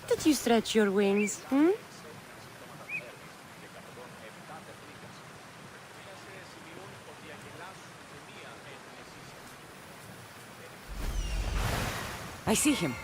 Did you stretch your wings, hmm? I see him.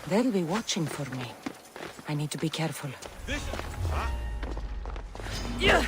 They'll be watching for me. I need to be careful. Yeah.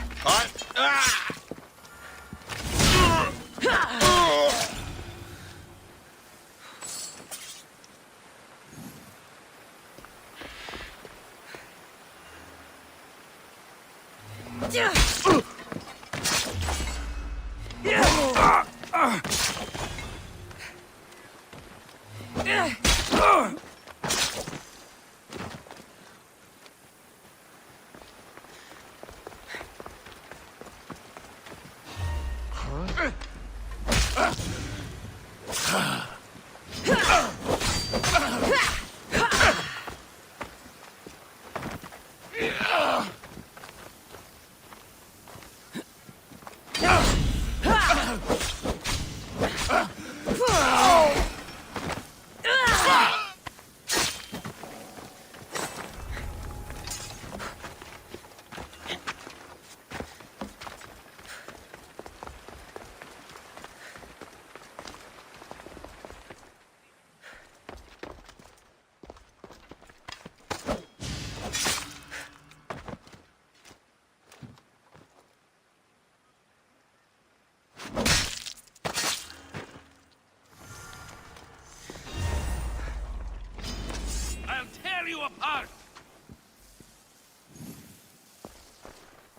I'll tear you apart!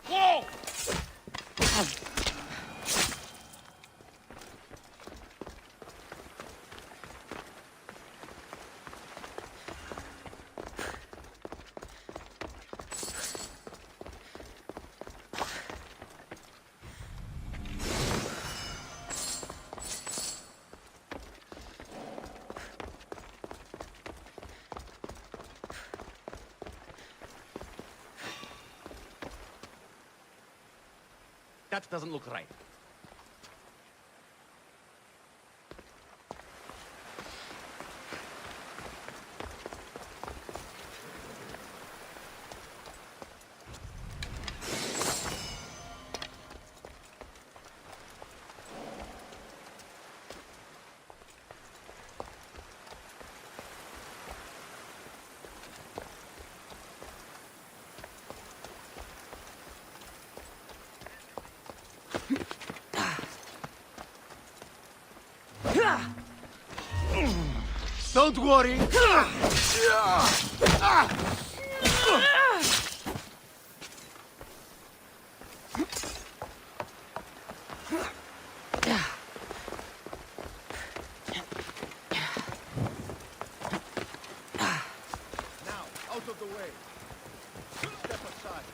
Whoa! That doesn't look right. Don't worry. Now, out of the way. Step aside.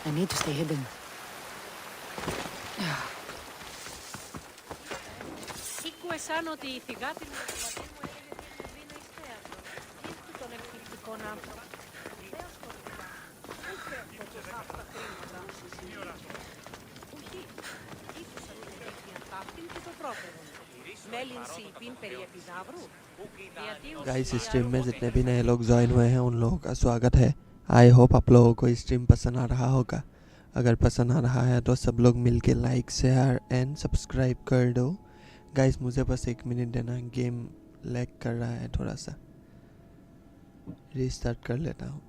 I need to stay hidden. Σήκω εσάν ότι η θυγάτη μου του πατή μου έλεγε ότι είναι βίνα εις θέατρο. Ήρθε τον εκπληκτικών άνθρωπο. Βεβαίως κορυφά. τα χρήματα. Ουχή. Ήκουσαν την τέτοια ταύτην και το πρόπεδον. Μέλην σιπίν περί επιδαύρου. Guys stream में जितने भी नए लोग join हुए हैं उन लोगों का स्वागत है। आई होप आप लोगों को स्ट्रीम पसंद आ रहा होगा। अगर पसंद आ रहा है तो सब लोग मिलके लाइक शेयर एंड सब्सक्राइब कर दो। गाइस मुझे बस 1 मिनट देना, गेम लैग कर रहा है, थोड़ा सा रीस्टार्ट कर लेता हूँ।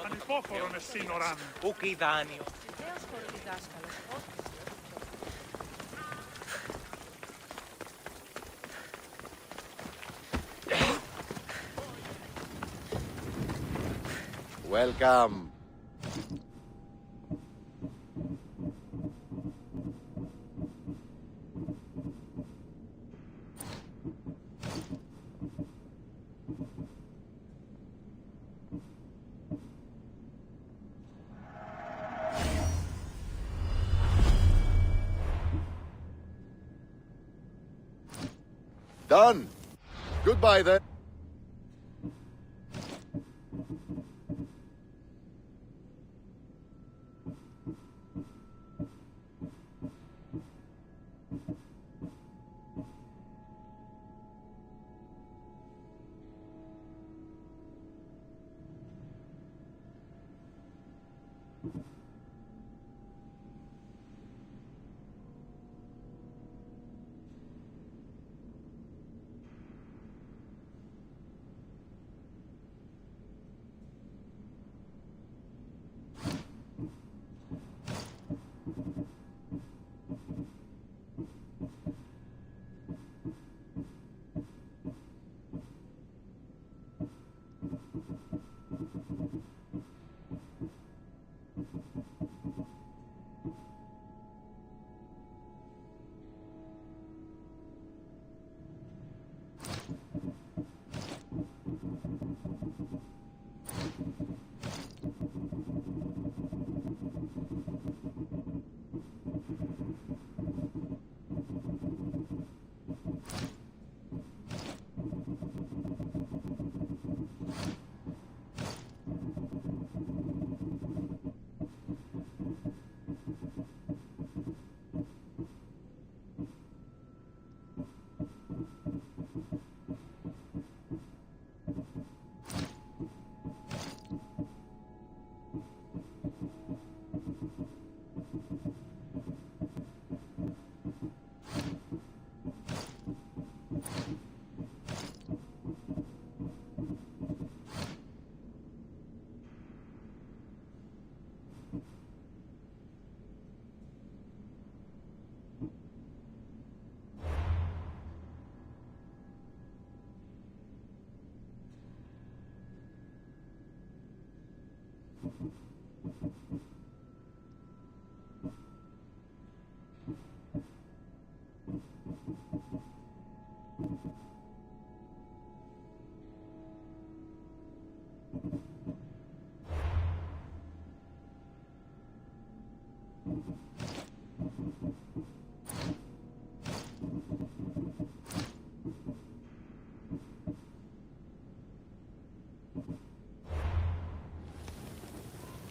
Ανυπόφορον εσύν οράν. Ούκ ιδάνιο. Νέος χωροδιδάσκαλος. Welcome. Done. Goodbye then.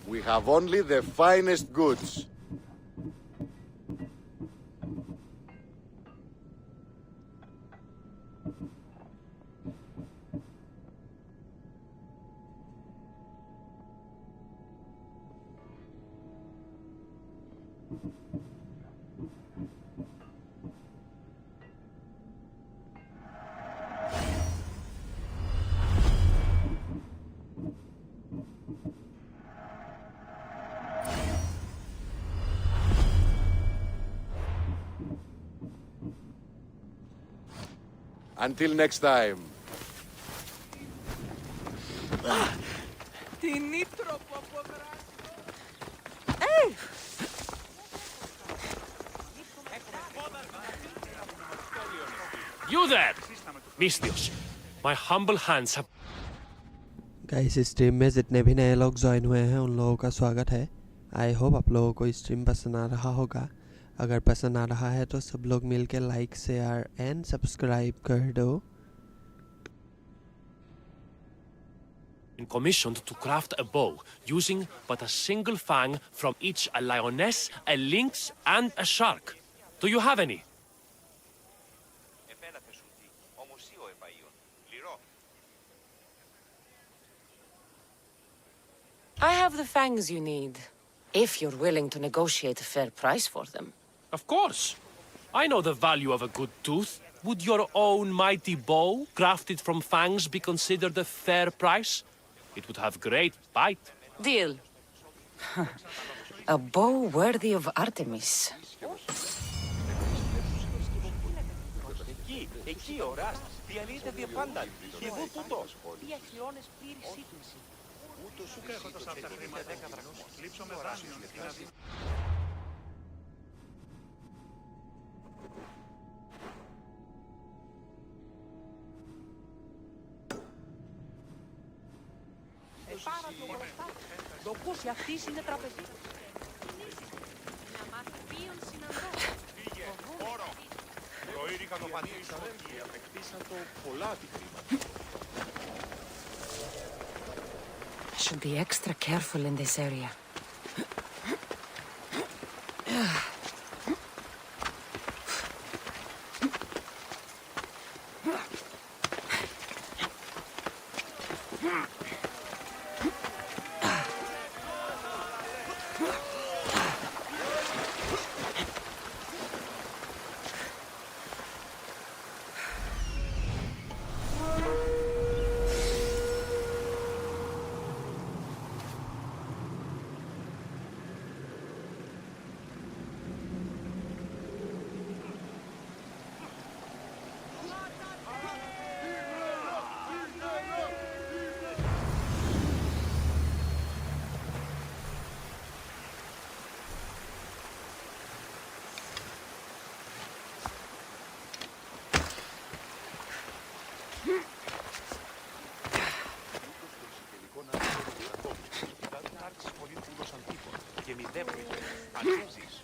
We have only the finest goods. Until next time. You there! Mistios, my humble hands have... guys stream में जितने भी नए लोग ज्वाइन हुए हैं उन लोगों का स्वागत है। आई होप आप लोगों को स्ट्रीम पसंद आ रहा होगा। अगर पसंद आ रहा है तो सब लोग मिलके लाइक शेयर एंड सब्सक्राइब कर दो। commissioned to craft a bow using but a single fang from each a lioness, a lynx, and a shark. Do you have any? I have the fangs you need, if you're willing to negotiate a fair price for them. Of course. I know the value of a good tooth. Would your own mighty bow, crafted from fangs, be considered a fair price? It would have great bite. Deal. A bow worthy of Artemis. Εκεί ο Ραστ διαλύεται διαπάντα. Και εδώ τούτο. Διαχειρώνες πλήρη σύγκληση. Ούτως σου έχοντας αυτά τα χρήματα 10 δραχμός. Λείψω με δράσεων και να δει. Πάρα το γνωστά. Το κούσι αυτής είναι τραπεζή. Να μάθει ποιον συναντώ. Πήγε, όρο. Προήρυκα το πατήσαν και απεκτήσαν το πολλά τη χρήματα. I should be extra careful in this area. Και μηδεύουν. Αλέζεις.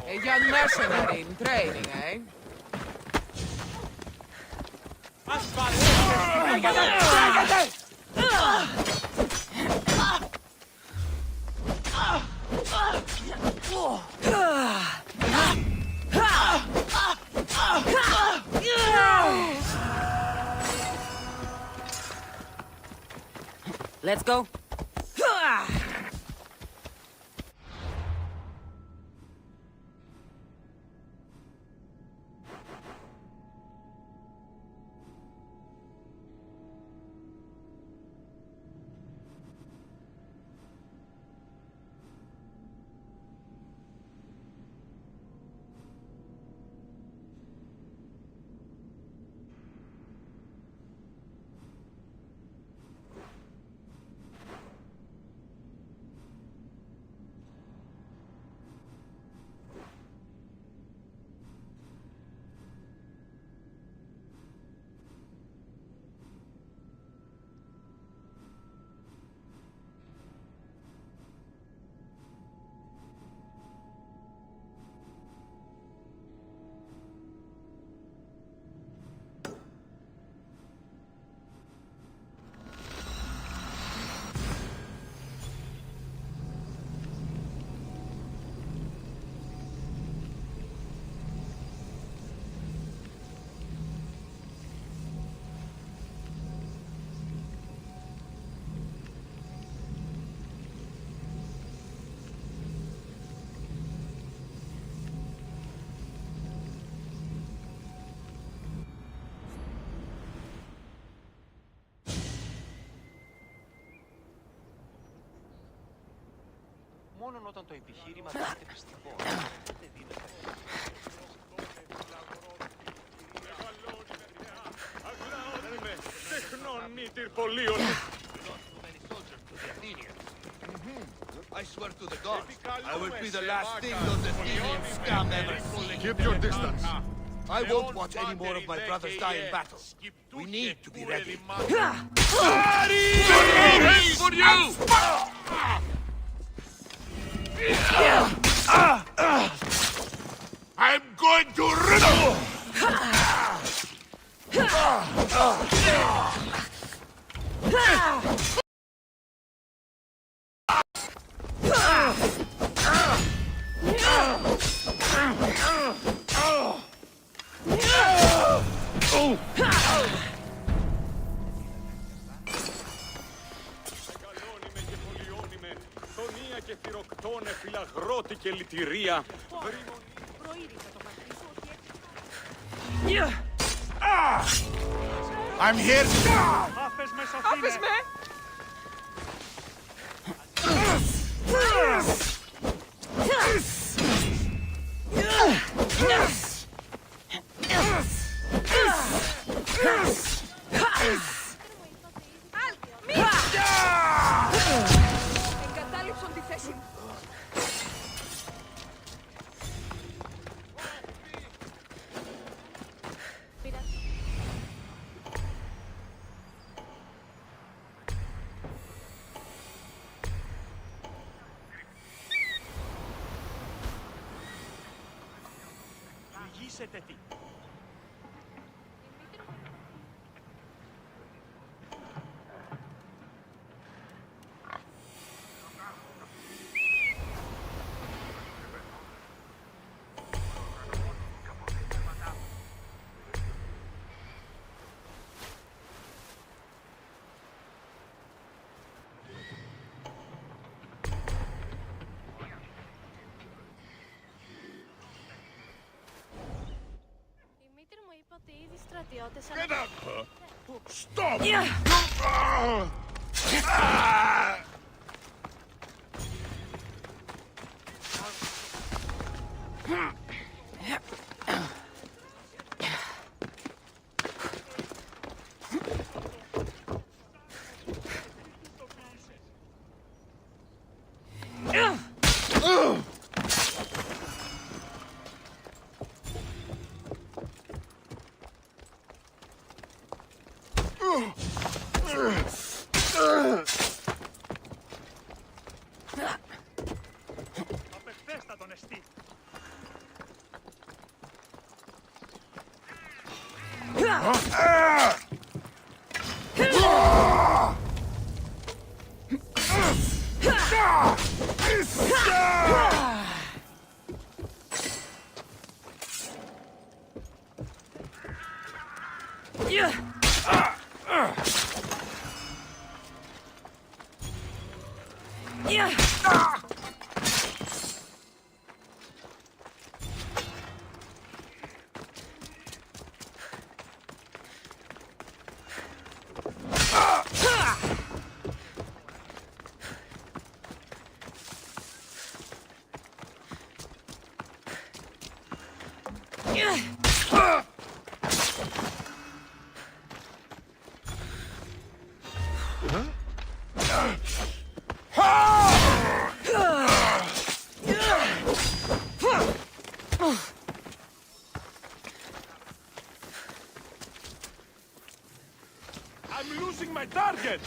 A young mercenary in training, eh? Let's go. μόνον όταν το επιχείρημα δείχνεται πιστικό. Τότε δίνεται. I swear to the gods, I will be the last thing those Athenian scum ever see. Keep your distance. I won't watch any more of my brothers die in battle. We need to be ready. For you! I'm going to rip you! Και θυροκτώνε, φυλαγρώτη και λυτηρία. Προείδησα το πατρί σου ότι I'm here! Άφες με, Σοφίνε! Άφες με! Εγκατάλειψαν τη θέση μου. Πληγήσετε τι. Δημήτρη μου είπε ότι ήδη στρατιώτες Get up! Stop! Απεχθέστατον εστί. I'm losing my target!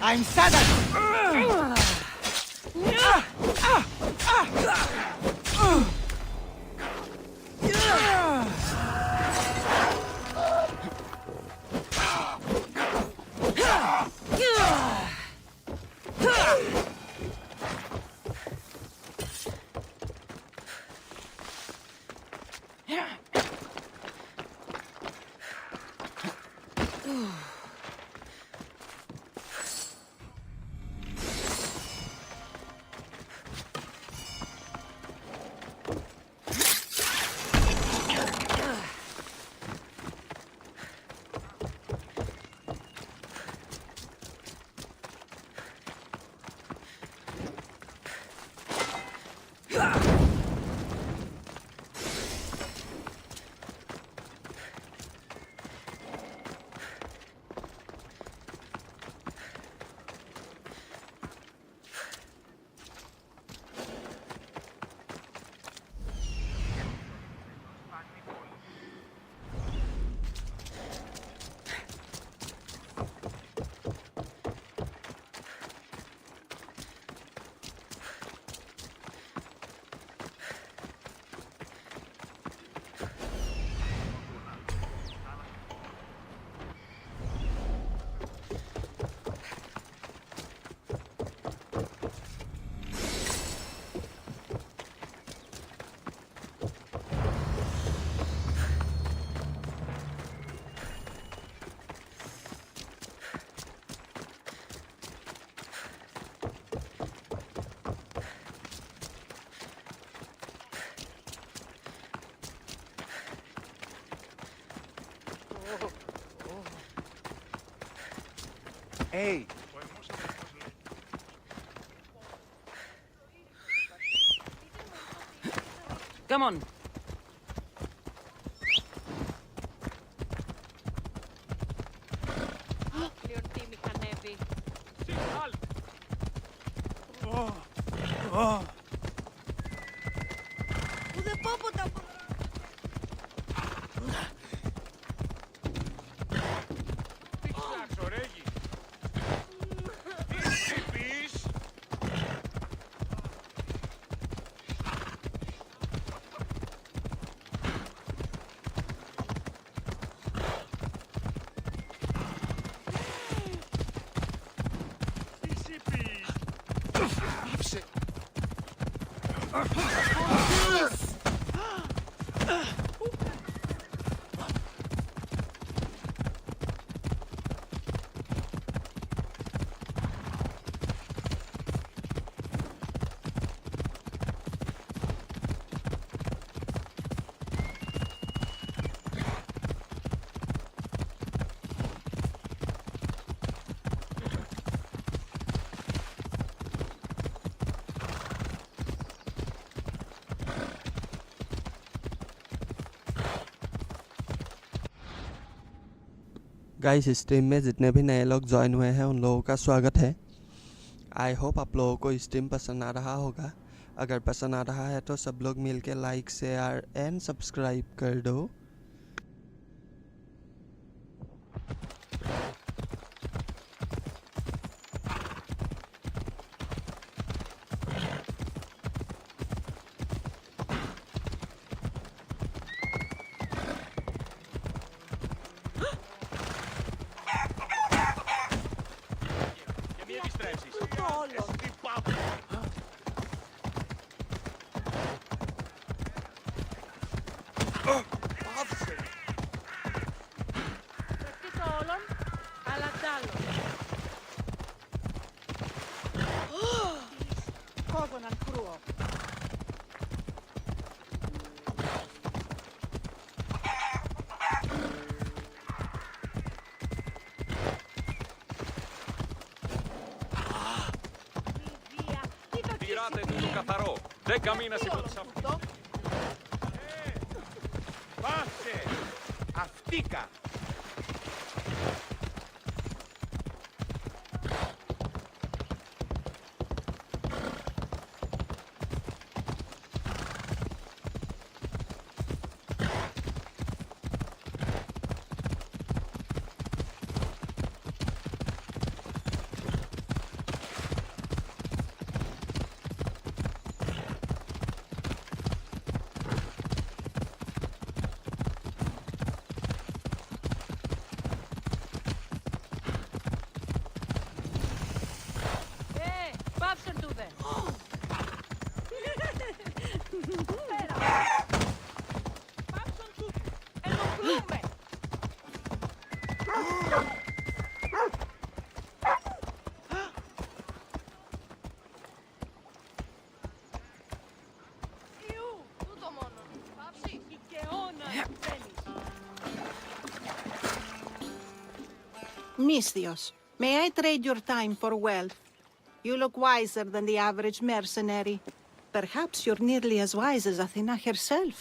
I'm saddened! Hey! Come on. Πλειοτήμη χανεύει. Τι ψάξω, Ρέγι! Τι πεις! Άψε! Guys stream में जितने भी नए लोग join हुए हैं उन लोगों का स्वागत है। आई होप आप लोगों को स्ट्रीम पसंद आ रहा होगा। अगर पसंद आ रहा है तो सब लोग मिल के लाइक शेयर एंड सब्सक्राइब कर दो। Μη επιστρέψεις! Εσύ πάω! Άφησε! Πρακτής όλων, αλλά τ' άλλο. Κόδωναν κρούο. Τηράτε το καθαρό. 10 μήνες υπό τις αυτές. Πάσε! Αυτίκα! Πάψε τούδε. Πάψον τούδε. Ενοχλούμε. Ιού, τούτο μόνο. Πάψει. Δικαιώνα θέλεις. Misthios, may I trade your time for wealth? You look wiser than the average mercenary. Perhaps you're nearly as wise as Athena herself.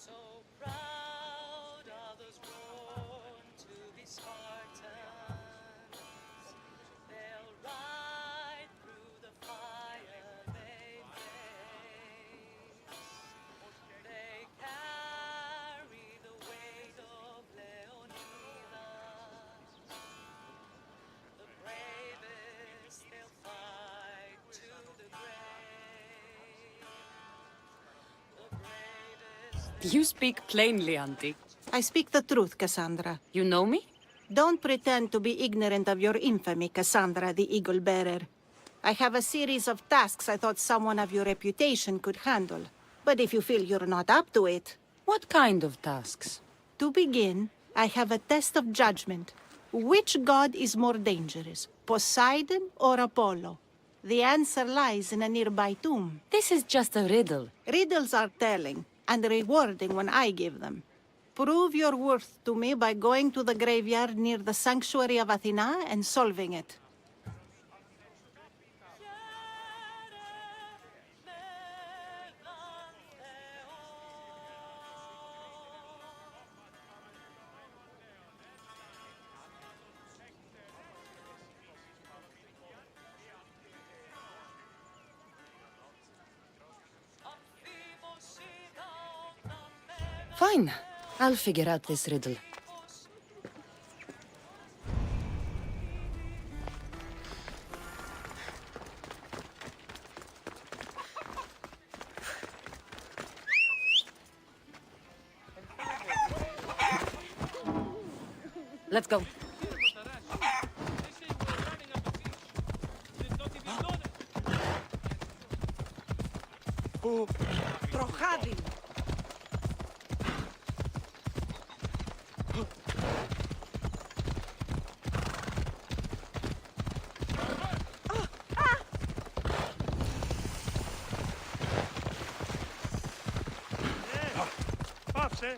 So proud of those born to be Spartans. They'll ride through the fire they face. They carry the weight of Leonidas. The bravest, they'll fight to the grave. The bravest. You speak plainly, Auntie. I speak the truth, Cassandra. You know me? Don't pretend to be ignorant of your infamy, Cassandra the Eagle Bearer. I have a series of tasks I thought someone of your reputation could handle. But if you feel you're not up to it... What kind of tasks? To begin, I have a test of judgment. Which god is more dangerous, Poseidon or Apollo? The answer lies in a nearby tomb. This is just a riddle. Riddles are telling and rewarding when I give them. Prove your worth to me by going to the graveyard near the sanctuary of Athena and solving it. Fine. I'll figure out this riddle. Let's go. Τροχάδι. Πάψε.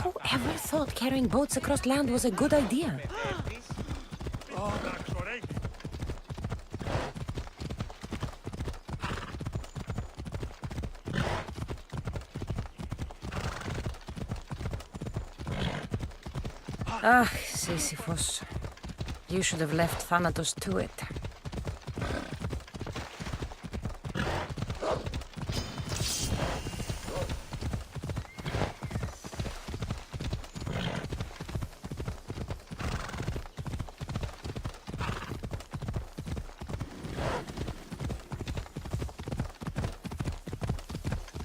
Whoever thought carrying boats across land was a good idea? Εντάξει, ωραία. Ah, Sisyphus. You should have left Thanatos to it.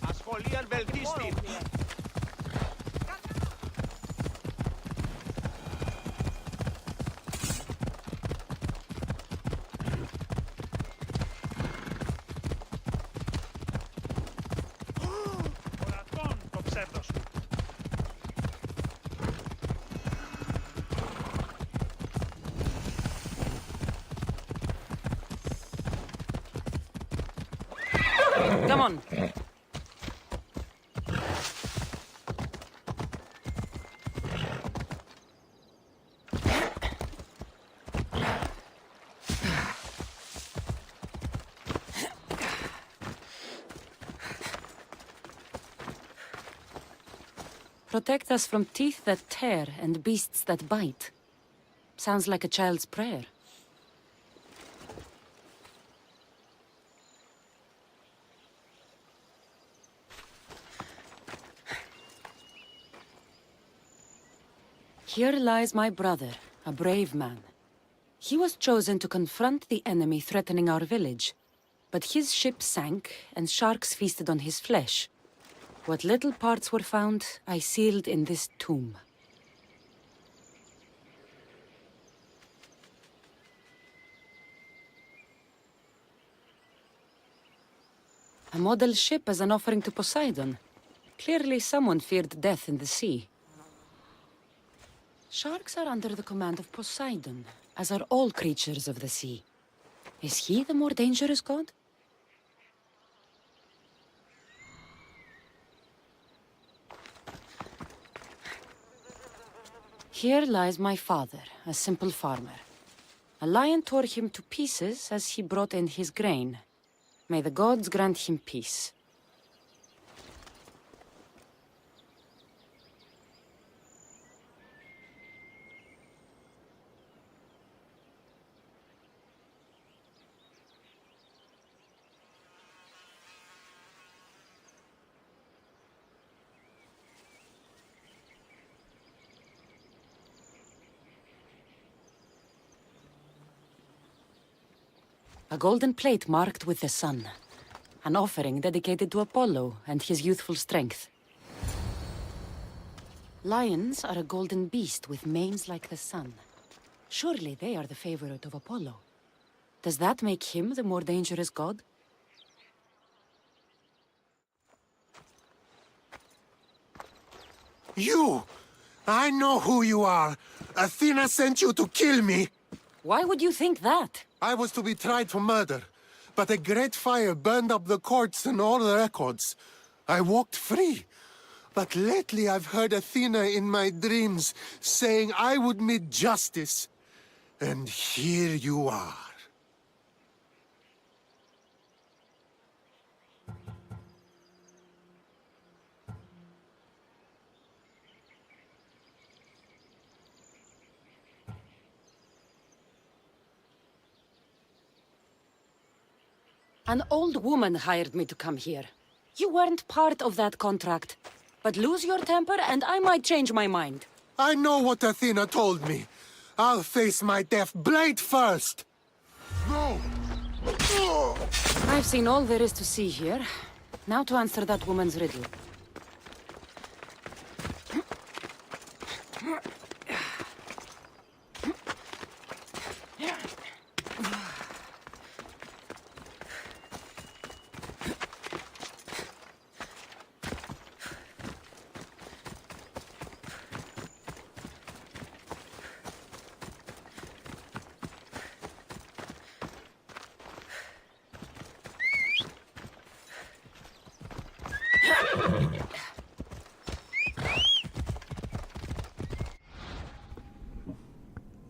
Ασχολίαν βελτίστη. Ορατών το ψεύδο σου. on. Protect us from teeth that tear and beasts that bite. Sounds like a child's prayer. Here lies my brother, a brave man. He was chosen to confront the enemy threatening our village, but his ship sank and sharks feasted on his flesh. What little parts were found, I sealed in this tomb. A model ship as an offering to Poseidon. Clearly someone feared death in the sea. Sharks are under the command of Poseidon, as are all creatures of the sea. Is he the more dangerous god? Here lies my father, a simple farmer. A lion tore him to pieces as he brought in his grain. May the gods grant him peace. A golden plate marked with the sun. An offering dedicated to Apollo and his youthful strength. Lions are a golden beast with manes like the sun. Surely they are the favorite of Apollo. Does that make him the more dangerous god? You! I know who you are! Athena sent you to kill me! Why would you think that? I was to be tried for murder, but a great fire burned up the courts and all the records. I walked free. But lately I've heard Athena in my dreams saying I would meet justice. And here you are. An old woman hired me to come here. You weren't part of that contract. But lose your temper and I might change my mind. I know what Athena told me. I'll face my death blade first! No! I've seen all there is to see here. Now to answer that woman's riddle.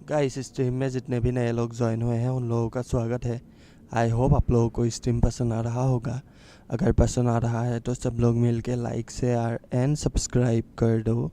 Guys stream में जितने भी नए लोग join हुए हैं उन लोगों का स्वागत है। आई होप आप लोगों को स्ट्रीम पसंद आ रहा होगा। अगर पसंद आ रहा है तो सब लोग मिल के लाइक शेयर एंड सब्सक्राइब कर दो।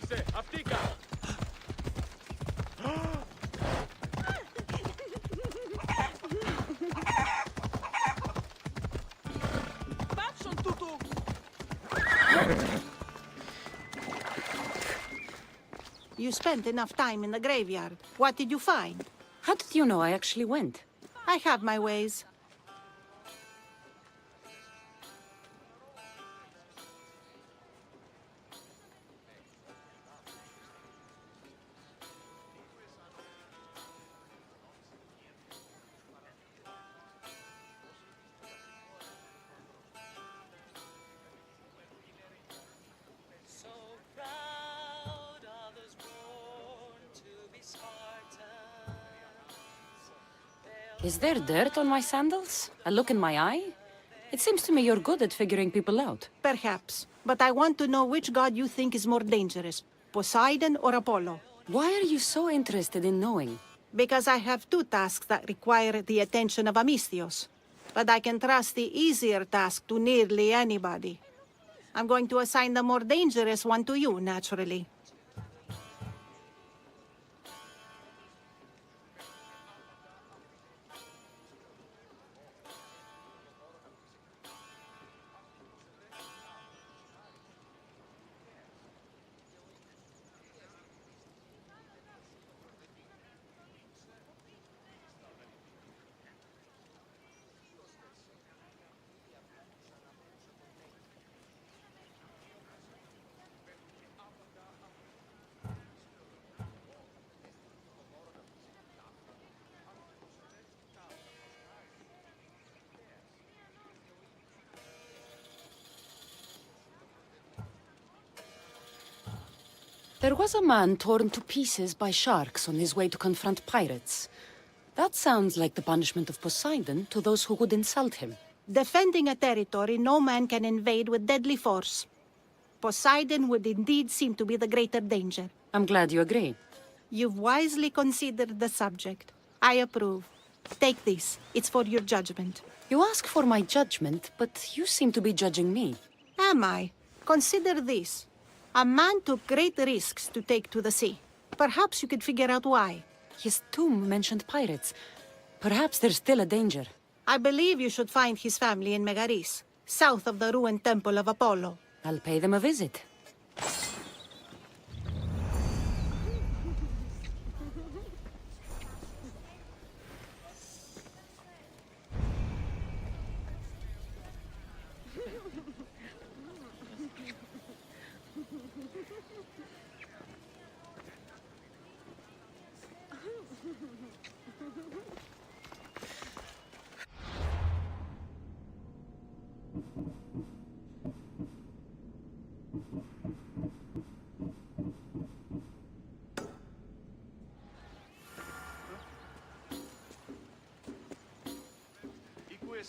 Σταματήστε! Αυτήκα! Πάψον τούτου! You spent enough time in the graveyard. What did you find? How did you know I actually went? I have my ways. Is there dirt on my sandals? A look in my eye? It seems to me you're good at figuring people out. Perhaps. But I want to know which god you think is more dangerous, Poseidon or Apollo. Why are you so interested in knowing? Because I have two tasks that require the attention of Amistios. But I can trust the easier task to nearly anybody. I'm going to assign the more dangerous one to you, naturally. There was a man torn to pieces by sharks on his way to confront pirates. That sounds like the punishment of Poseidon to those who would insult him. Defending a territory no man can invade with deadly force. Poseidon would indeed seem to be the greater danger. I'm glad you agree. You've wisely considered the subject. I approve. Take this. It's for your judgment. You ask for my judgment, but you seem to be judging me. Am I? Consider this. A man took great risks to take to the sea. Perhaps you could figure out why. His tomb mentioned pirates. Perhaps there's still a danger. I believe you should find his family in Megaris, south of the ruined temple of Apollo. I'll pay them a visit.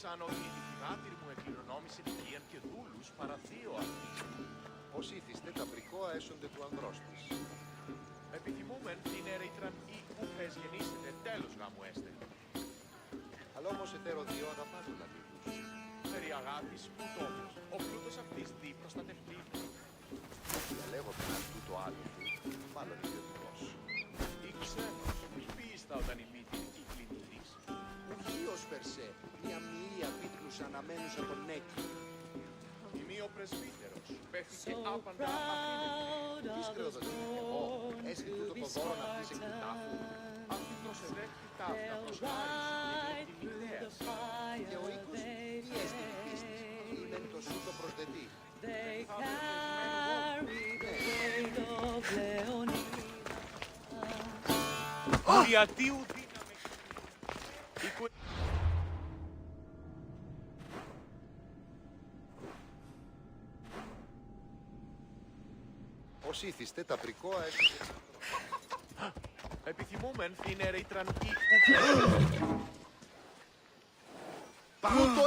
Σαν ότι η θυγάτηρ μου εκληρονόμησε οικίαν και δούλους παρά θείο αυτής. Ως ήθιστε τα πρικόα έσονται του ανδρός της. Επιθυμούμεν την ερήτραν ή ούφες γεννήσετε τέλος γάμου έστε. Αλλά όμως ετέρω δύο αγαπάτου λαβίδους. Περί αγάπης ούτως, ο πλούτος αυτής δι προστατευτεί. Διαλέγω τον αυτού το άλλο του, μάλλον ιδιωτικός. Ή ξένος, πίστα όταν η μύτη κύκλη της. Ουδίως περσέ, μια μοιή απίτλους αναμένουσα τον νέκη. Ημί ο πρεσβύτερος, πέφτηκε άπαντα απαθήνευτη. Τι σκρεοδοτήνε εγώ, έσχε τούτο το δώρο αυτής εκ του τάφου. Αυτή προσεδέχτη ταύτα προς χάρη σου και την ιδέας. Και ο οίκος τι έστι την πίστης, ήμεν το σου το προσδετή. Διατίου δύναμη. Ως ήθιστε τα πρικόα έσονται. Επιθυμούμεν την ερήτραν ή ούφες. Τούτο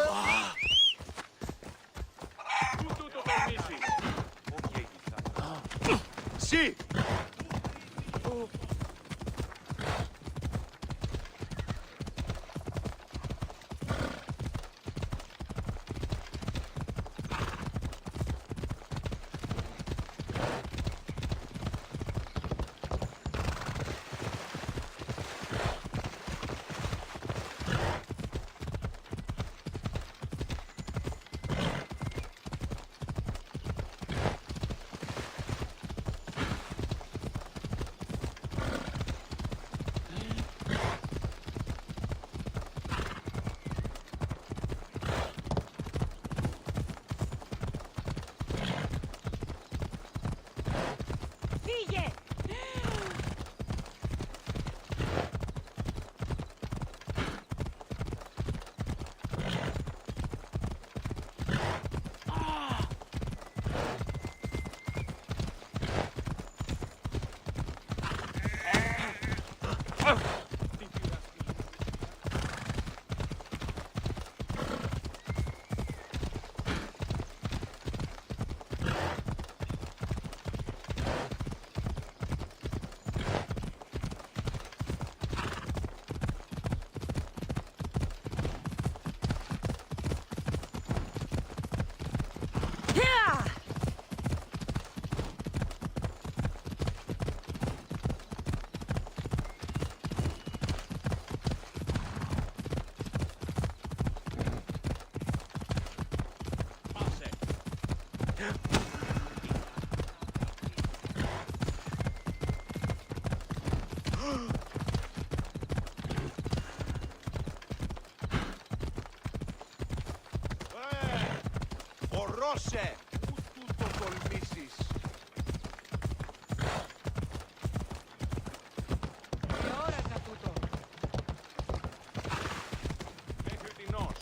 Τούτο το περνήσει. όχι έγιθα. Συ! Yeah. Ορώσε! Πού του το τολμήσεις! Τι ώρα τούτο. Μέχρι τινός.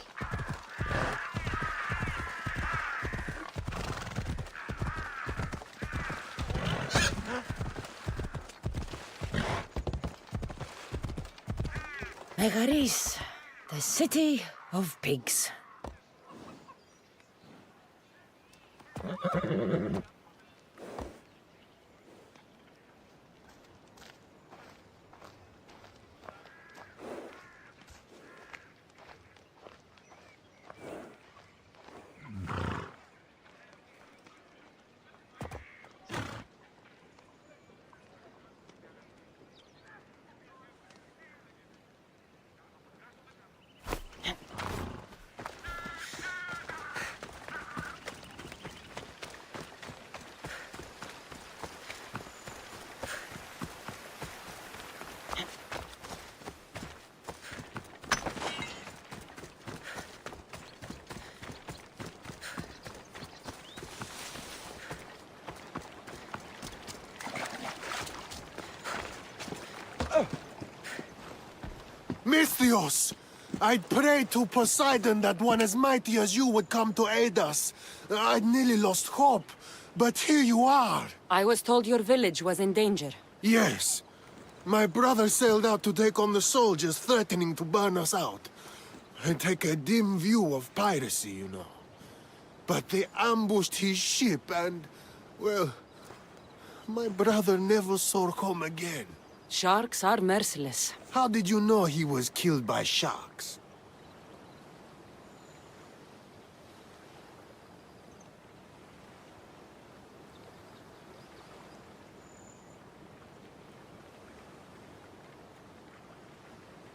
Megaris, the city of pigs. Misthios! I'd prayed to Poseidon that one as mighty as you would come to aid us. I'd nearly lost hope, but here you are. I was told your village was in danger. Yes. My brother sailed out to take on the soldiers threatening to burn us out. I take a dim view of piracy, you know. But they ambushed his ship and, well, my brother never saw home again. Sharks are merciless. How did you know he was killed by sharks?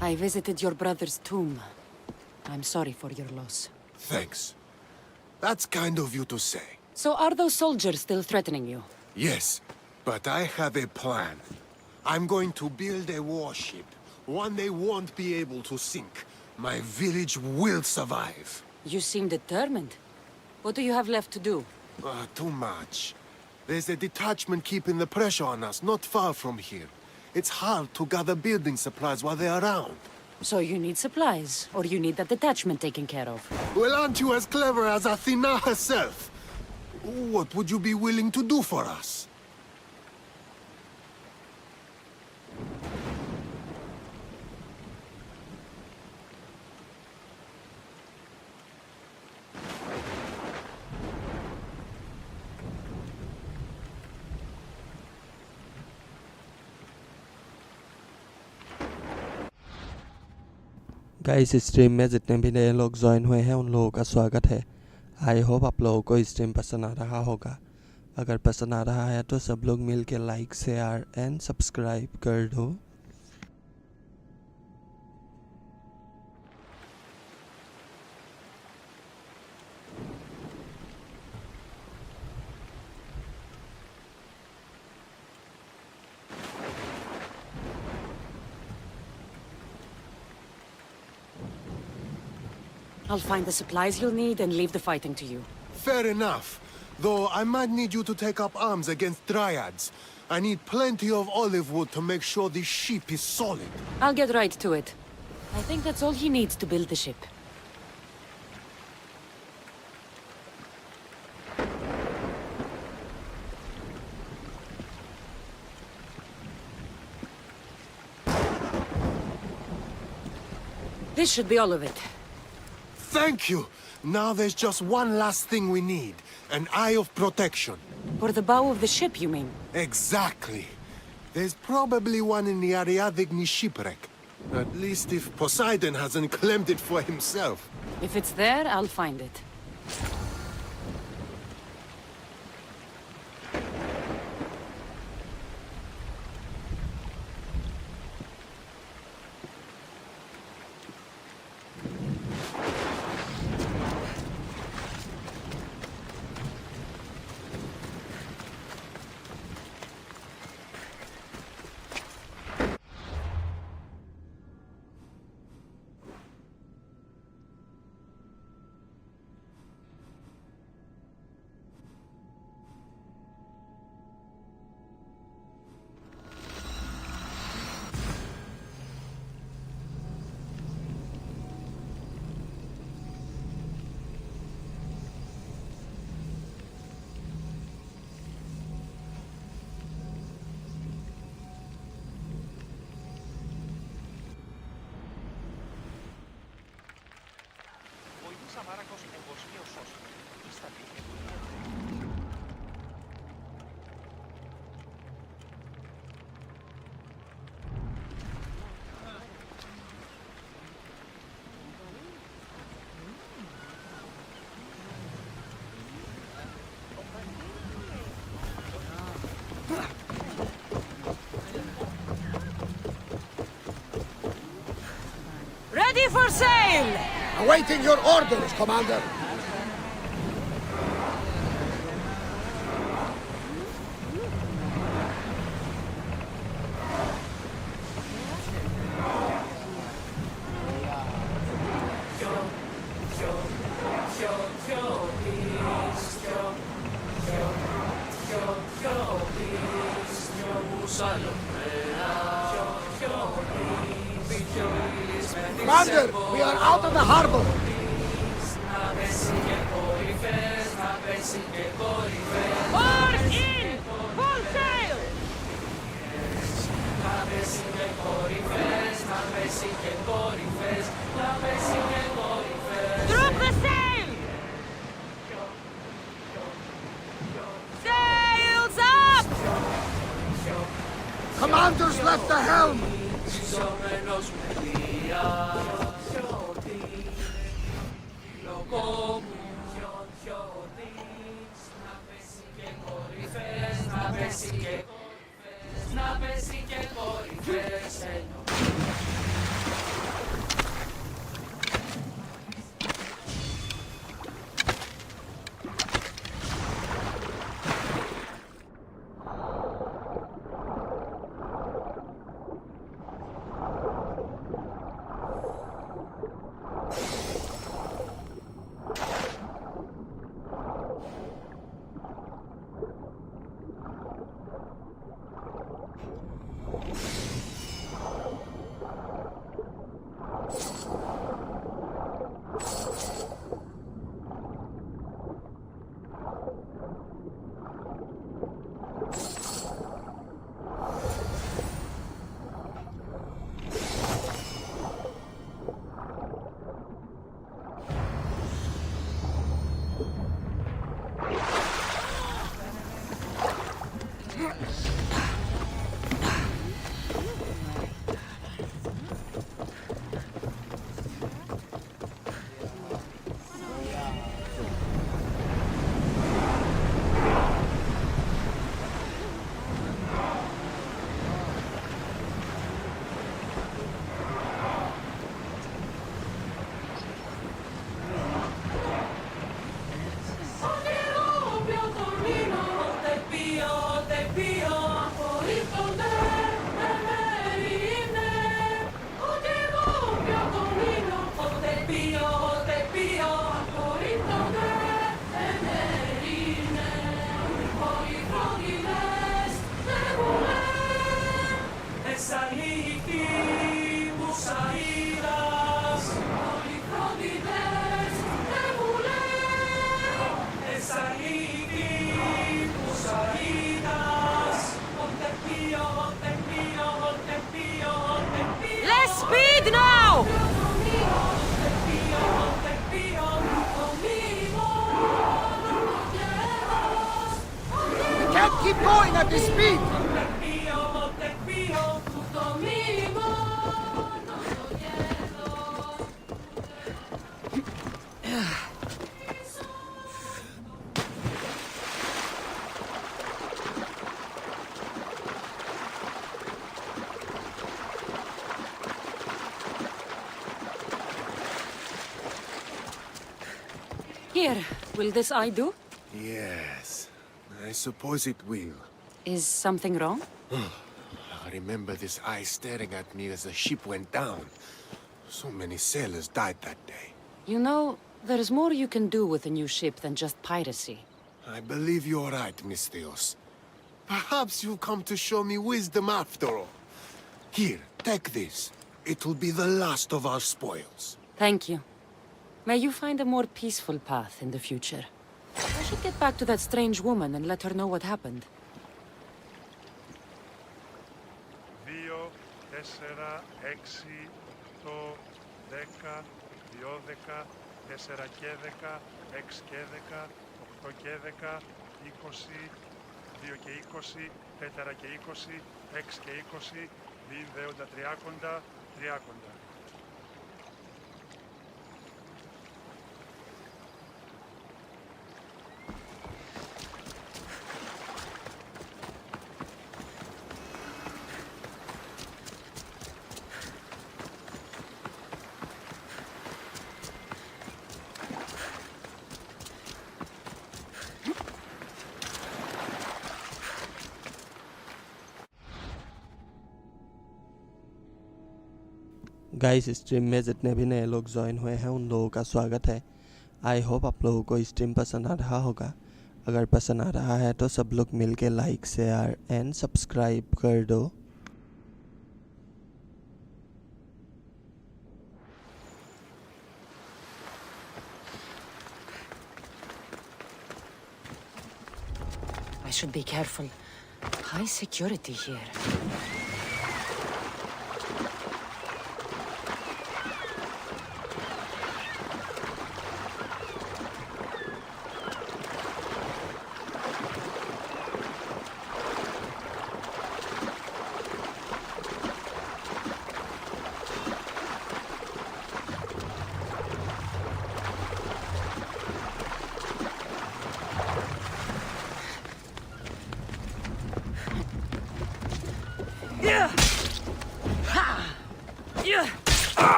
I visited your brother's tomb. I'm sorry for your loss. Thanks. That's kind of you to say. So are those soldiers still threatening you? Yes, but I have a plan. I'm going to build a warship. One they won't be able to sink. My village will survive. You seem determined. What do you have left to do? Too much. There's a detachment keeping the pressure on us, not far from here. It's hard to gather building supplies while they're around. So you need supplies, or you need that detachment taken care of. Well, aren't you as clever as Athena herself? What would you be willing to do for us? Guys stream में जितने भी नए लोग join हुए हैं उन लोगों का स्वागत है। आई होप आप लोगों को स्ट्रीम पसंद आ रहा होगा। अगर पसंद आ रहा है तो सब लोग मिल के लाइक शेयर एंड सब्सक्राइब कर दो। I'll find the supplies you'll need and leave the fighting to you. Fair enough. Though I might need you to take up arms against dryads. I need plenty of olive wood to make sure the ship is solid. I'll get right to it. I think that's all he needs to build the ship. This should be all of it. Thank you! Now there's just one last thing we need. An eye of protection. For the bow of the ship, you mean? Exactly. There's probably one in the Ariadne shipwreck. At least if Poseidon hasn't claimed it for himself. If it's there, I'll find it. Βοηθήσα Μάρακος εγκοσμίως σώστη. Ήστα πήγε. Ready for sail! Awaiting your orders, Commander. Commander, we are out of the harbor. Oars in! Full sail! Drop the sail! Sails up! Commanders left the helm. Te pío, Less speed now! We can't keep going at this speed! Here, will this eye do? Yes, I suppose it will. Is something wrong? I remember this eye staring at me as the ship went down. So many sailors died that day. You know, there's more you can do with a new ship than just piracy. I believe you're right, Miss Theos. Perhaps you've come to show me wisdom after all. Here, take this. It will be the last of our spoils. Thank you. May you find a more peaceful path in the future. I should get back to that strange woman and let her know what happened. 2, 4, 6, 8, 10, 12, 4 και 10, 6 και 10, 8 και 10, 20, 2 και 20, 4 και 20, 6 και 20, 2 δέοντα 30, 30. Guys stream में जितने भी नए लोग join हुए हैं उन लोगों का स्वागत है। आई होप आप लोगों को स्ट्रीम पसंद आ रहा होगा। अगर पसंद आ रहा है तो सब लोग मिलके लाइक शेयर एंड सब्सक्राइब कर दो। I should be careful. High security here.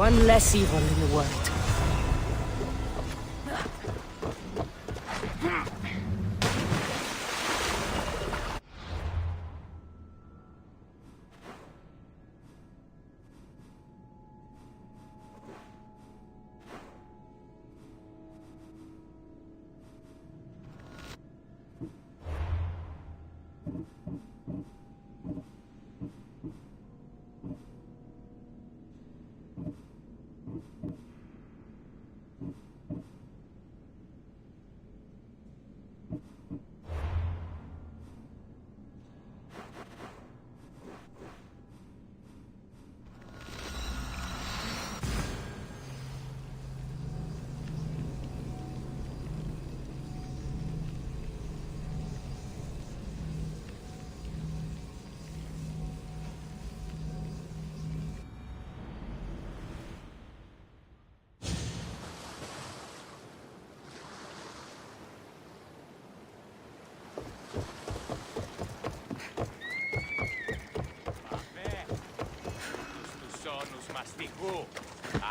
One less evil in the world. μαστιγού.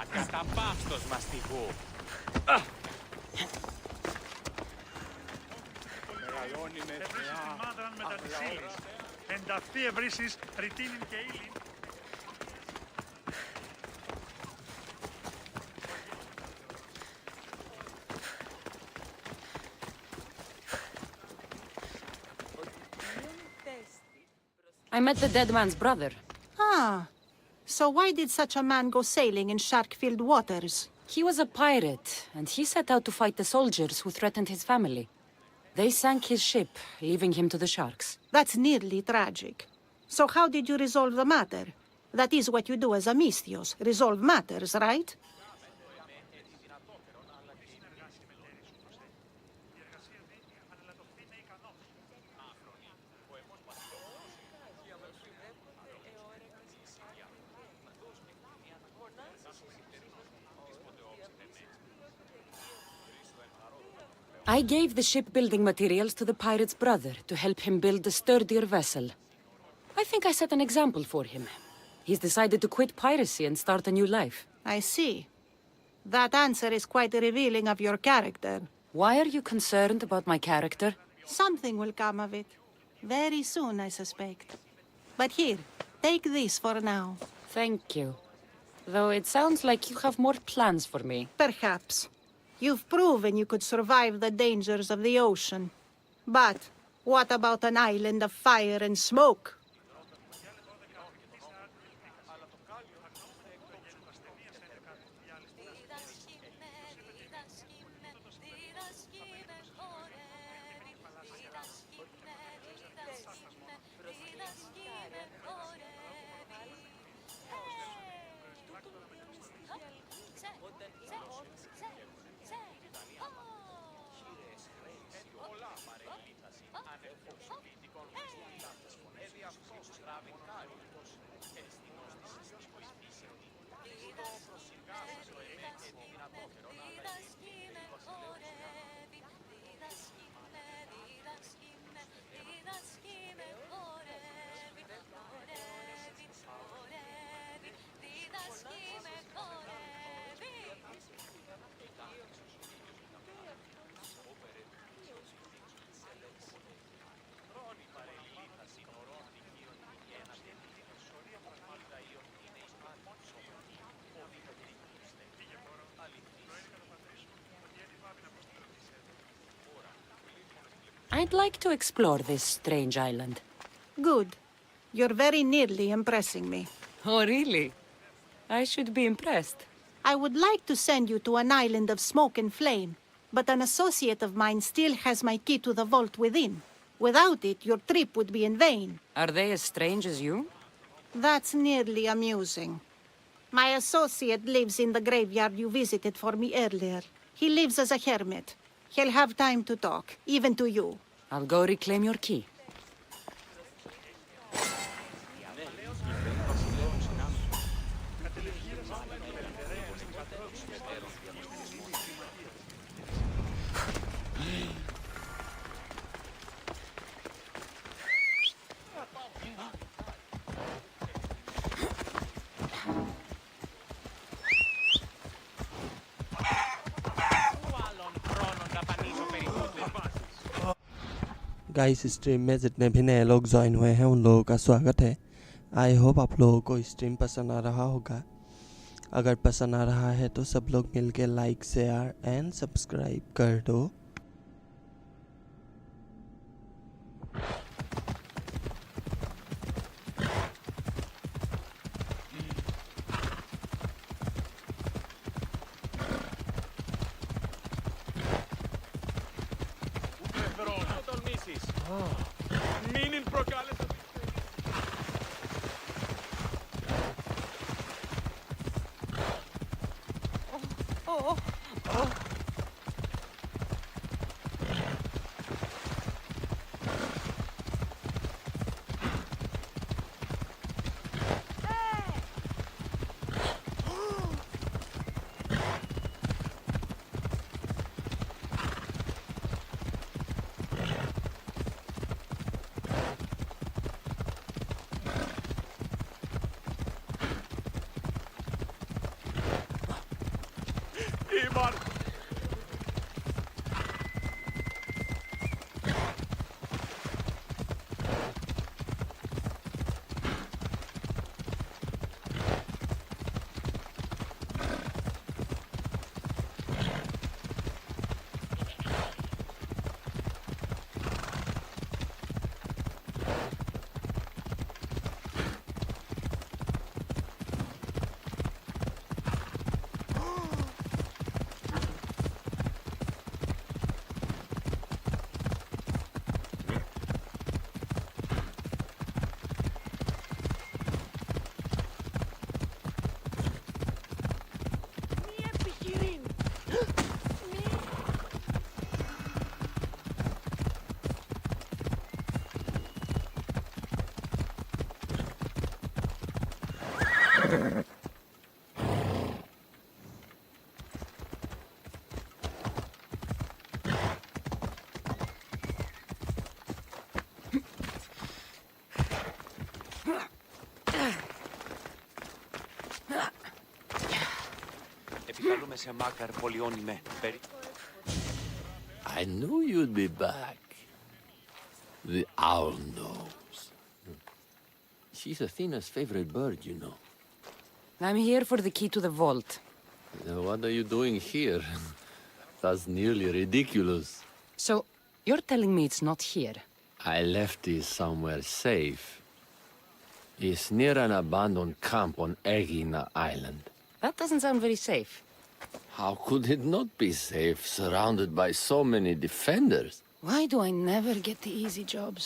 Ακαταπαύστος μαστιγού. Μεγαλώνει με Ευρύσεις τη μάδραν μετά της ύλης. Ενταυτή ευρύσεις ρητίνην και ύλην. I met the dead man's brother. Ah. So why did such a man go sailing in shark-filled waters? He was a pirate, and he set out to fight the soldiers who threatened his family. They sank his ship, leaving him to the sharks. That's nearly tragic. So how did you resolve the matter? That is what you do as a Misthios, resolve matters, right? I gave the shipbuilding materials to the pirate's brother to help him build a sturdier vessel. I think I set an example for him. He's decided to quit piracy and start a new life. I see. That answer is quite revealing of your character. Why are you concerned about my character? Something will come of it. Very soon, I suspect. But here, take this for now. Thank you. Though it sounds like you have more plans for me. Perhaps. You've proven you could survive the dangers of the ocean. But what about an island of fire and smoke? I'd like to explore this strange island. Good. You're very nearly impressing me. Oh, really? I should be impressed. I would like to send you to an island of smoke and flame, but an associate of mine still has my key to the vault within. Without it, your trip would be in vain. Are they as strange as you? That's nearly amusing. My associate lives in the graveyard you visited for me earlier. He lives as a hermit. He'll have time to talk, even to you. I'll go reclaim your key. Guys stream में जितने भी नए लोग join हुए हैं उन लोगों का स्वागत है। आई होप आप लोगों को स्ट्रीम पसंद आ रहा होगा। अगर पसंद आ रहा है तो सब लोग मिलके लाइक शेयर एंड सब्सक्राइब कर दो। Επικαλούμε σε Μάκαρ πολιόνιμε. I knew you'd be back. The owl knows. She's Athena's favorite bird, you know. I'm here for the key to the vault. What are you doing here? That's nearly ridiculous. So, you're telling me it's not here? I left it somewhere safe. It's near an abandoned camp on Egina Island. That doesn't sound very safe. How could it not be safe, surrounded by so many defenders? Why do I never get the easy jobs?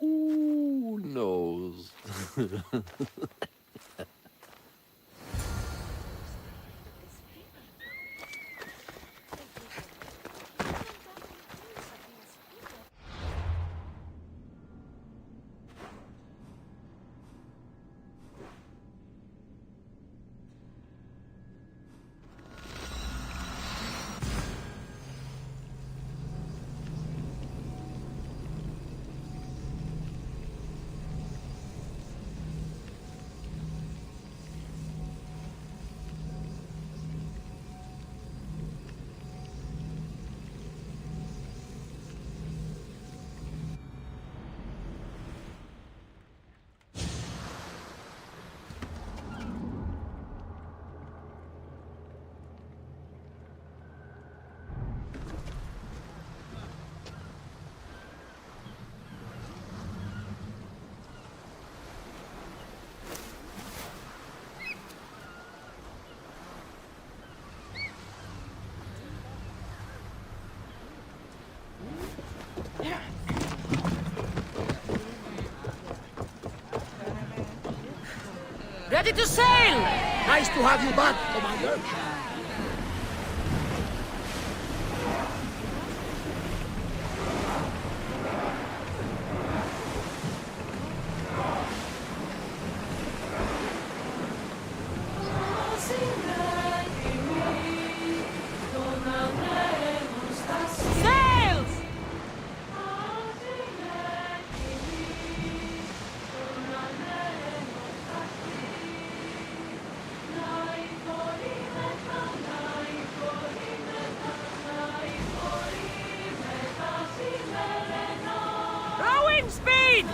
Who knows? Ready to sail! Nice to have you back, Commander. Sails! Rowing speed!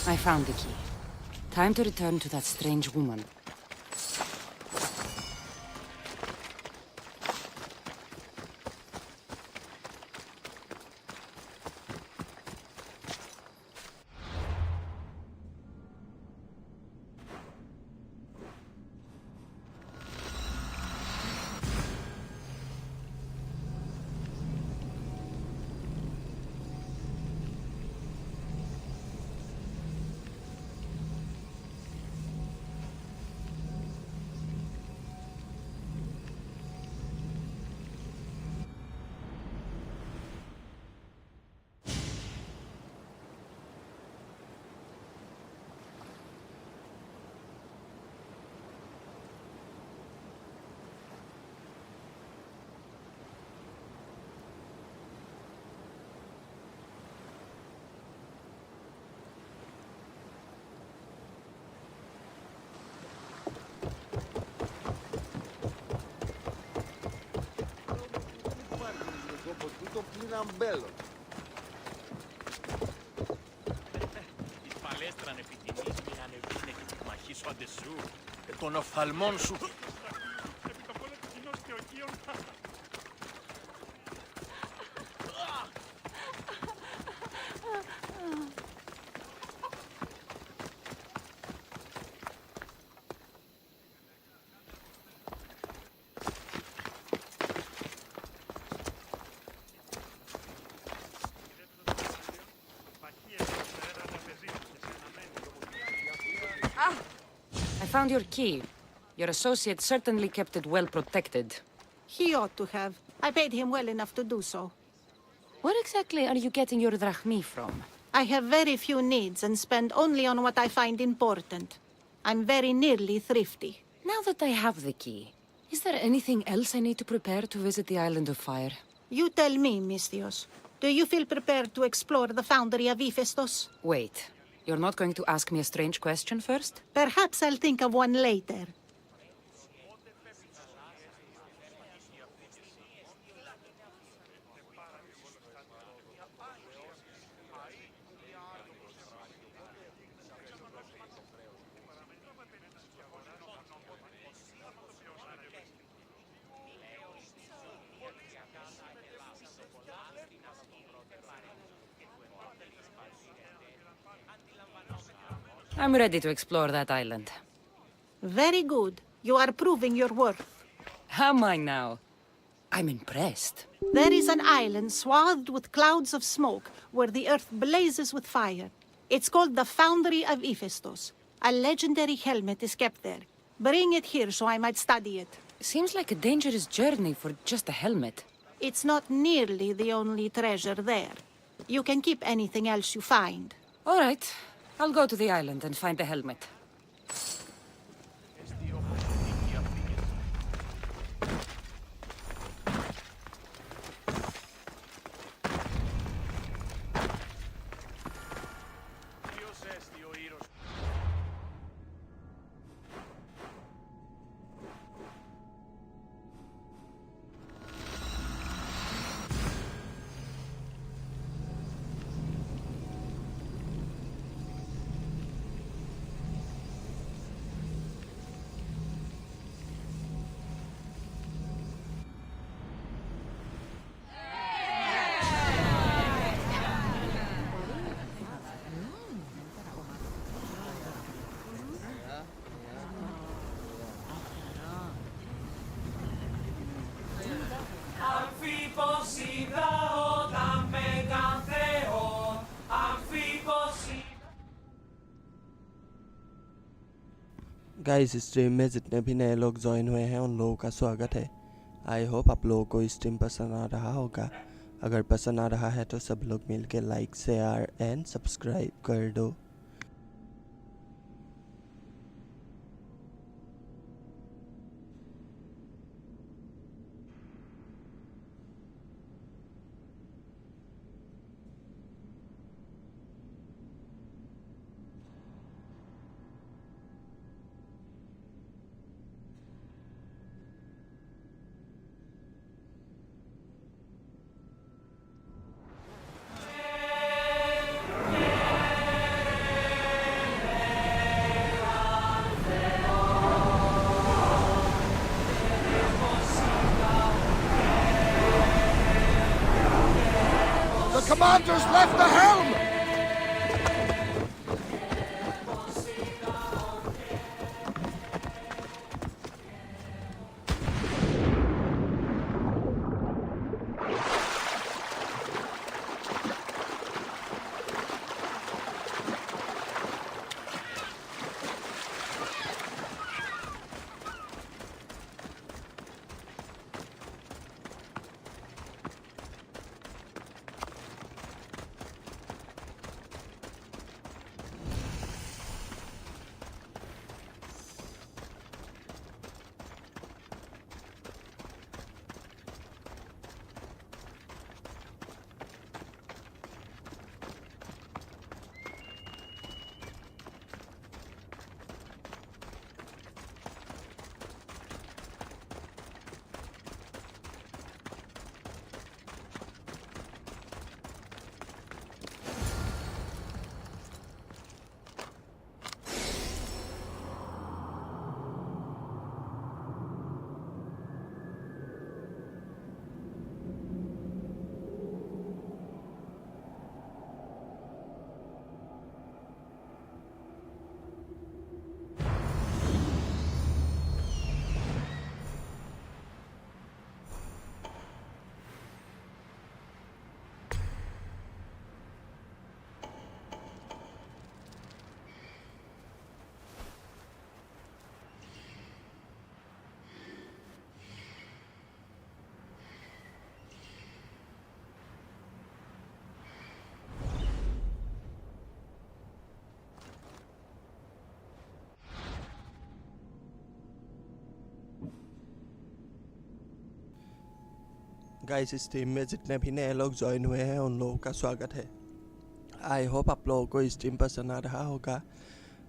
I found the key. Time to return to that strange woman. bello. Η παλέστρα ανεπιτιμής μην ανεβίνε και τη μαχή σου αντεσού. Και των οφθαλμών σου. Επί το πόλο της κοινός και οκίων. I found your key. Your associate certainly kept it well protected. He ought to have. I paid him well enough to do so. Where exactly are you getting your drachmi from? I have very few needs and spend only on what I find important. I'm very nearly thrifty. Now that I have the key, is there anything else I need to prepare to visit the Island of Fire? You tell me, Misthios. Do you feel prepared to explore the foundry of Hephaestus? Wait, you're not going to ask me a strange question first? Perhaps I'll think of one later. I'm ready to explore that island. Very good. You are proving your worth. Am I now? I'm impressed. There is an island swathed with clouds of smoke where the earth blazes with fire. It's called the Foundry of Hephaestus. A legendary helmet is kept there. Bring it here so I might study it. Seems like a dangerous journey for just a helmet. It's not nearly the only treasure there. You can keep anything else you find. All right. I'll go to the island and find the helmet. Guys stream में जितने भी नए लोग join हुए हैं उन लोगों का स्वागत है। आई होप आप लोगों को स्ट्रीम पसंद आ रहा होगा। अगर पसंद आ रहा है तो सब लोग मिलके लाइक शेयर एंड सब्सक्राइब कर दो। The commander's left the helm! Guys stream में जितने भी नए लोग ज्वाइन हुए हैं उन लोगों का स्वागत है। आई होप आप लोगों को स्ट्रीम पसंद आ रहा होगा।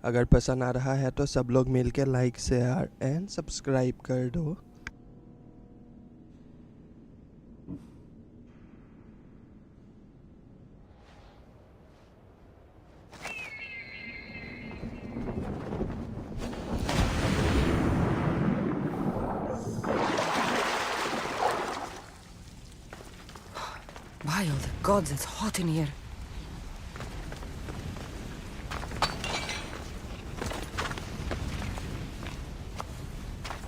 अगर पसंद आ रहा है तो सब लोग मिलकर लाइक शेयर एंड सब्सक्राइब कर दो। By all the gods, it's hot in here.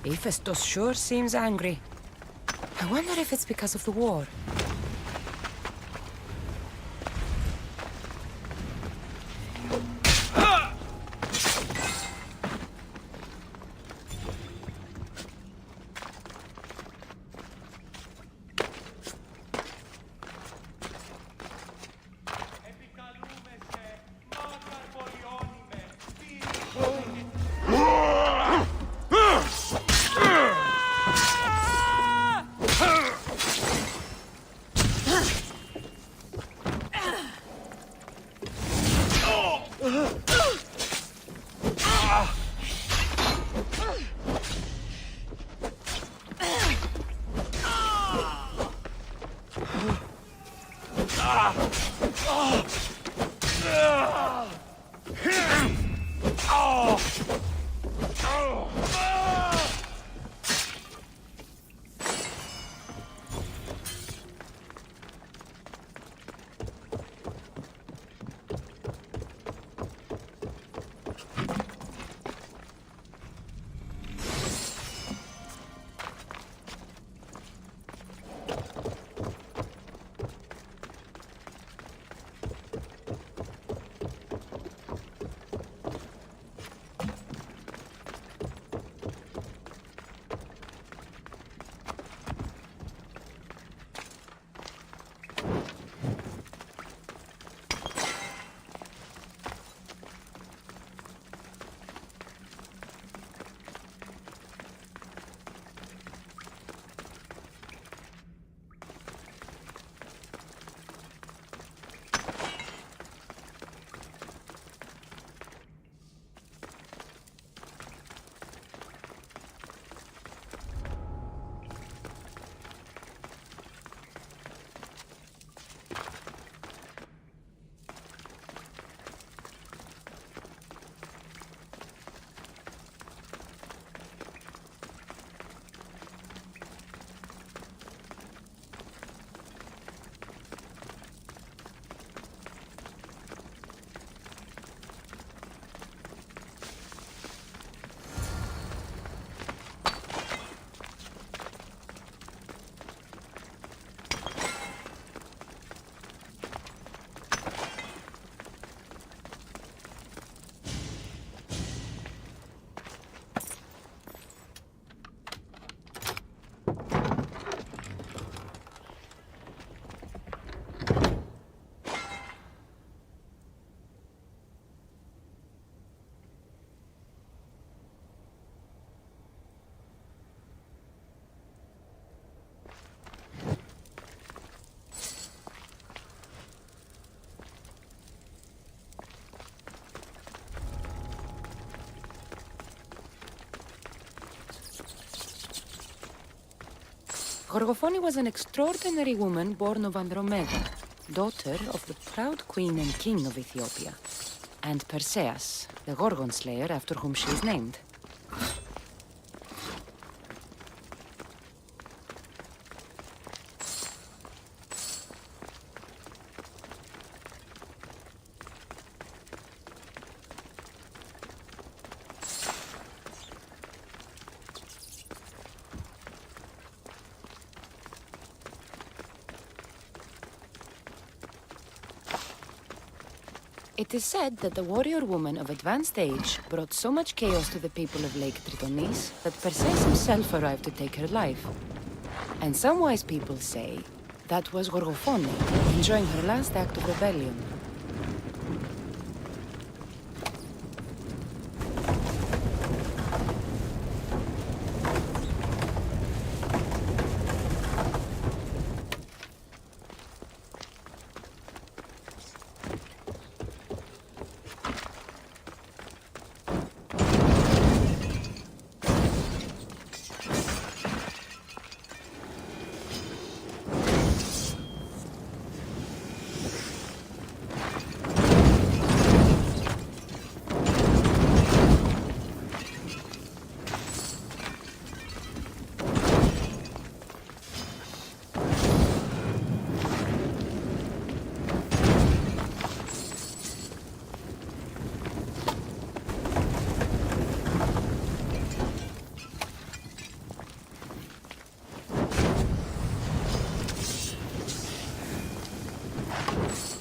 Hephaestus sure seems angry. I wonder if it's because of the war. Gorgophone was an extraordinary woman born of Andromeda, daughter of the proud queen and king of Ethiopia, and Perseus, the Gorgon slayer after whom she is named. It is said that the warrior woman of advanced age brought so much chaos to the people of Lake Tritonis that Perseus himself arrived to take her life. And some wise people say that was Gorgophone, enjoying her last act of rebellion.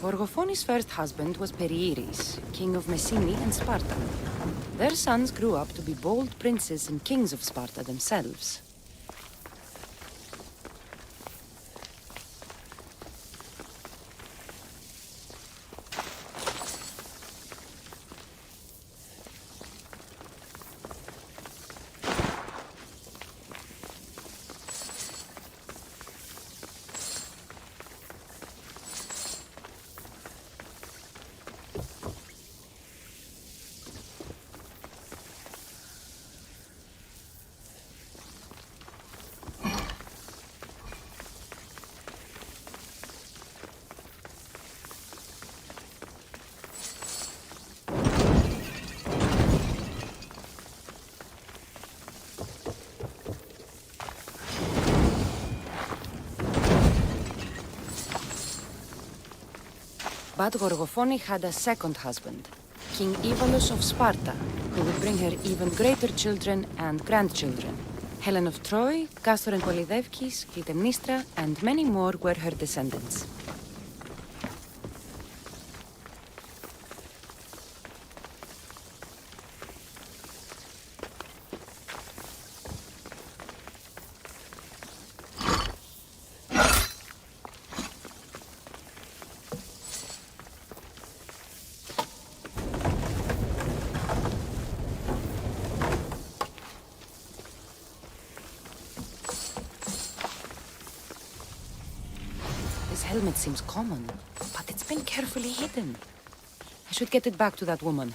Gorgophone's first husband was Perieres, king of Messini and Sparta. Their sons grew up to be bold princes and kings of Sparta themselves. But Gorgophone had a second husband, King Ivalos of Sparta, who would bring her even greater children and grandchildren. Helen of Troy, Castor and Polydevkis, Clytemnestra, and many more were her descendants. This helmet seems common, but it's been carefully hidden. I should get it back to that woman.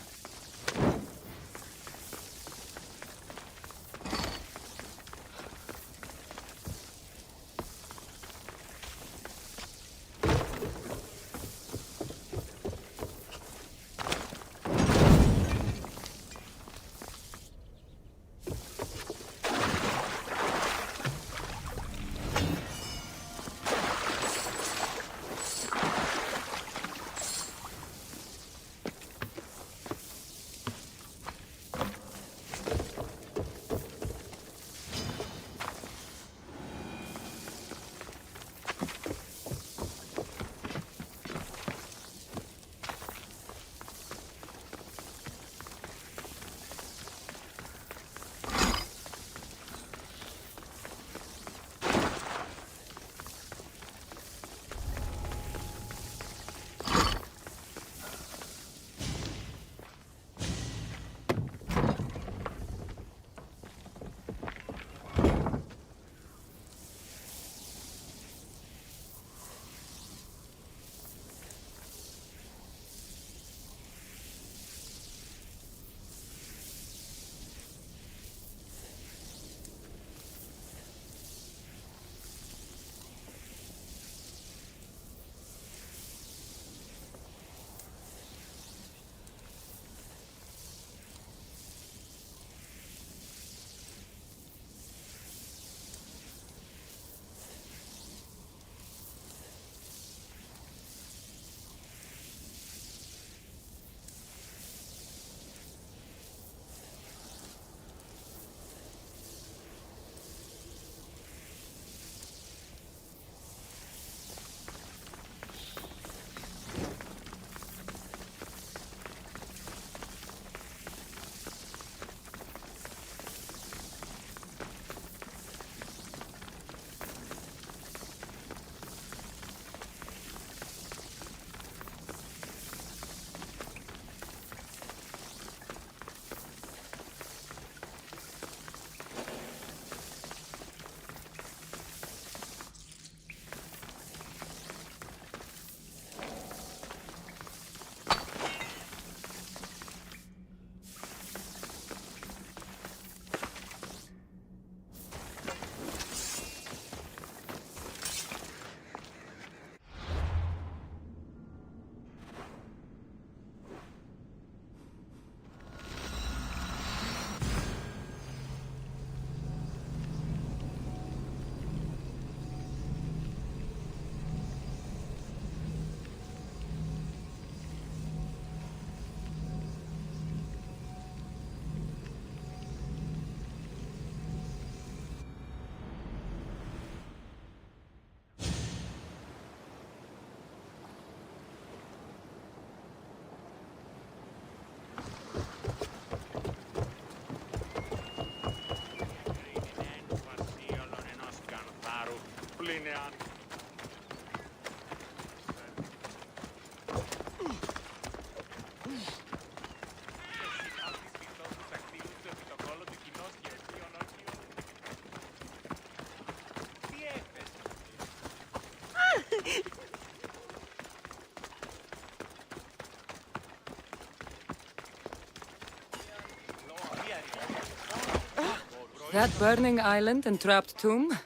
That burning island and trapped tomb?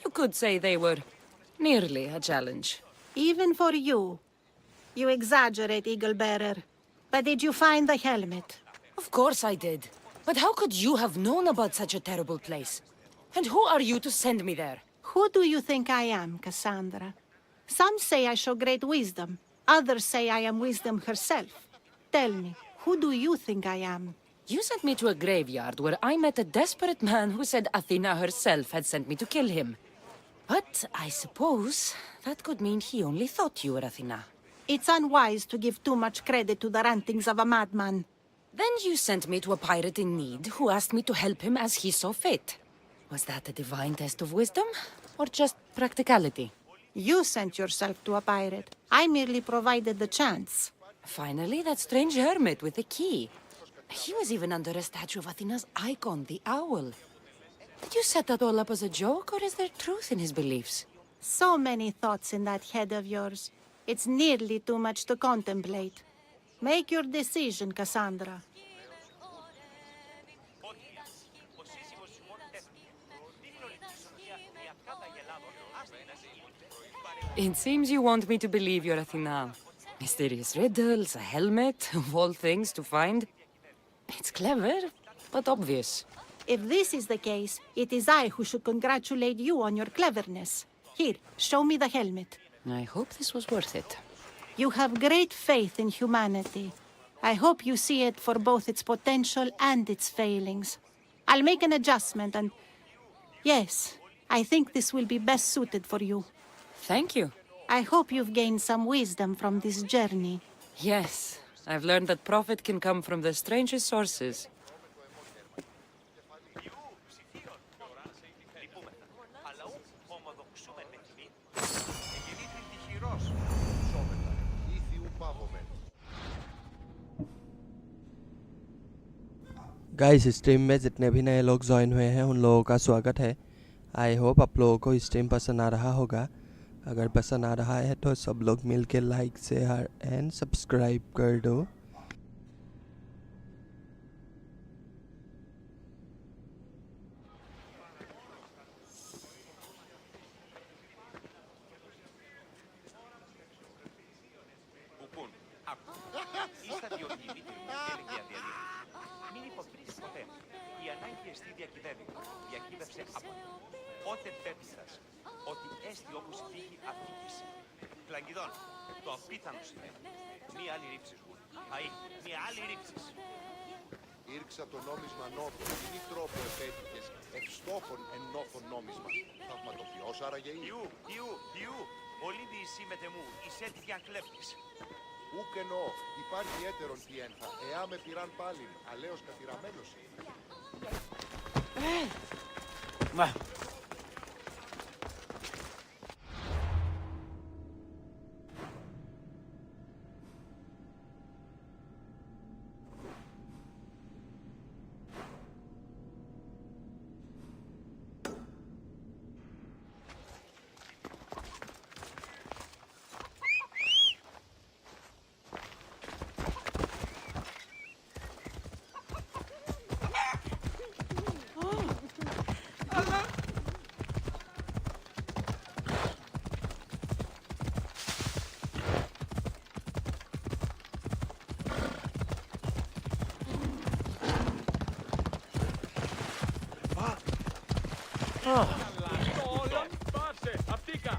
You could say they were nearly a challenge. Even for you. You exaggerate, Eagle Bearer. But did you find the helmet? Of course I did. But how could you have known about such a terrible place? And who are you to send me there? Who do you think I am, Cassandra? Some say I show great wisdom. Others say I am wisdom herself. Tell me, who do you think I am? You sent me to a graveyard where I met a desperate man who said Athena herself had sent me to kill him. But I suppose that could mean he only thought you were Athena. It's unwise to give too much credit to the rantings of a madman. Then you sent me to a pirate in need who asked me to help him as he saw fit. Was that a divine test of wisdom? Or just practicality? You sent yourself to a pirate. I merely provided the chance. Finally, that strange hermit with the key. He was even under a statue of Athena's icon, the owl. Did you set that all up as a joke, or is there truth in his beliefs? So many thoughts in that head of yours. It's nearly too much to contemplate. Make your decision, Cassandra. It seems you want me to believe you're Athena. Mysterious riddles, a helmet, of all things to find. It's clever, but obvious. If this is the case, it is I who should congratulate you on your cleverness. Here, show me the helmet. I hope this was worth it. You have great faith in humanity. I hope you see it for both its potential and its failings. I'll make an adjustment and... Yes, I think this will be best suited for you. Thank you. I hope you've gained some wisdom from this journey. Yes, I've learned that profit can come from the strangest sources. Guys stream में जितने भी नए लोग join हुए हैं उन लोगों का स्वागत है। आई होप आप लोगों को स्ट्रीम पसंद आ रहा होगा। अगर पसंद आ रहा है तो सब लोग मिलके लाइक शेयर एंड सब्सक्राइब कर दो। Πότε πέπτας ότι έστι όπως φύγει αφήγηση. Πλαγκιδόν, το απίθανο σημαίνει. Μία άλλη ρήψη γουλ. Αΐ, μία άλλη ρήψη. Ήρξα το νόμισμα νότο, τι τρόπο επέτυχες, ευστόχων εν νόθων νόμισμα. Θαυματοποιός άραγε ή. Ιού, ολίδη εισήμετε μου, εισέτυχαν κλέφτης. Ούκ εννοώ, υπάρχει έτερον τι ένθα, εά με πειράν πάλιν, αλέος καθυραμένος. Πάψε, αυτήκα.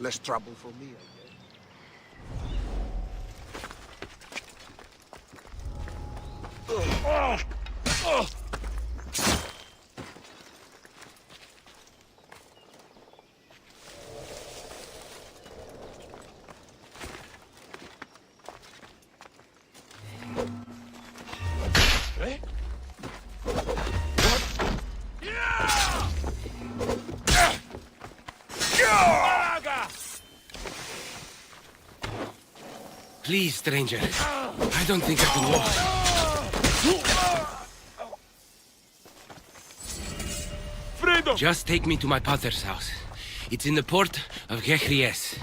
Less trouble for me, I guess. Please, stranger. I don't think I can walk. Freedom! Just take me to my father's house. It's in the port of Gehries.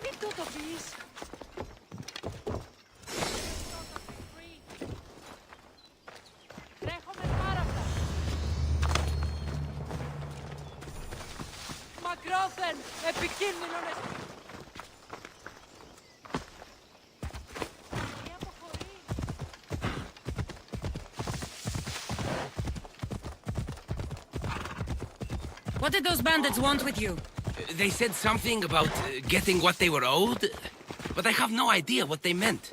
Μην το πεις. Τρέχομαι πάρατα. Μακρόθεν, επικίνδυνο να... What did those bandits want with you? They said something about getting what they were owed, but I have no idea what they meant.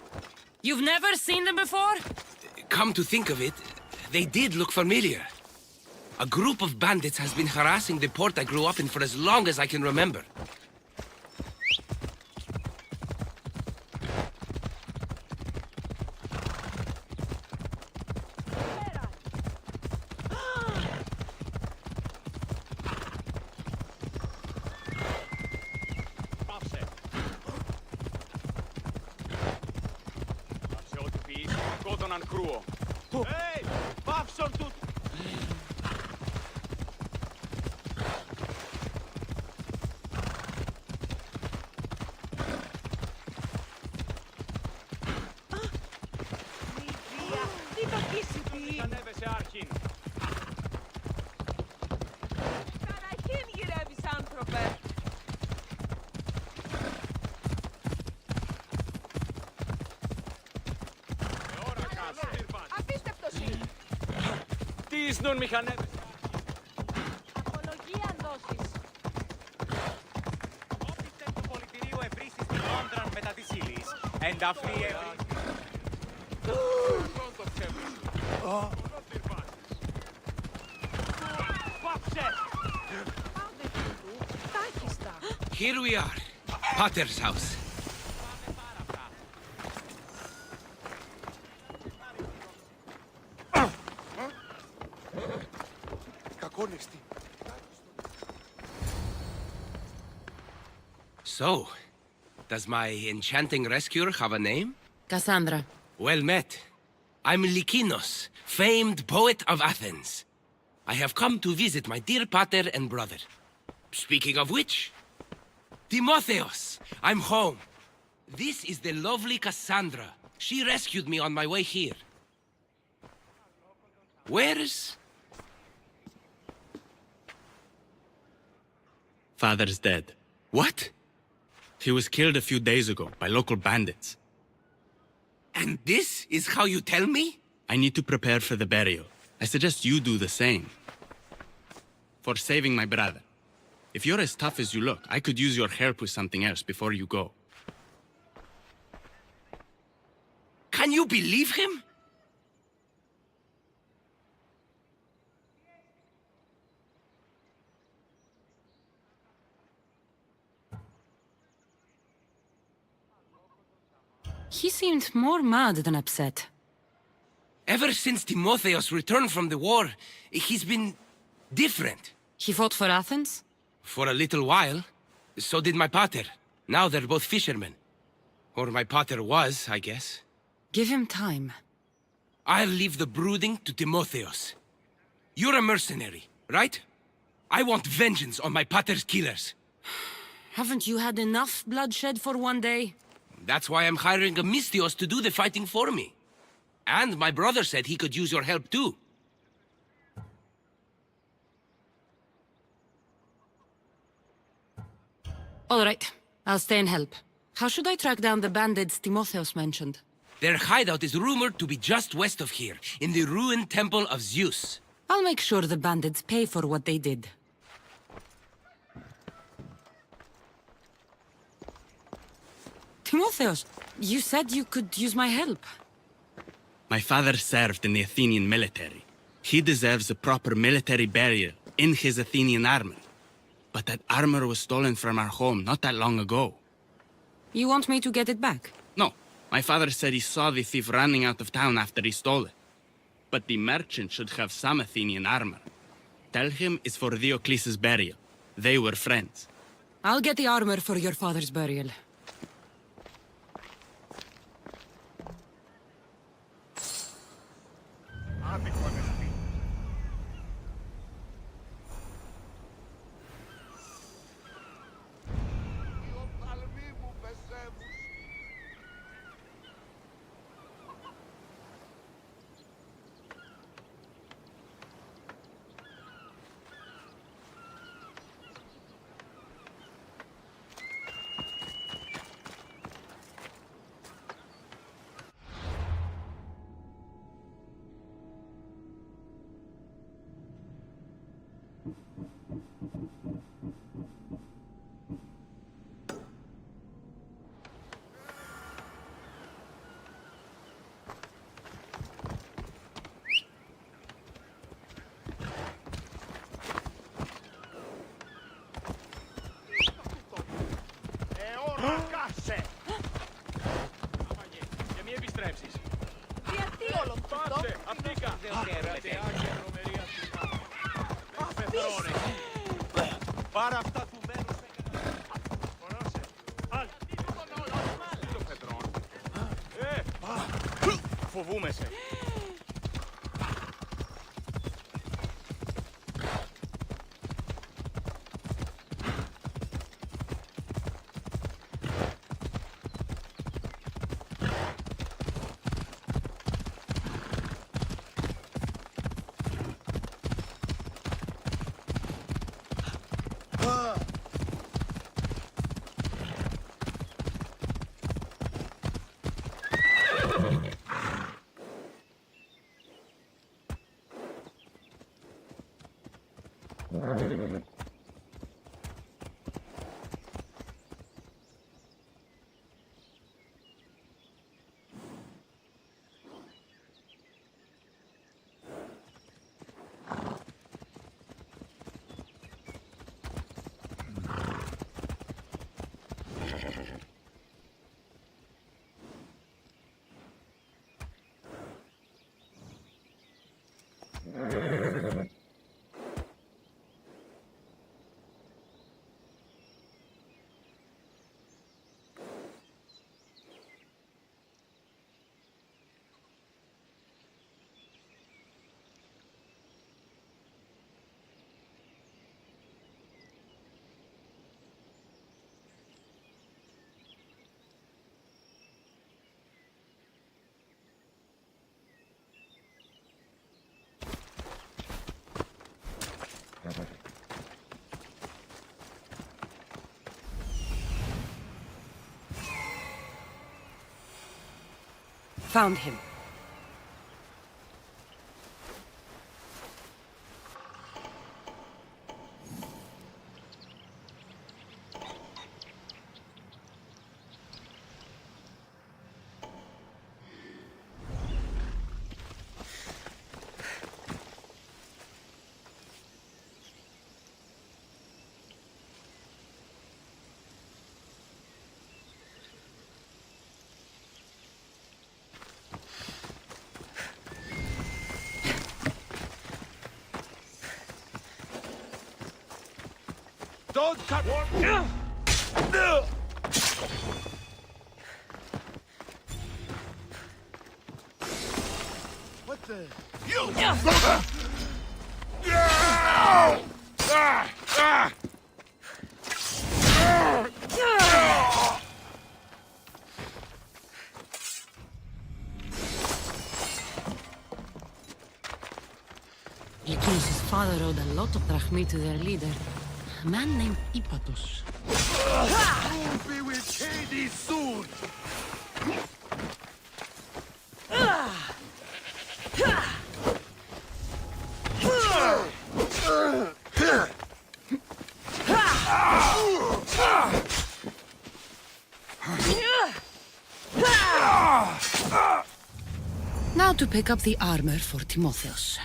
You've never seen them before? Come to think of it, they did look familiar. A group of bandits has been harassing the port I grew up in for as long as I can remember. Hey! Πάψον του! Τι το κοίσει, Ανέβεσαι άρχιν. Καταρχήν γυρεύεις, άνθρωπε. Απίστευτος είναι. Τι ίσνον μηχανεύεσαι. Απολογία αν δώσεις. Όπιστε του πολιτηρίου ευρύσεις στην Λόντραν μετά της ύλης. Ενταφή ευρύ. Πάψε! Πάμε του, τάχιστα. Here we are, Pater's house. Κακόνεστη. So, does my enchanting rescuer have a name? Cassandra. Well met. I'm Lykinos, famed poet of Athens. I have come to visit my dear pater and brother. Speaking of which, Timotheos, I'm home. This is the lovely Cassandra. She rescued me on my way here. Where's... Father's dead. What? He was killed a few days ago by local bandits. And this is how you tell me? I need to prepare for the burial. I suggest you do the same. For saving my brother. If you're as tough as you look, I could use your help with something else before you go. Can you believe him? He seemed more mad than upset. Ever since Timotheos returned from the war, he's been different. He fought for Athens? For a little while. So did my pater. Now they're both fishermen. Or my pater was, I guess. Give him time. I'll leave the brooding to Timotheos. You're a mercenary, right? I want vengeance on my pater's killers. Haven't you had enough bloodshed for one day? That's why I'm hiring a Misthios to do the fighting for me. And my brother said he could use your help too. All right, I'll stay and help. How should I track down the bandits Timotheos mentioned? Their hideout is rumored to be just west of here, in the ruined temple of Zeus. I'll make sure the bandits pay for what they did. Timotheos, you said you could use my help. My father served in the Athenian military. He deserves a proper military burial in his Athenian armor. But that armor was stolen from our home not that long ago. You want me to get it back? No. My father said he saw the thief running out of town after he stole it. But the merchant should have some Athenian armor. Tell him it's for Diocles' burial. They were friends. I'll get the armor for your father's burial. Πάρα αυτά του μένους. Φοράσε. Φοβούμαι σε. Found him. Don't cut. What the? You! Lykinus' father owed a lot of drachmi to their leader, a man named Ipatos. You'll be with Hades soon! Now to pick up the armor for Timotheus.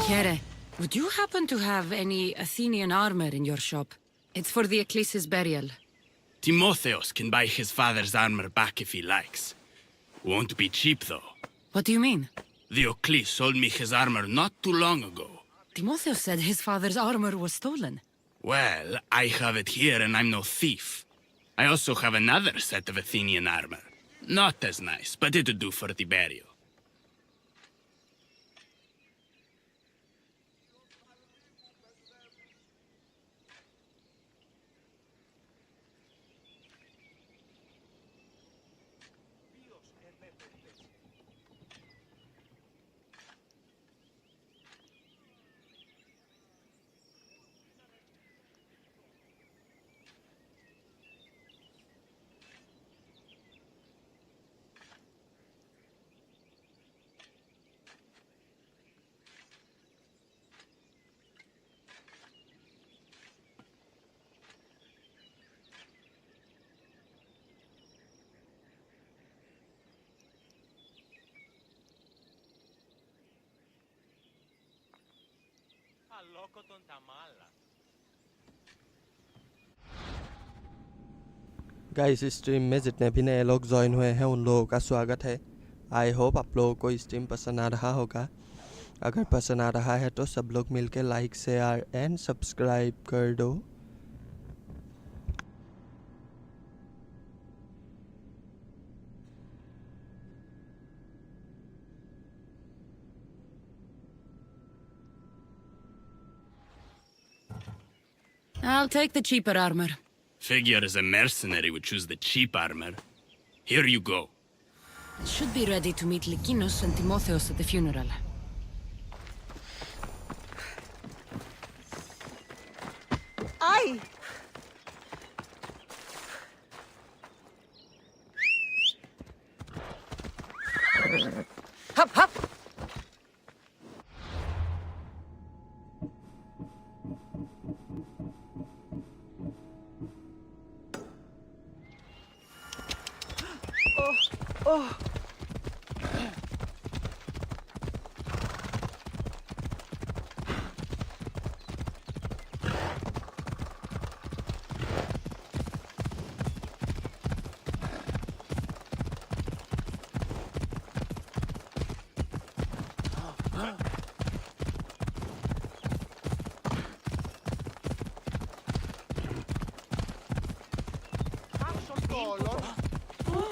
Kere, would you happen to have any Athenian armor in your shop? It's for the Ecclesi's burial. Timotheus can buy his father's armor back if he likes. Won't be cheap, though. What do you mean? The Eccles sold me his armor not too long ago. Timotheus said his father's armor was stolen. Well, I have it here and I'm no thief. I also have another set of Athenian armor. Not as nice, but it'll do for the burial. Guys stream में जितने भी नए लोग join हुए हैं उन लोगों का स्वागत है। आई होप आप लोगों को स्ट्रीम पसंद आ रहा होगा। अगर पसंद आ रहा है तो सब लोग मिलके लाइक शेयर एंड सब्सक्राइब कर दो। I'll take the cheaper armor. Figure as a mercenary would choose the cheap armor. Here you go. I should be ready to meet Lykinus and Timotheus at the funeral. Ay! Hop, hop! Oh!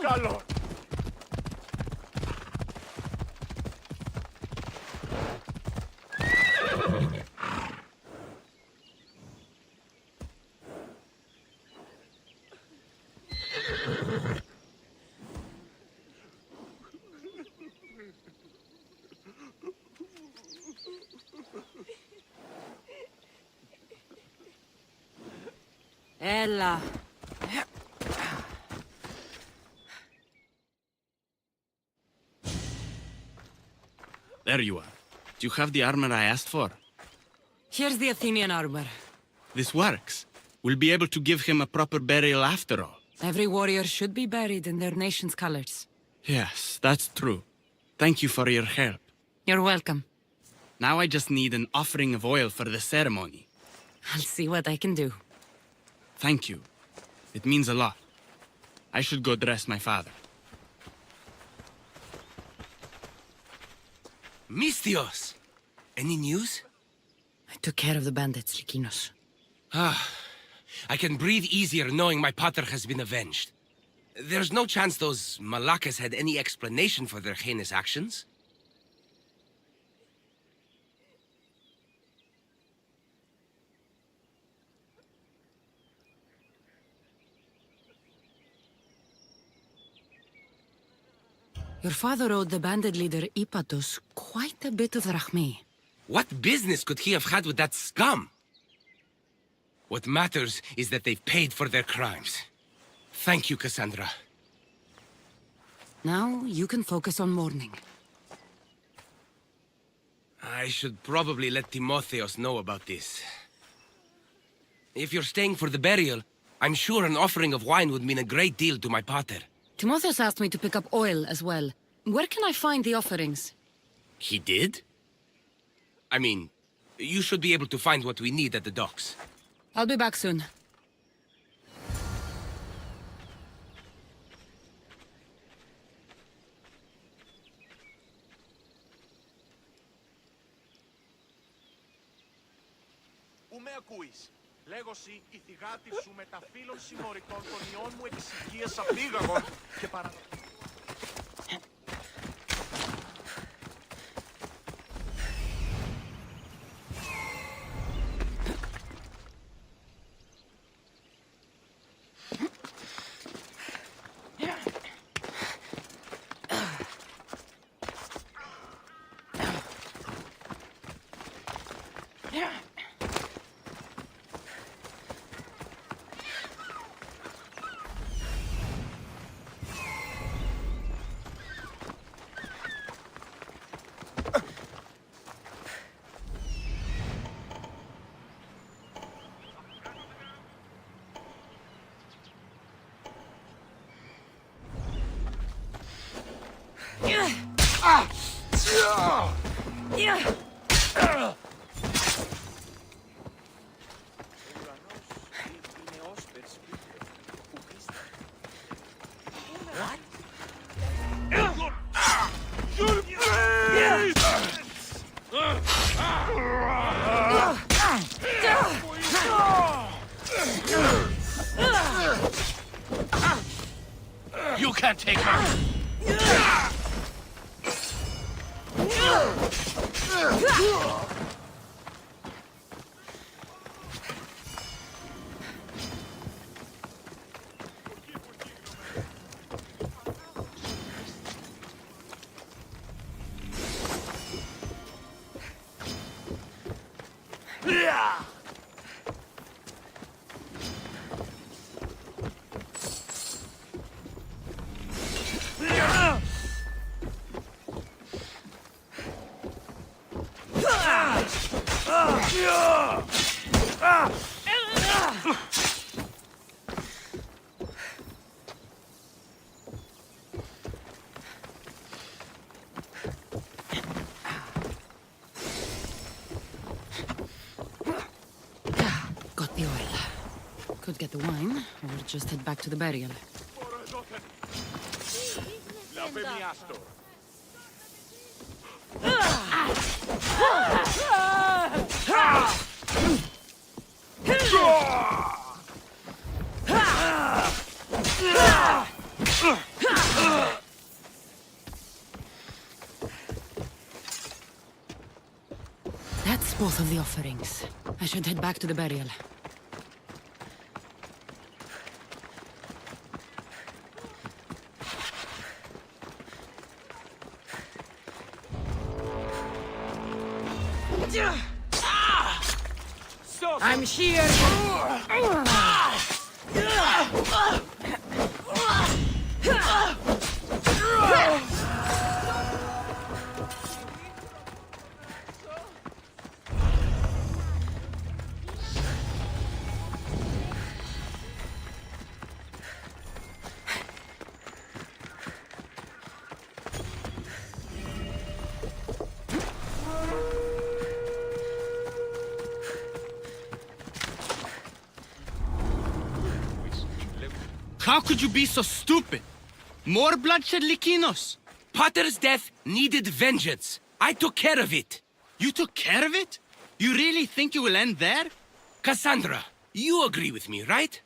Καλό. Ella. There you are. Do you have the armor I asked for? Here's the Athenian armor. This works. We'll be able to give him a proper burial after all. Every warrior should be buried in their nation's colors. Yes, that's true. Thank you for your help. You're welcome. Now I just need an offering of oil for the ceremony. I'll see what I can do. Thank you. It means a lot. I should go dress my father. Mistios! Any news? I took care of the bandits, Lykinos. Ah, I can breathe easier knowing my pater has been avenged. There's no chance those Malakas had any explanation for their heinous actions? Your father owed the bandit leader Ipatos quite a bit of drachmae. What business could he have had with that scum? What matters is that they've paid for their crimes. Thank you, Cassandra. Now you can focus on mourning. I should probably let Timotheos know about this. If you're staying for the burial, I'm sure an offering of wine would mean a great deal to my pater. Timotheus asked me to pick up oil as well. Where can I find the offerings? He did? I mean, you should be able to find what we need at the docks. I'll be back soon. Ου με ακούεις? Λέγωσι, η θυγάτη σου με τα φύλλων συμμορικών των ιών μου εξηγίας απήγαγον και παρα... You can't take me! Got the oil. Could get the wine, or just head back to the burial. That's both of the offerings. I should head back to the burial. I'm here. How could you be so stupid? More bloodshed, Likinos? Potter's death needed vengeance. I took care of it. You took care of it? You really think you will end there? Cassandra, you agree with me, right?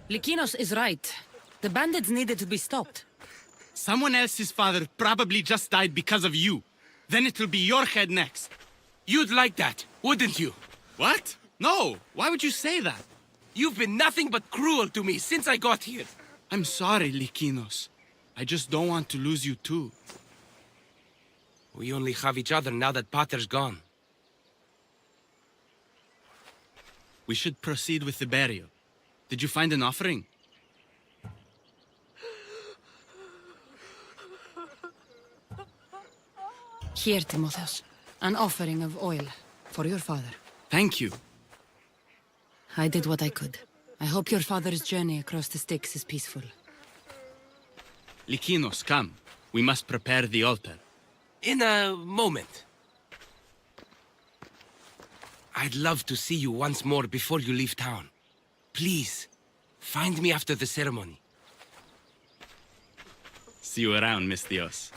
Likinos is right. The bandits needed to be stopped. Someone else's father probably just died because of you. Then it'll be your head next. You'd like that, wouldn't you? What? No, why would you say that? You've been nothing but cruel to me since I got here. I'm sorry, Likinos. I just don't want to lose you too. We only have each other now that Potter's gone. We should proceed with the burial. Did you find an offering? Here, Timotheus. An offering of oil for your father. Thank you. I did what I could. I hope your father's journey across the Styx is peaceful. Likinos, come. We must prepare the altar. In a moment. I'd love to see you once more before you leave town. Please, find me after the ceremony. See you around, Mistios.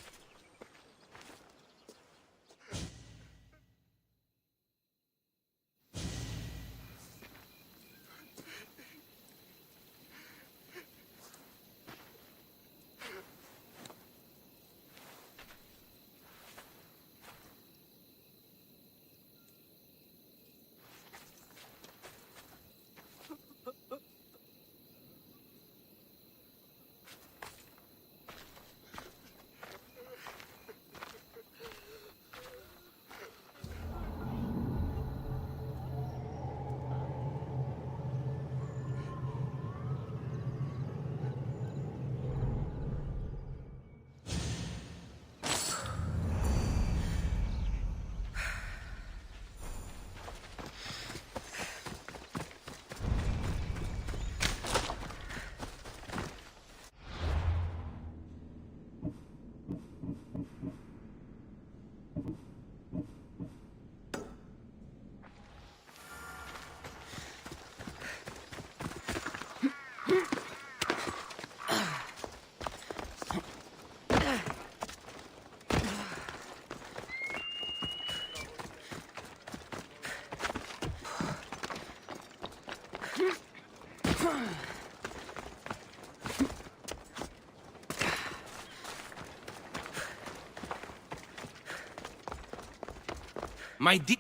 My dear...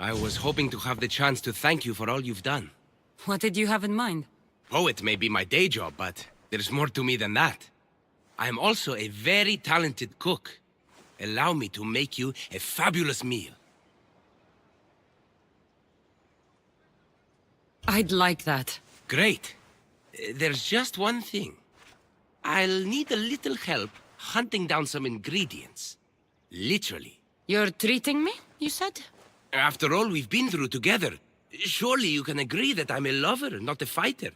I was hoping to have the chance to thank you for all you've done. What did you have in mind? Poet may be my day job, but there's more to me than that. I am also a very talented cook. Allow me to make you a fabulous meal. I'd like that. Great. There's just one thing. I'll need a little help hunting down some ingredients. Literally. You're treating me, you said? After all we've been through together, surely you can agree that I'm a lover, not a fighter.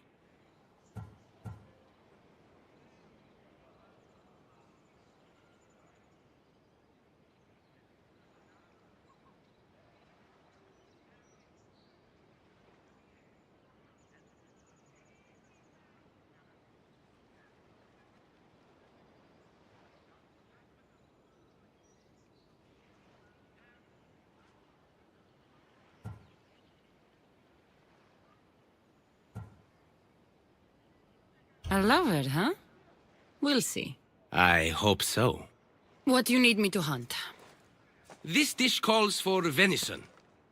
A lover, huh? We'll see. I hope so. What do you need me to hunt? This dish calls for venison.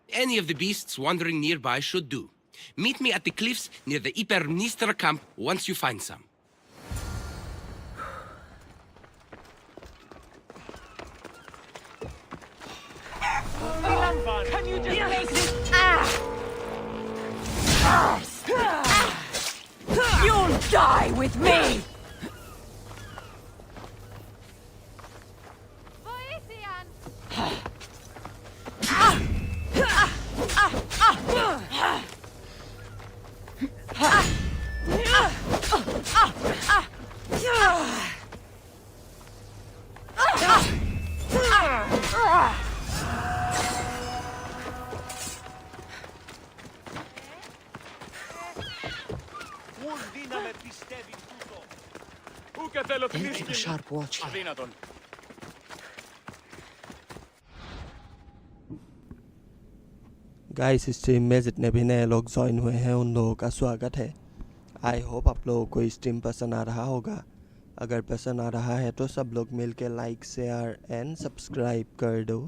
Any of the beasts wandering nearby should do. Meet me at the cliffs near the Ipermnistra camp once you find some. Can you just make this... You'll die with me! They'll keep a sharp watch here. Guys stream में जितने भी नए लोग join हुए हैं उन लोगों का स्वागत है। आई होप आप लोगों को स्ट्रीम पसंद आ रहा होगा। अगर पसंद आ रहा है तो सब लोग मिलके लाइक शेयर एंड सब्सक्राइब कर दो।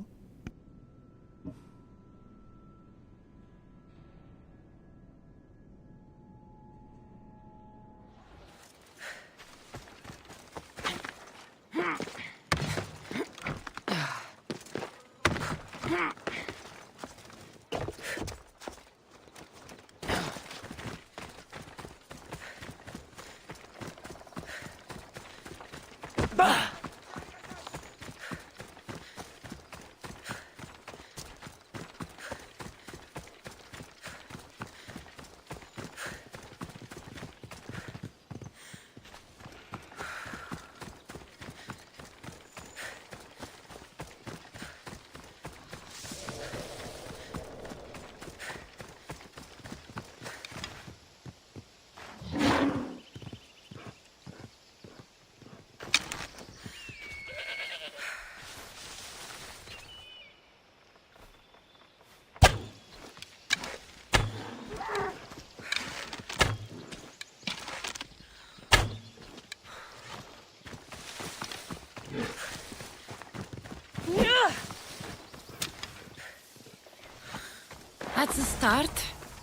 That's a start,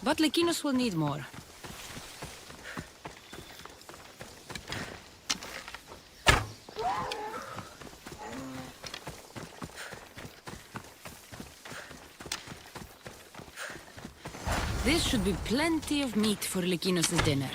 but Lekinos will need more. This should be plenty of meat for Lekinos' dinner.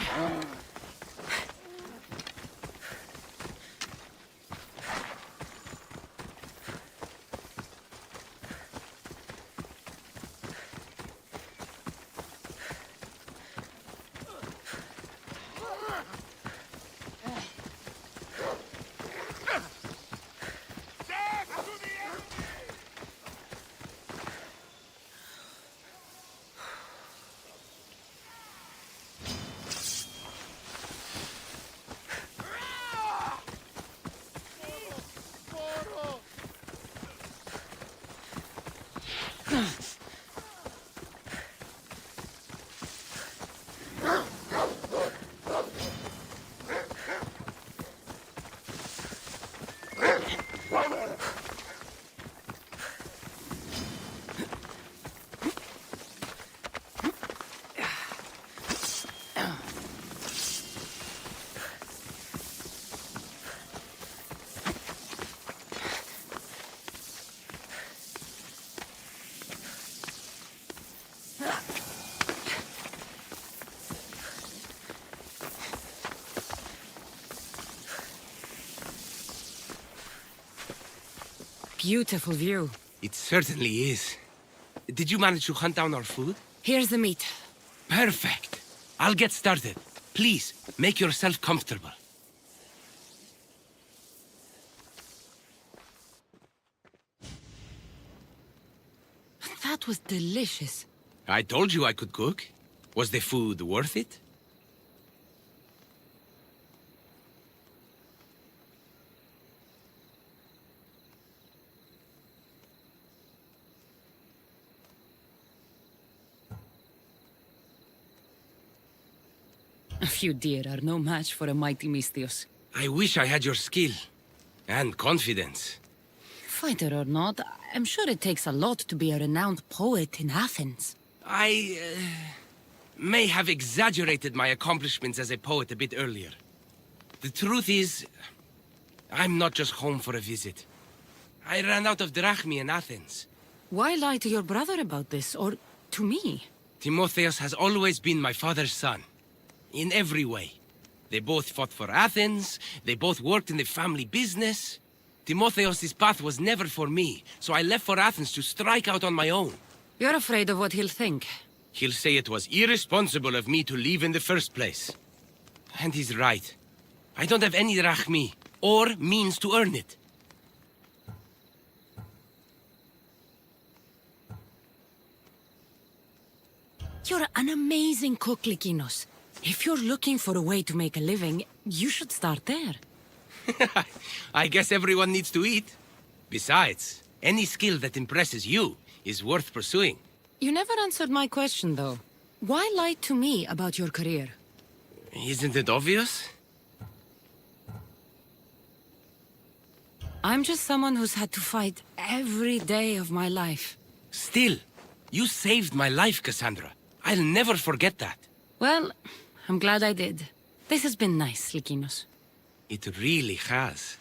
Beautiful view. It certainly is. Did you manage to hunt down our food? Here's the meat. Perfect. I'll get started. Please, make yourself comfortable. That was delicious. I told you I could cook. Was the food worth it? A few deer are no match for a mighty Misthios. I wish I had your skill. And confidence. Fighter or not, I'm sure it takes a lot to be a renowned poet in Athens. I may have exaggerated my accomplishments as a poet a bit earlier. The truth is, I'm not just home for a visit. I ran out of drachmi in Athens. Why lie to your brother about this, or to me? Timotheus has always been my father's son. In every way. They both fought for Athens, they both worked in the family business. Timotheus' path was never for me, so I left for Athens to strike out on my own. You're afraid of what he'll think. He'll say it was irresponsible of me to leave in the first place. And he's right. I don't have any drachmi, or means to earn it. You're an amazing cook, Lykinos. If you're looking for a way to make a living, you should start there. I guess everyone needs to eat. Besides, any skill that impresses you is worth pursuing. You never answered my question, though. Why lie to me about your career? Isn't it obvious? I'm just someone who's had to fight every day of my life. Still, you saved my life, Cassandra. I'll never forget that. Well, I'm glad I did. This has been nice, Lykinos. It really has.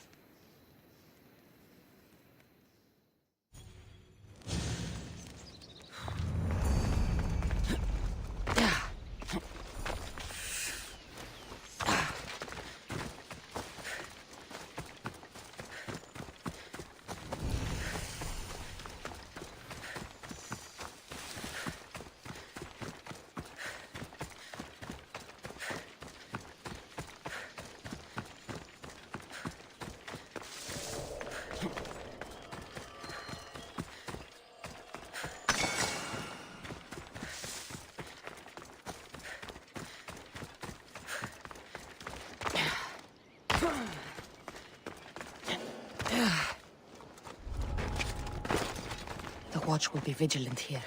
The watch will be vigilant here.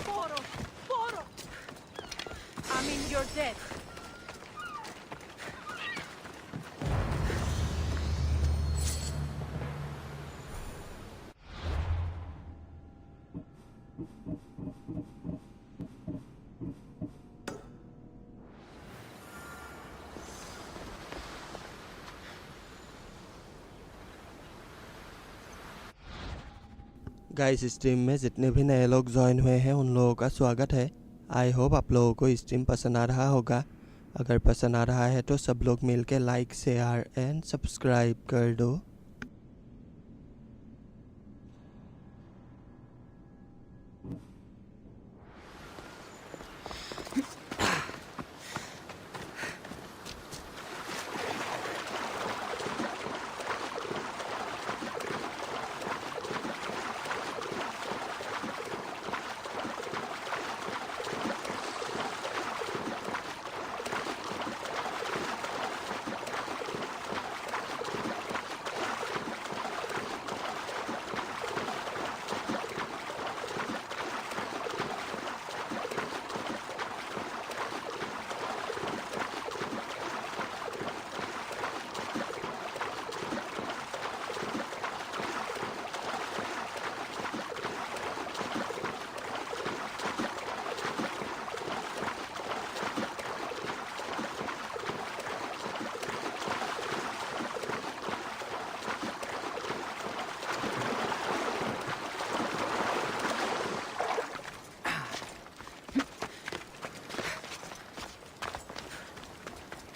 Poro! Poro! I mean, you're dead. Guys stream में जितने भी नए लोग join हुए हैं उन लोगों का स्वागत है। आई होप आप लोगों को स्ट्रीम पसंद आ रहा होगा। अगर पसंद आ रहा है तो सब लोग मिलके लाइक शेयर एंड सब्सक्राइब कर दो।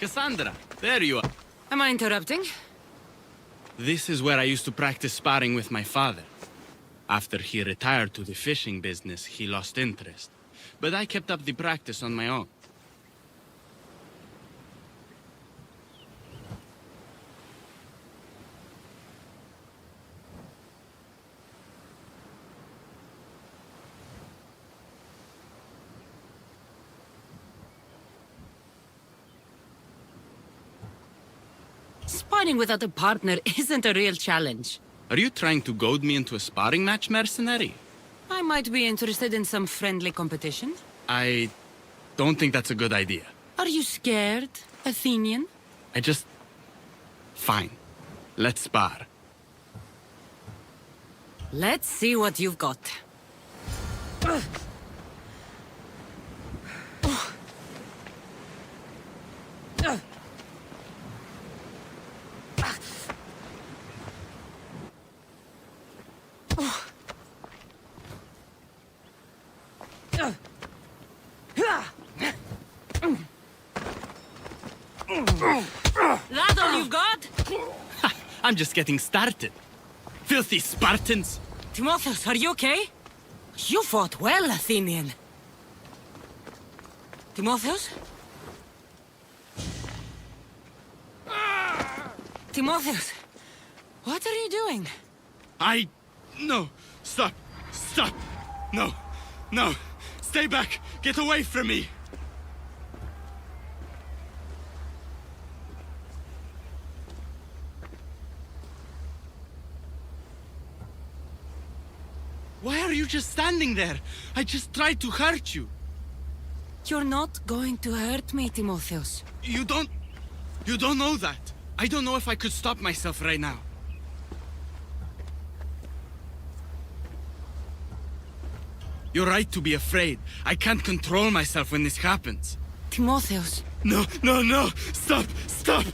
Cassandra, there you are. Am I interrupting? This is where I used to practice sparring with my father. After he retired to the fishing business, he lost interest. But I kept up the practice on my own. Sparring without a partner isn't a real challenge. Are you trying to goad me into a sparring match, mercenary? I might be interested in some friendly competition. I don't think that's a good idea. Are you scared, Athenian? Fine. Let's spar. Let's see what you've got. That all you've got? I'm just getting started. Filthy Spartans! Timotheus, are you okay? You fought well, Athenian. Timotheus? Timotheus, what are you doing? No! Stop! Stop! No! No! Stay back! Get away from me! Why are you just standing there? I just tried to hurt you. You're not going to hurt me, Timotheus. You don't know that. I don't know if I could stop myself right now. You're right to be afraid. I can't control myself when this happens. Timotheus. No, no, no! Stop! Stop!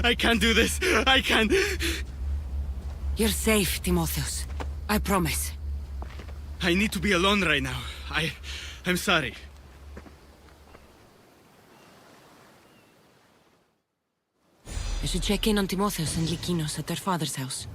I can't do this. I can't. You're safe, Timotheus. I promise. I need to be alone right now. I'm sorry. I should check in on Timotheus and Lykinos at their father's house.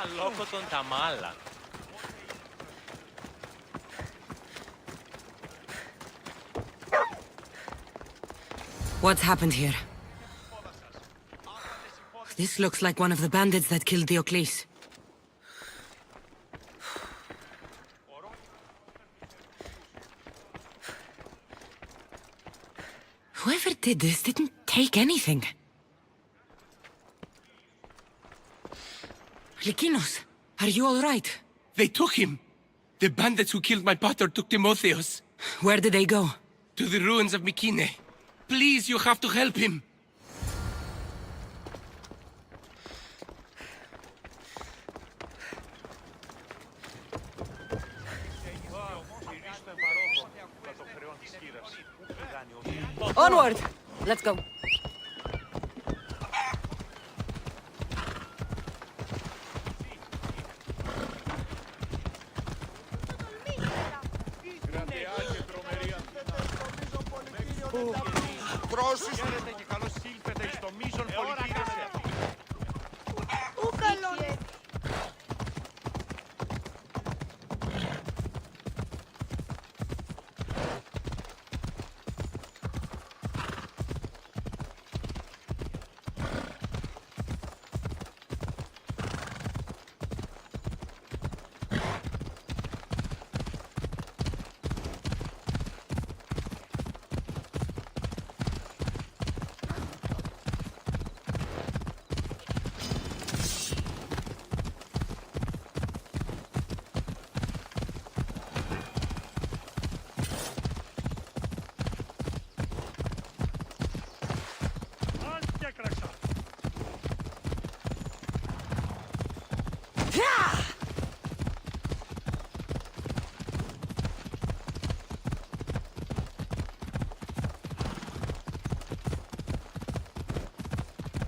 Αλόκοτον τα μάλα. What's happened here? This looks like one of the bandits that killed Diocles. Whoever did this didn't take anything. Lykinos, are you all right? They took him. The bandits who killed my pater took Timotheus. Where did they go? To the ruins of Mykine. Please, you have to help him. Onward! Let's go. Χαίρετε και καλώς ήλθετε στο μείζον πολιτήρες.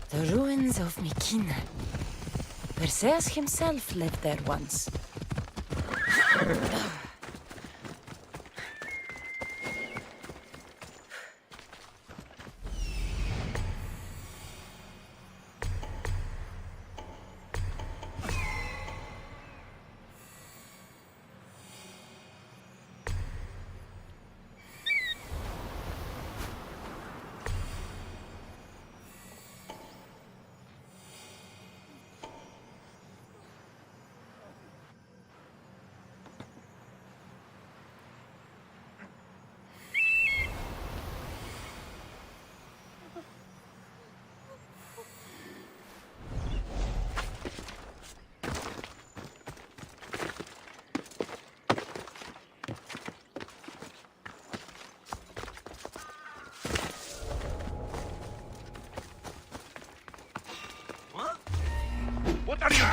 The ruins of Mykina. Perseus himself lived there once. What are you?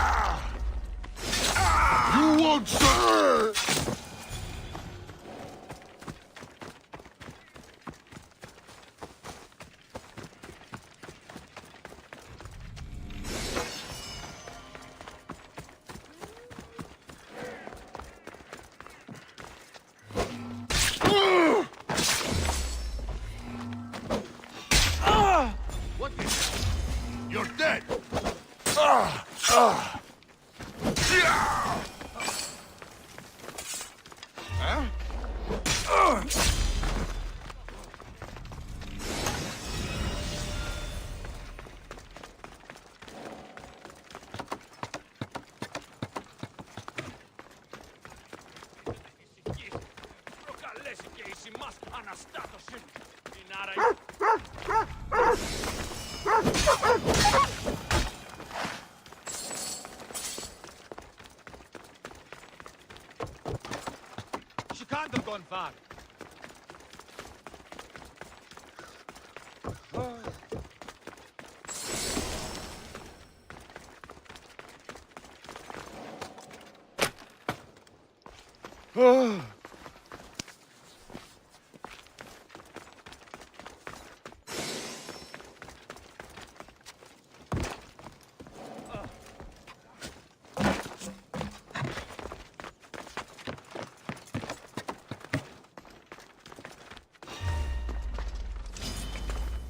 You won't, sir! What is that? You're dead! Huh? She can't have gone far.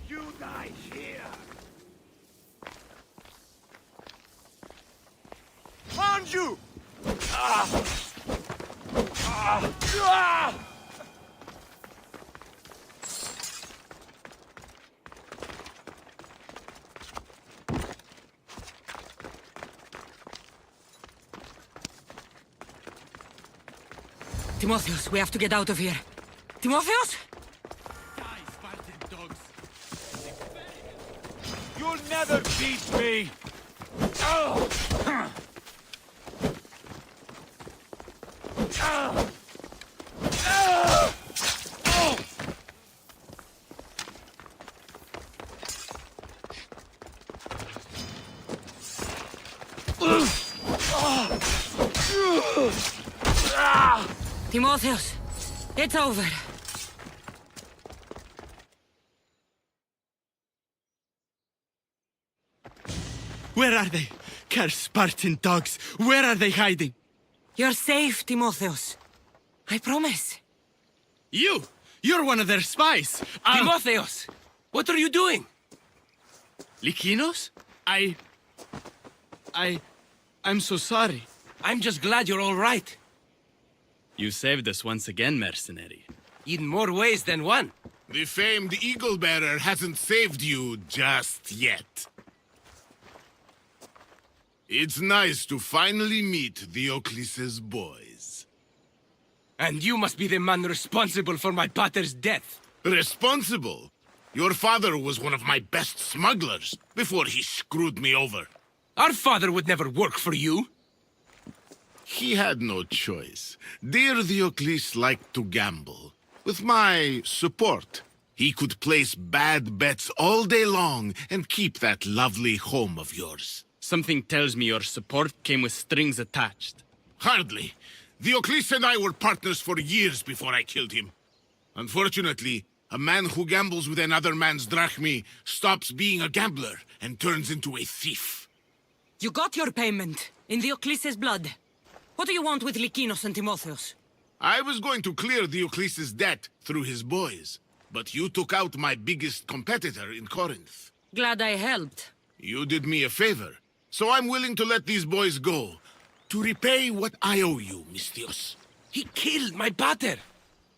You die here! Found you! Timotheus, we have to get out of here. Timotheus? Die, Spartan dogs! You'll never beat me! Timotheus, it's over. Where are they? Cursed Spartan dogs! Where are they hiding? You're safe, Timotheus. I promise. You're one of their spies! Timotheus! What are you doing? Lykinos? I'm so sorry. I'm just glad you're all right. You saved us once again, mercenary. In more ways than one. The famed Eagle Bearer hasn't saved you just yet. It's nice to finally meet Diocles' boys. And you must be the man responsible for my pater's death. Responsible? Your father was one of my best smugglers before he screwed me over. Our father would never work for you. He had no choice. Dear Diocles liked to gamble. With my support, he could place bad bets all day long and keep that lovely home of yours. Something tells me your support came with strings attached. Hardly. Diocles and I were partners for years before I killed him. Unfortunately, A man who gambles with another man's drachmi stops being a gambler and turns into a thief. You got your payment, in Diocles' blood. What do you want with Lykinos and Timotheus? I was going to clear Diocles' debt through his boys, but you took out my biggest competitor in Corinth. Glad I helped. You did me a favor, so I'm willing to let these boys go, to repay what I owe you, Misthios. He killed my pater.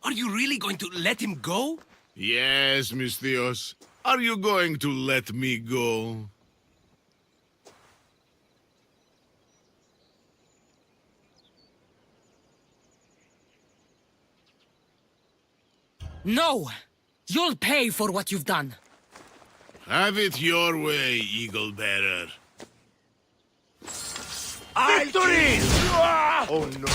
Are you really going to let him go? Yes, Misthios. Are you going to let me go? No! You'll pay for what you've done. Have it your way, Eagle Bearer. Victory! Oh no.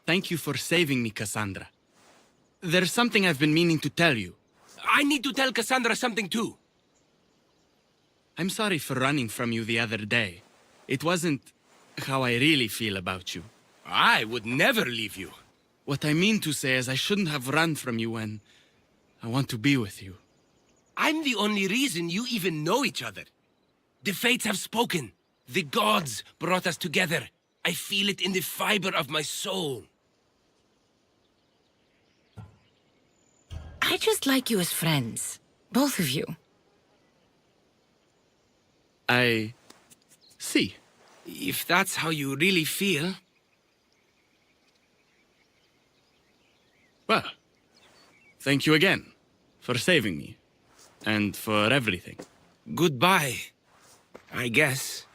Thank you for saving me, Cassandra. There's something I've been meaning to tell you. I need to tell Cassandra something too. I'm sorry for running from you the other day. It wasn't how I really feel about you. I would never leave you. What I mean to say is I shouldn't have run from you when I want to be with you. I'm the only reason you even know each other. The fates have spoken. The gods brought us together. I feel it in the fiber of my soul. I just like you as friends. Both of you. I see. If that's how you really feel... Well, thank you again for saving me and for everything. Goodbye, I guess.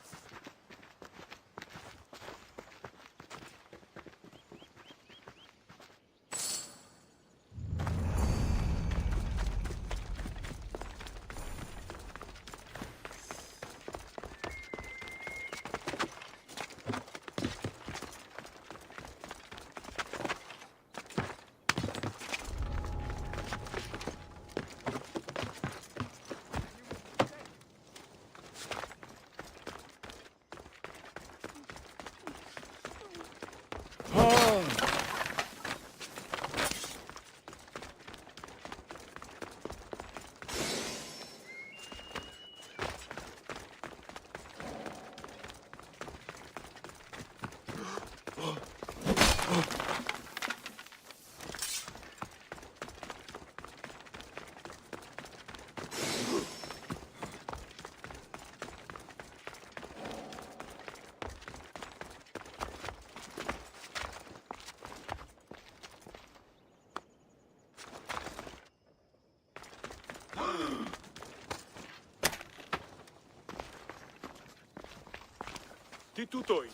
Τι τούτο είναι?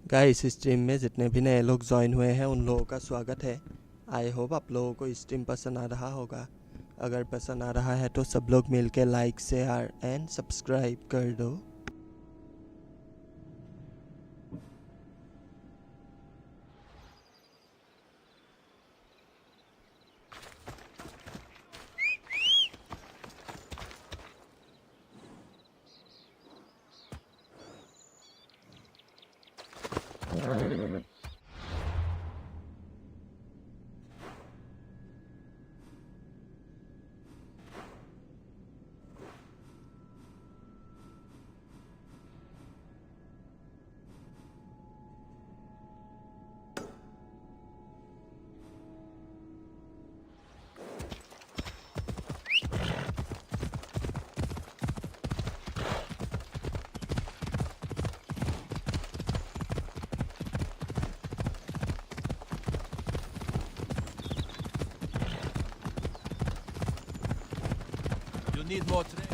Guys stream में जितने भी नए लोग join हुए हैं उन लोगों का स्वागत है। आई होप आप लोगों को स्ट्रीम पसंद आ रहा होगा। अगर पसंद आ रहा है तो सब लोग मिलके लाइक शेयर एंड सब्सक्राइब कर दो। You need more training.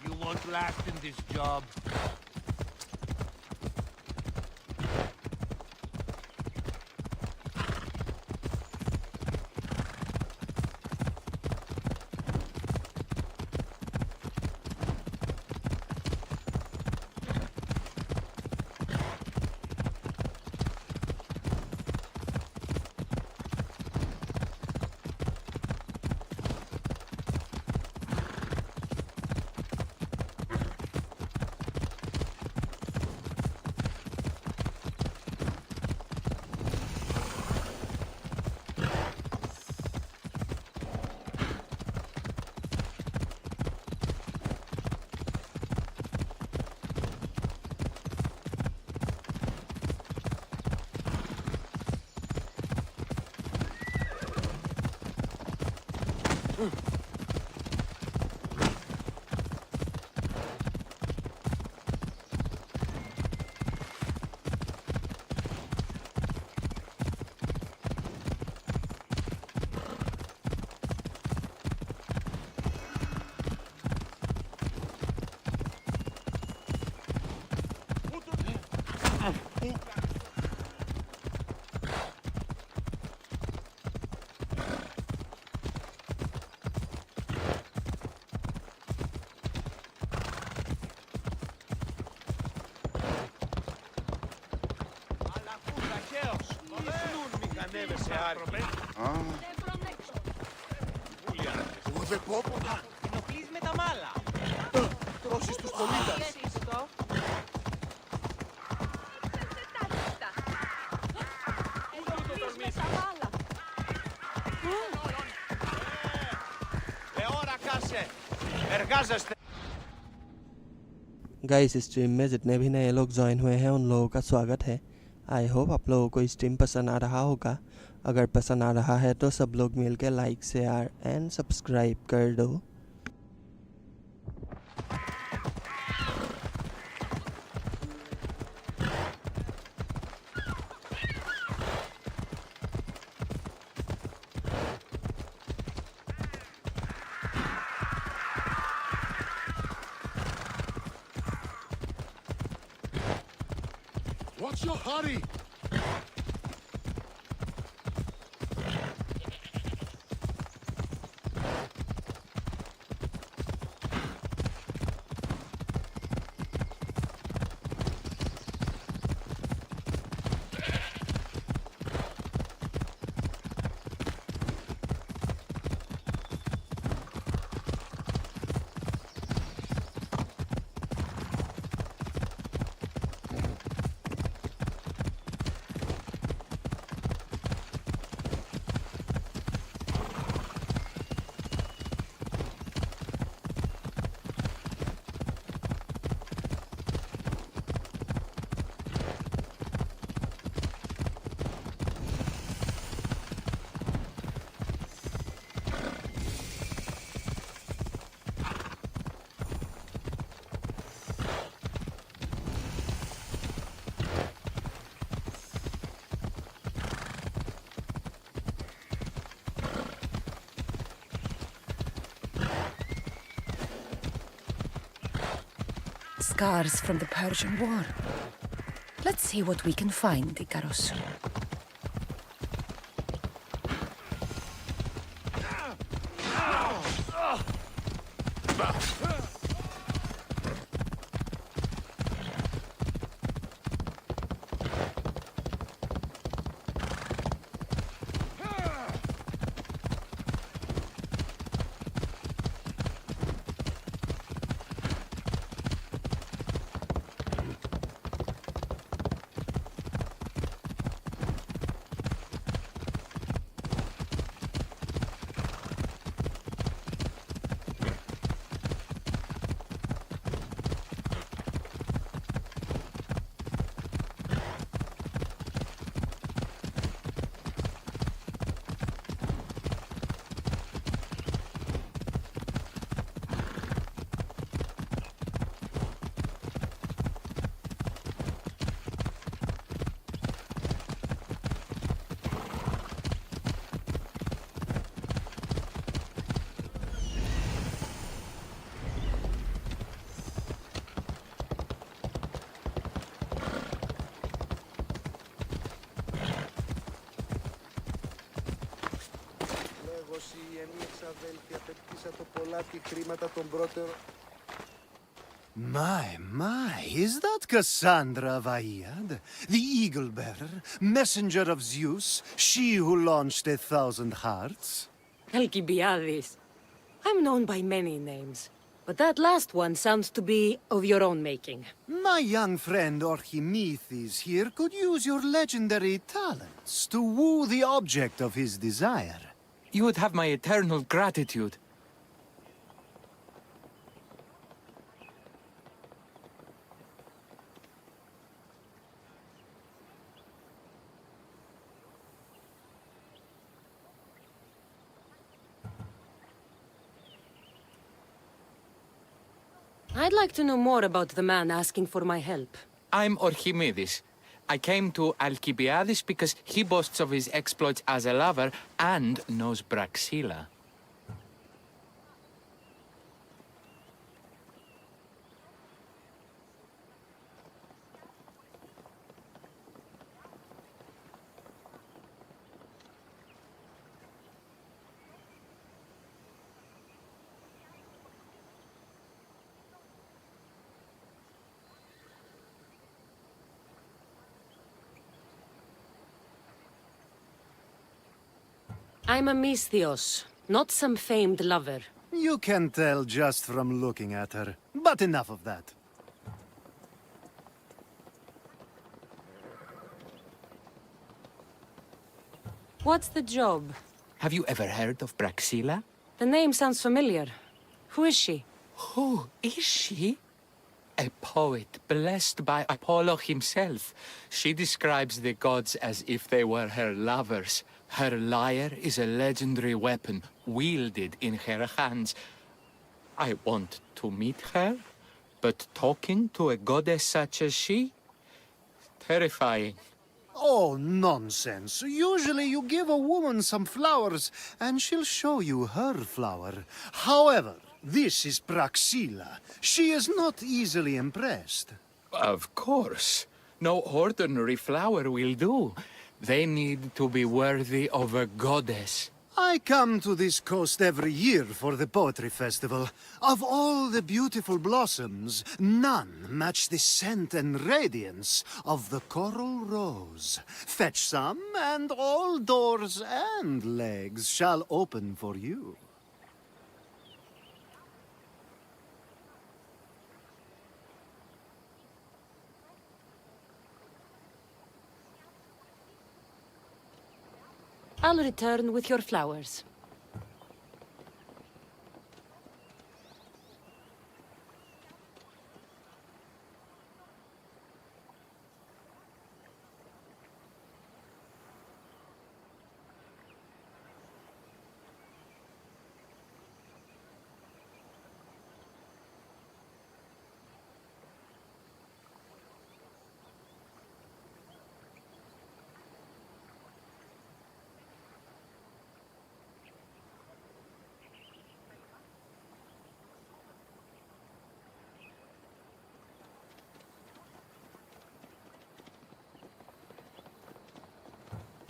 You won't last in this job. Ανέβεσαι άρχη. Εγώ δεν πω ποτά. Ενοχλείς με τα μάλα. Τρώσεις τους πολίτες. Εώρα κάσε. Εργάζεστε. Guys stream में जितने भी नए लोग ज्वाइन हुए हैं उन लोगों का स्वागत है। आई होप आप लोगों को स्ट्रीम पसंद आ रहा होगा। अगर पसंद आ रहा है तो सब लोग मिलकर लाइक शेयर एंड सब्सक्राइब कर दो। What's your hurry? scars from the Persian War. Let's see what we can find, Icaros. My, is that Cassandra of Aiad, the Eagle Bearer, messenger of Zeus, she who launched 1,000 hearts? Alcibiades. I'm known by many names, but that last one sounds to be of your own making. My young friend Archimedes here could use your legendary talents to woo the object of his desire. You would have my eternal gratitude. I'd like to know more about the man asking for my help. I'm Archimedes. I came to Alcibiades because he boasts of his exploits as a lover and knows Braxilla. I'm a Misthios, not some famed lover. You can tell just from looking at her. But enough of that. What's the job? Have you ever heard of Braxilla? The name sounds familiar. Who is she? Who is she? A poet blessed by Apollo himself. She describes the gods as if they were her lovers. Her lyre is a legendary weapon wielded in her hands. I want to meet her, but talking to a goddess such as she? Terrifying. Oh, nonsense. Usually you give a woman some flowers, and she'll show you her flower. However, this is Praxilla. She is not easily impressed. Of course. No ordinary flower will do. They need to be worthy of a goddess. I come to this coast every year for the Poetry Festival. Of all the beautiful blossoms, none match the scent and radiance of the coral rose. Fetch some, and all doors and legs shall open for you. I'll return with your flowers.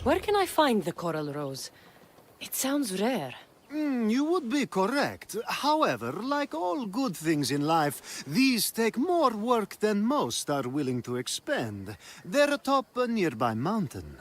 Where can I find the coral rose? It sounds rare. You would be correct. However, like all good things in life, these take more work than most are willing to expend. They're atop a nearby mountain.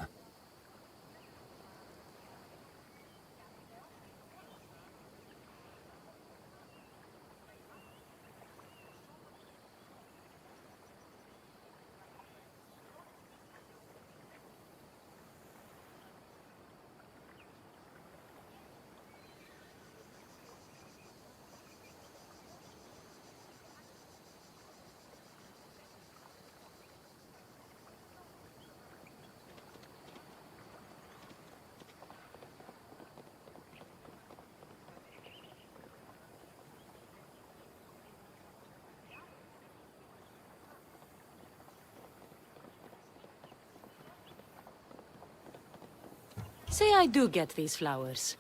Say I do get these flowers.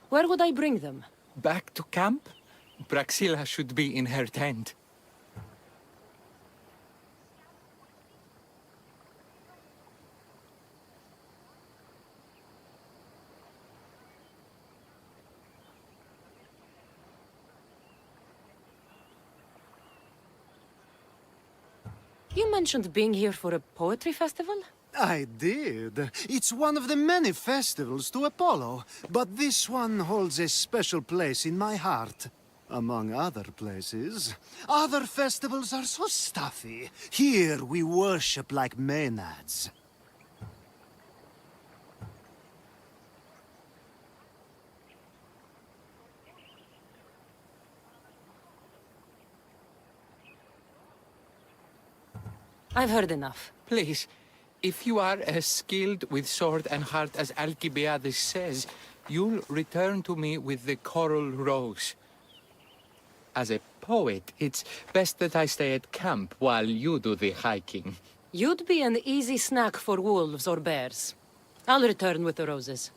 Where would I bring them? Back to camp? Praxilla should be in her tent. You mentioned being here for a poetry festival? I did. It's one of the many festivals to Apollo, but this one holds a special place in my heart. Among other places. Other festivals are so stuffy. Here we worship like maenads. I've heard enough. Please, if you are as skilled with sword and heart as Alcibiades says, you'll return to me with the coral rose. As a poet, it's best that I stay at camp while you do the hiking. You'd be an easy snack for wolves or bears. I'll return with the roses.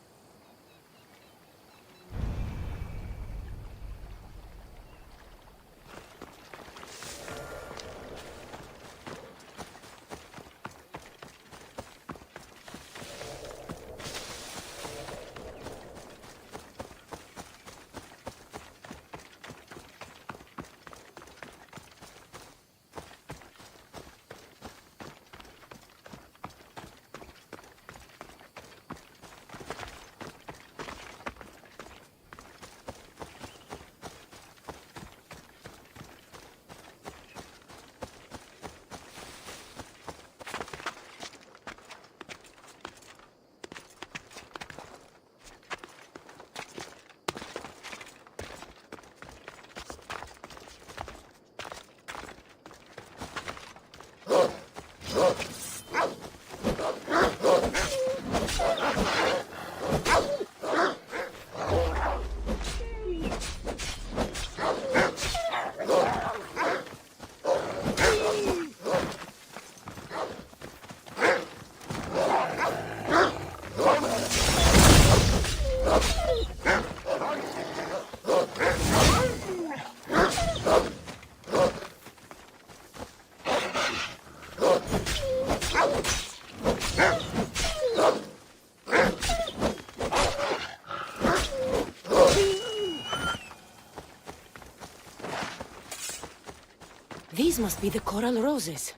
These must be the coral roses.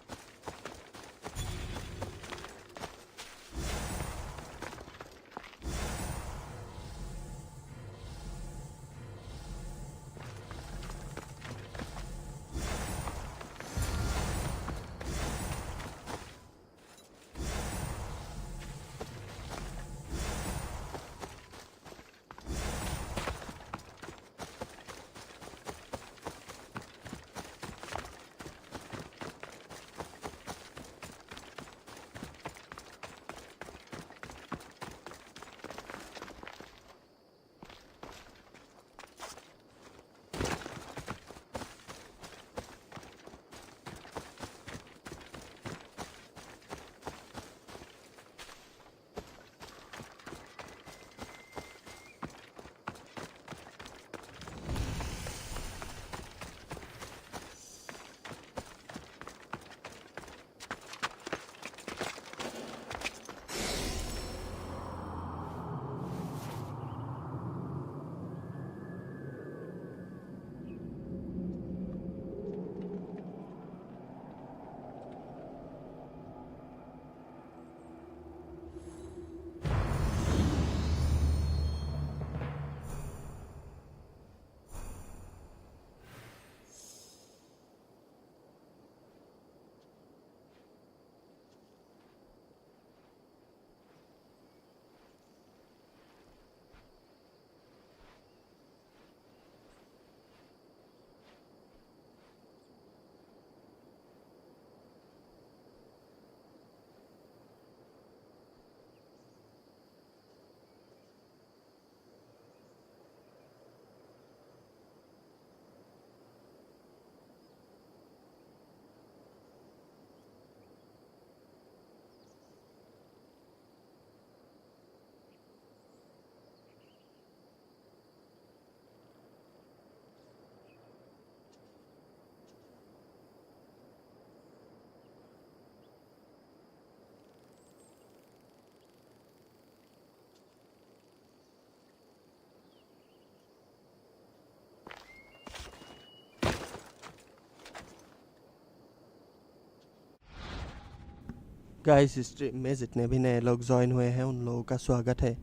Guys stream में जितने भी नए लोग join हुए हैं उन लोगों का स्वागत है।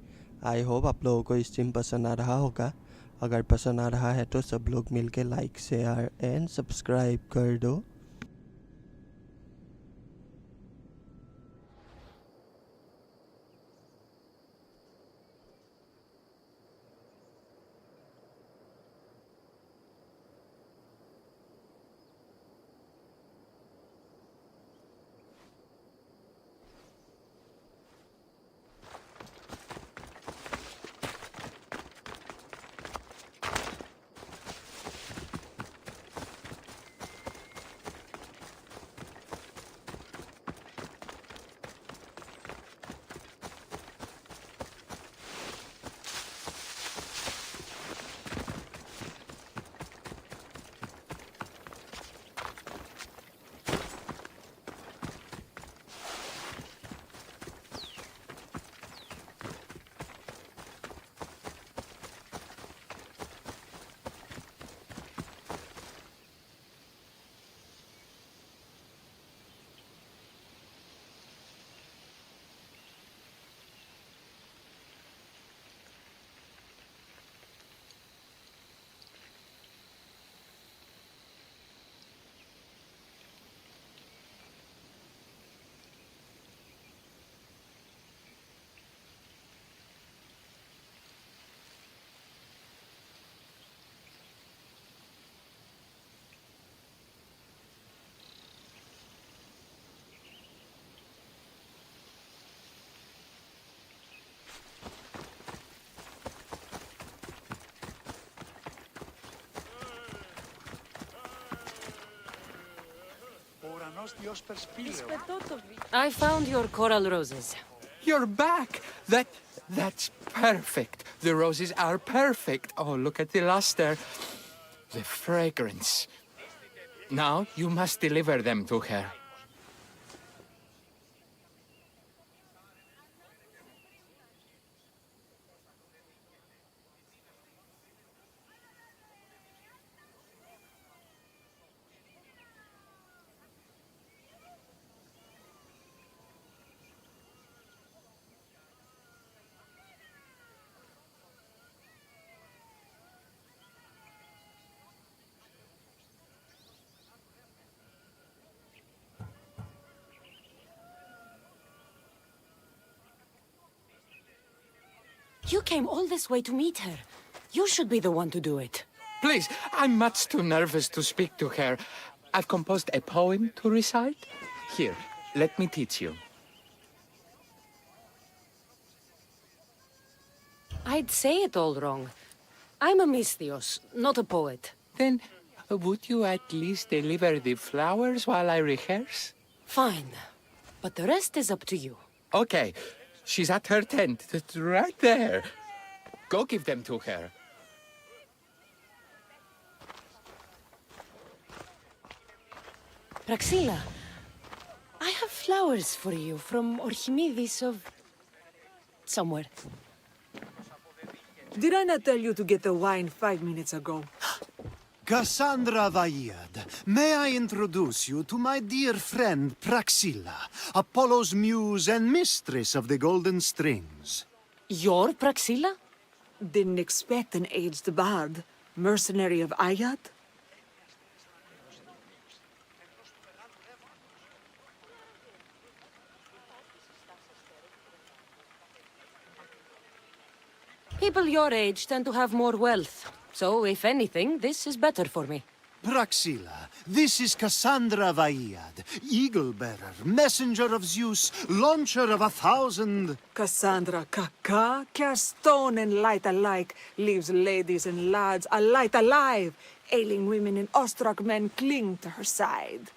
आई होप आप लोगों को स्ट्रीम पसंद आ रहा होगा। अगर पसंद आ रहा है तो सब लोग मिलके लाइक शेयर एंड सब्सक्राइब कर दो। I found your coral roses. You're back! That's perfect. The roses are perfect. Oh, look at the luster. The fragrance. Now you must deliver them to her. You came all this way to meet her. You should be the one to do it. Please, I'm much too nervous to speak to her. I've composed a poem to recite. Here, let me teach you. I'd say it all wrong. I'm a Misthios, not a poet. Then, would you at least deliver the flowers while I rehearse? Fine. But the rest is up to you. Okay. She's at her tent. It's right there. Go give them to her. Praxilla, I have flowers for you from Archimedes of... somewhere. Did I not tell you to get the wine 5 minutes ago? Cassandra Vaiad, may I introduce you to my dear friend Praxilla, Apollo's muse and mistress of the golden strings. You're Praxilla? Didn't expect an aged bard. Mercenary of Ayad? People your age tend to have more wealth. So, if anything, this is better for me. Praxilla, this is Cassandra Vaiad, eagle-bearer, messenger of Zeus, launcher of 1,000... Cassandra Kaka, cast stone and light alike, leaves ladies and lads alight alive. Ailing women and awestruck men cling to her side.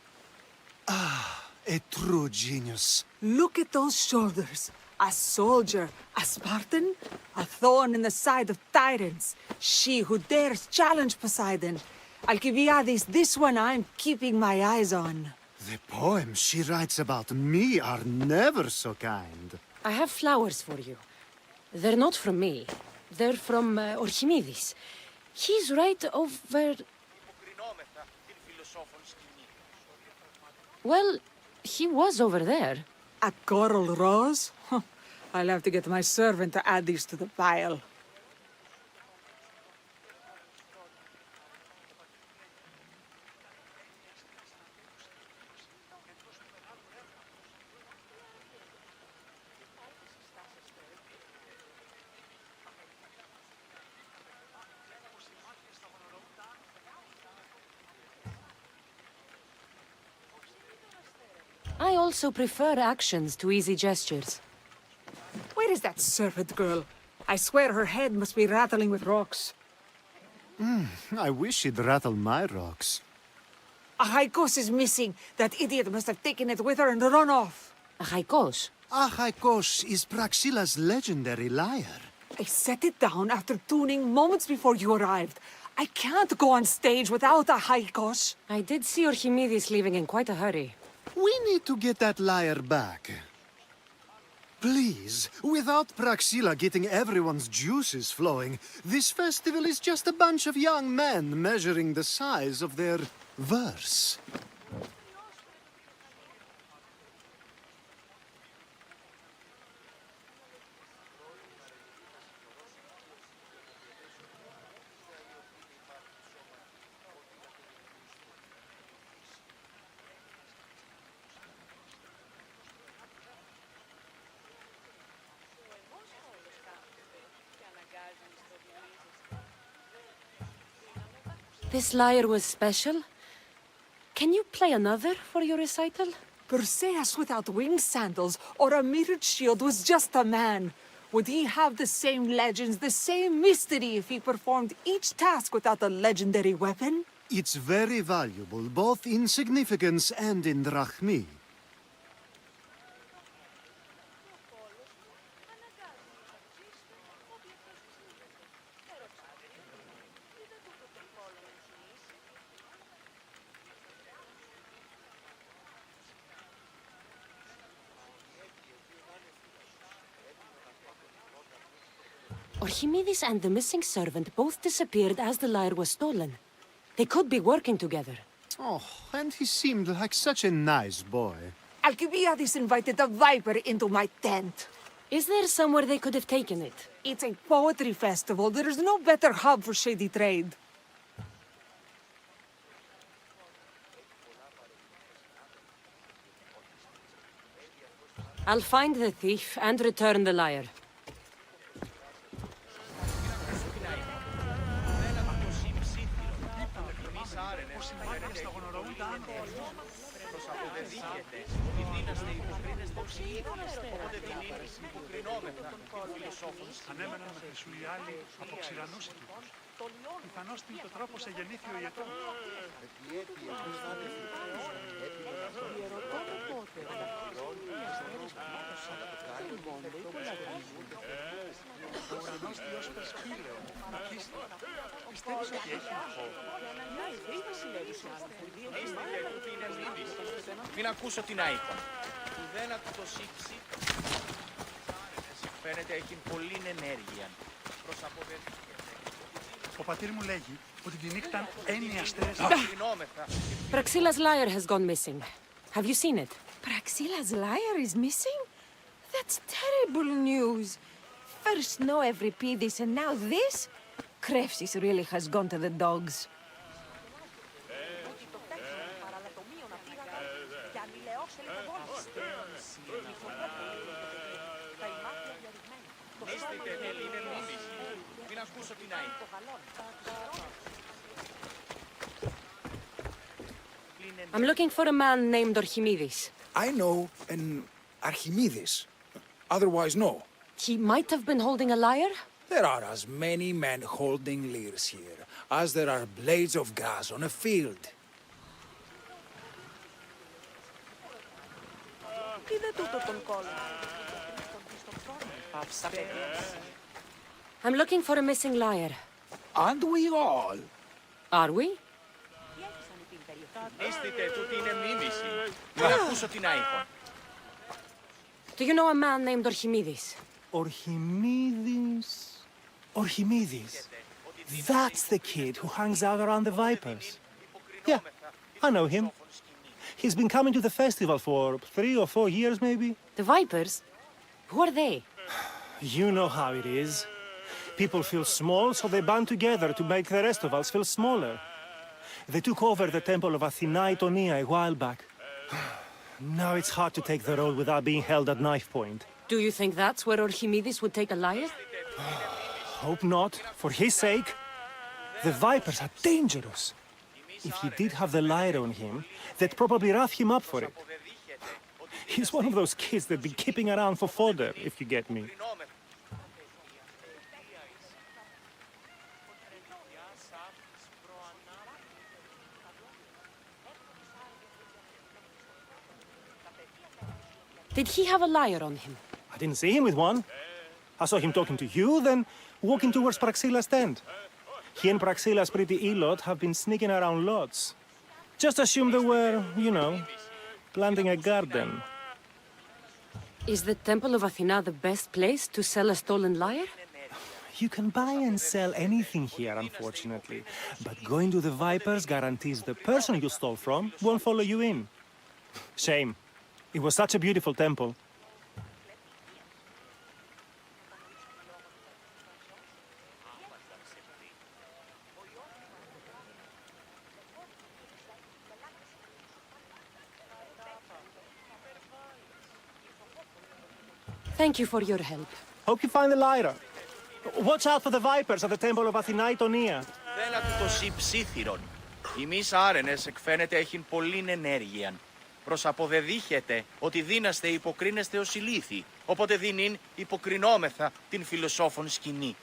Ah, a true genius. Look at those shoulders. A soldier, a Spartan, a thorn in the side of tyrants. She who dares challenge Poseidon. Alcibiades, this one I'm keeping my eyes on. The poems she writes about me are never so kind. I have flowers for you. They're not from me. They're from Archimedes. He's right over... Well, he was over there. A coral rose? I'll have to get my servant to add these to the pile. I also prefer actions to easy gestures. Where is that servant girl? I swear her head must be rattling with rocks. I wish she'd rattle my rocks. A haikos is missing. That idiot must have taken it with her and run off. A haikos? A haikos is Praxila's legendary lyre. I set it down after tuning moments before you arrived. I can't go on stage without a haikos. I did see Archimedes leaving in quite a hurry. We need to get that lyre back. Please, without Praxila getting everyone's juices flowing, this festival is just a bunch of young men measuring the size of their verse. This lyre was special. Can you play another for your recital? Perseus without winged sandals or a mirrored shield was just a man. Would he have the same legends, the same mystery if he performed each task without a legendary weapon? It's very valuable, both in significance and in drachmi. Archimedes and the missing servant both disappeared as the lyre was stolen. They could be working together. Oh, and he seemed like such a nice boy. Alcibiades invited a viper into my tent. Is there somewhere they could have taken it? It's a poetry festival. There is no better hub for shady trade. I'll find the thief and return the lyre. Ανέμεναν με χρυσού οι άλλοι από ξηρανούς κύκλους. Πιθανώς την το τρόπο σε γεννήθη ο ιετών. Ο ουρανός Διός Περσπήλαιο, μακίστηκε. Πιστεύεις ότι έχει ηχό? Μην ακούσω την άϊκον. Ουδένα του το σύψη. Φαίνεται έχει πολλή ενέργεια. Προς αποδεδίκεται. Ο πατήρ μου λέγει ότι τη νύχτα έννοια αστέρες... Praxila's lyre has gone missing. Have you seen it? Praxila's lyre is missing? That's terrible news. First no Euripides and now this? Krefsis really has gone to the dogs. Μην ακούσω την άϊκον. I'm looking for a man named Archimedes. I know an Archimedes. Otherwise, no. He might have been holding a lyre? There are as many men holding lyres here as there are blades of grass on a field. I'm looking for a missing lyre. Aren't we all? Are we? Είστε τούτη είναι μίμηση. Μην ακούσω την άϊκον. Do you know a man named Archimedes? Archimedes? Archimedes? That's the kid who hangs out around the vipers. Yeah, I know him. He's been coming to the festival for 3 or 4 years, maybe. The Vipers? Who are they? You know how it is. People feel small, so they band together to make the rest of us feel smaller. They took over the temple of Athena Itonia a while back. Now it's hard to take the road without being held at knife point. Do you think that's where Archimedes would take a lyre? Hope not. For his sake. The Vipers are dangerous. If he did have the lyre on him, they'd probably rough him up for it. He's one of those kids that'd be keeping around for fodder, if you get me. Did he have a lyre on him? I didn't see him with one. I saw him talking to you, then walking towards Praxilla's tent. He and Praxilla's pretty elot have been sneaking around lots. Just assume they were, you know, planting a garden. Is the Temple of Athena the best place to sell a stolen lyre? You can buy and sell anything here, unfortunately. But going to the Vipers guarantees the person you stole from won't follow you in. Shame. It was such a beautiful temple. Thank you for your help. Hope you find the lyre. Watch out for the Vipers at the temple of Athena Itonia. Δέλα του το σι ψήθυρον. Ημείς άρενες εκφαίνεται έχειν πολλήν ενέργειαν. Προσαποδεδείχεται ότι δύναστε υποκρίνεστε ως ηλίθιοι, οπότε δίνειν υποκρινόμεθα την φιλοσόφων σκηνή.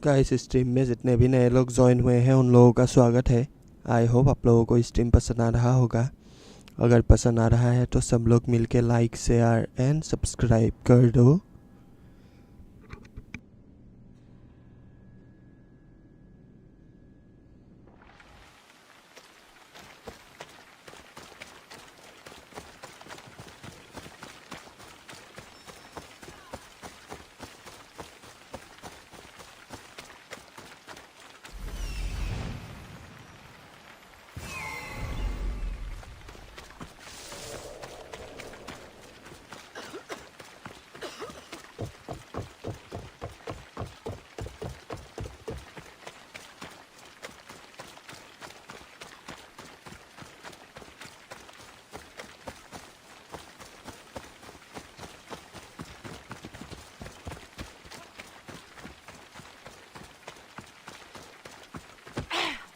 Guys stream में जितने भी नए लोग join हुए हैं उन लोगों का स्वागत है। आई होप आप लोगों को स्ट्रीम पसंद आ रहा होगा। अगर पसंद आ रहा है तो सब लोग मिलके लाइक शेयर एंड सब्सक्राइब कर दो।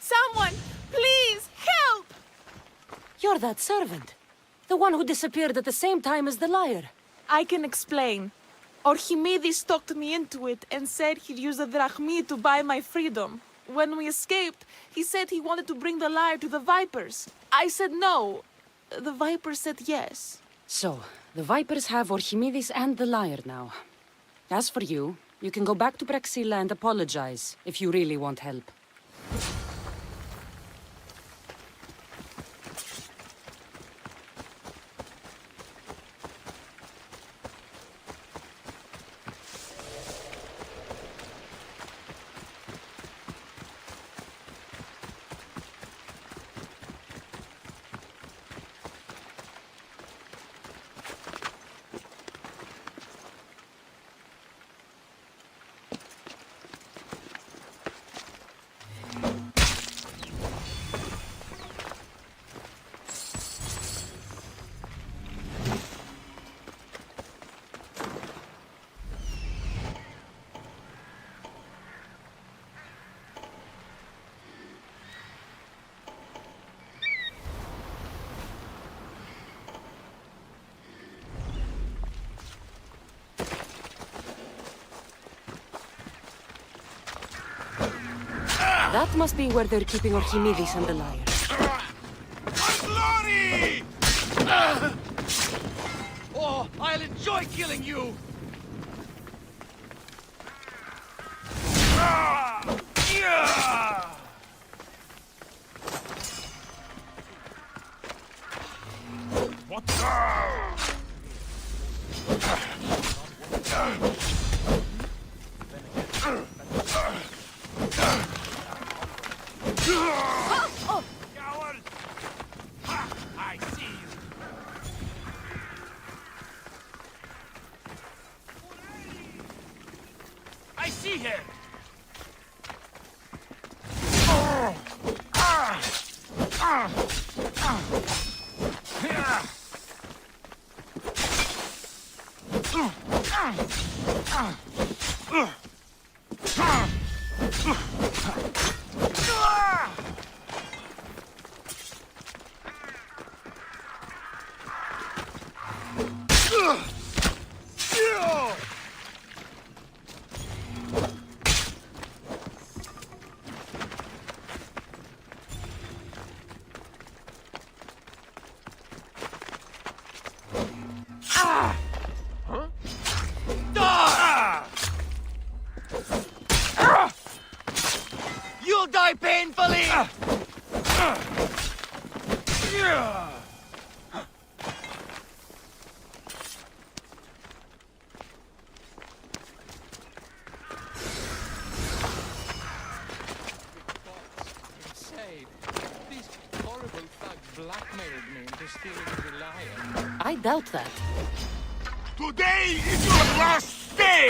Someone, please, help! You're that servant. The one who disappeared at the same time as the lyre. I can explain. Archimedes talked me into it and said he'd use the drachmi to buy my freedom. When we escaped, he said he wanted to bring the lyre to the Vipers. I said no. The Vipers said yes. So, the Vipers have Archimedes and the lyre now. As for you, you can go back to Praxilla and apologize if you really want help. That must be where they're keeping Archimedes and the liar. Glory! Oh, I'll enjoy killing you! What? Coward! Ha! I see you! I see him! You'll die painfully! Insane. These horrible thugs blackmailed me into stealing the lion. I doubt that. Today is your last day!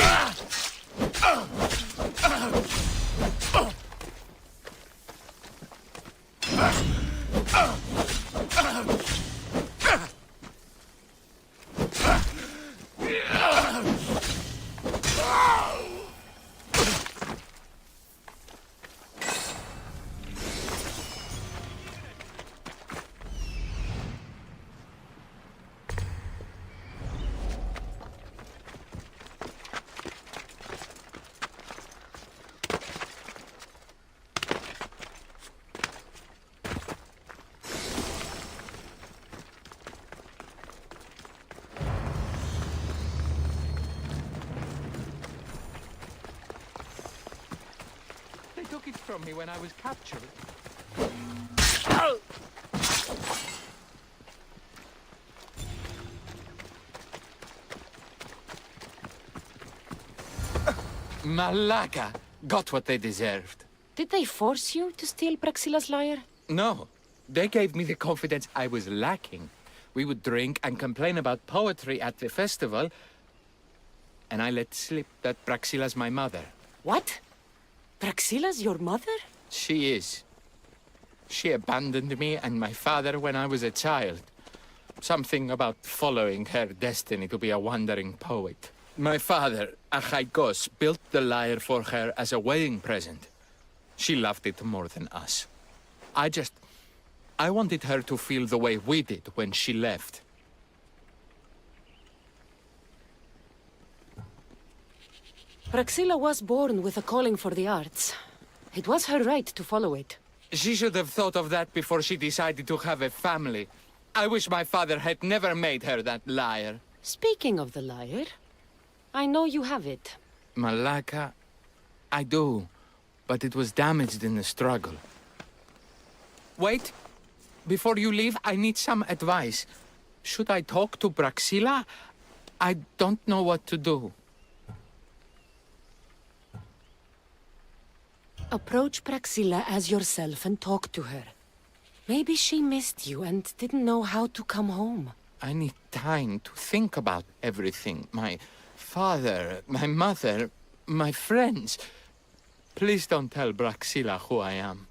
They took it from me when I was captured. Malaka got what they deserved. Did they force you to steal Praxila's lyre? No, they gave me the confidence I was lacking. We would drink and complain about poetry at the festival, and I let slip that Praxila's my mother. What? Praxila's your mother? She is. She abandoned me and my father when I was a child. Something about following her destiny to be a wandering poet. My father, Achaikos, built the lyre for her as a wedding present. She loved it more than us. I wanted her to feel the way we did when she left. Praxila was born with a calling for the arts. It was her right to follow it. She should have thought of that before she decided to have a family. I wish my father had never made her that lyre. Speaking of the lyre, I know you have it. Malaka, I do, but it was damaged in the struggle. Wait, before you leave, I need some advice. Should I talk to Praxila? I don't know what to do. Approach Praxila as yourself and talk to her. Maybe she missed you and didn't know how to come home. I need time to think about everything. My father, my mother, my friends. Please don't tell Praxila who I am.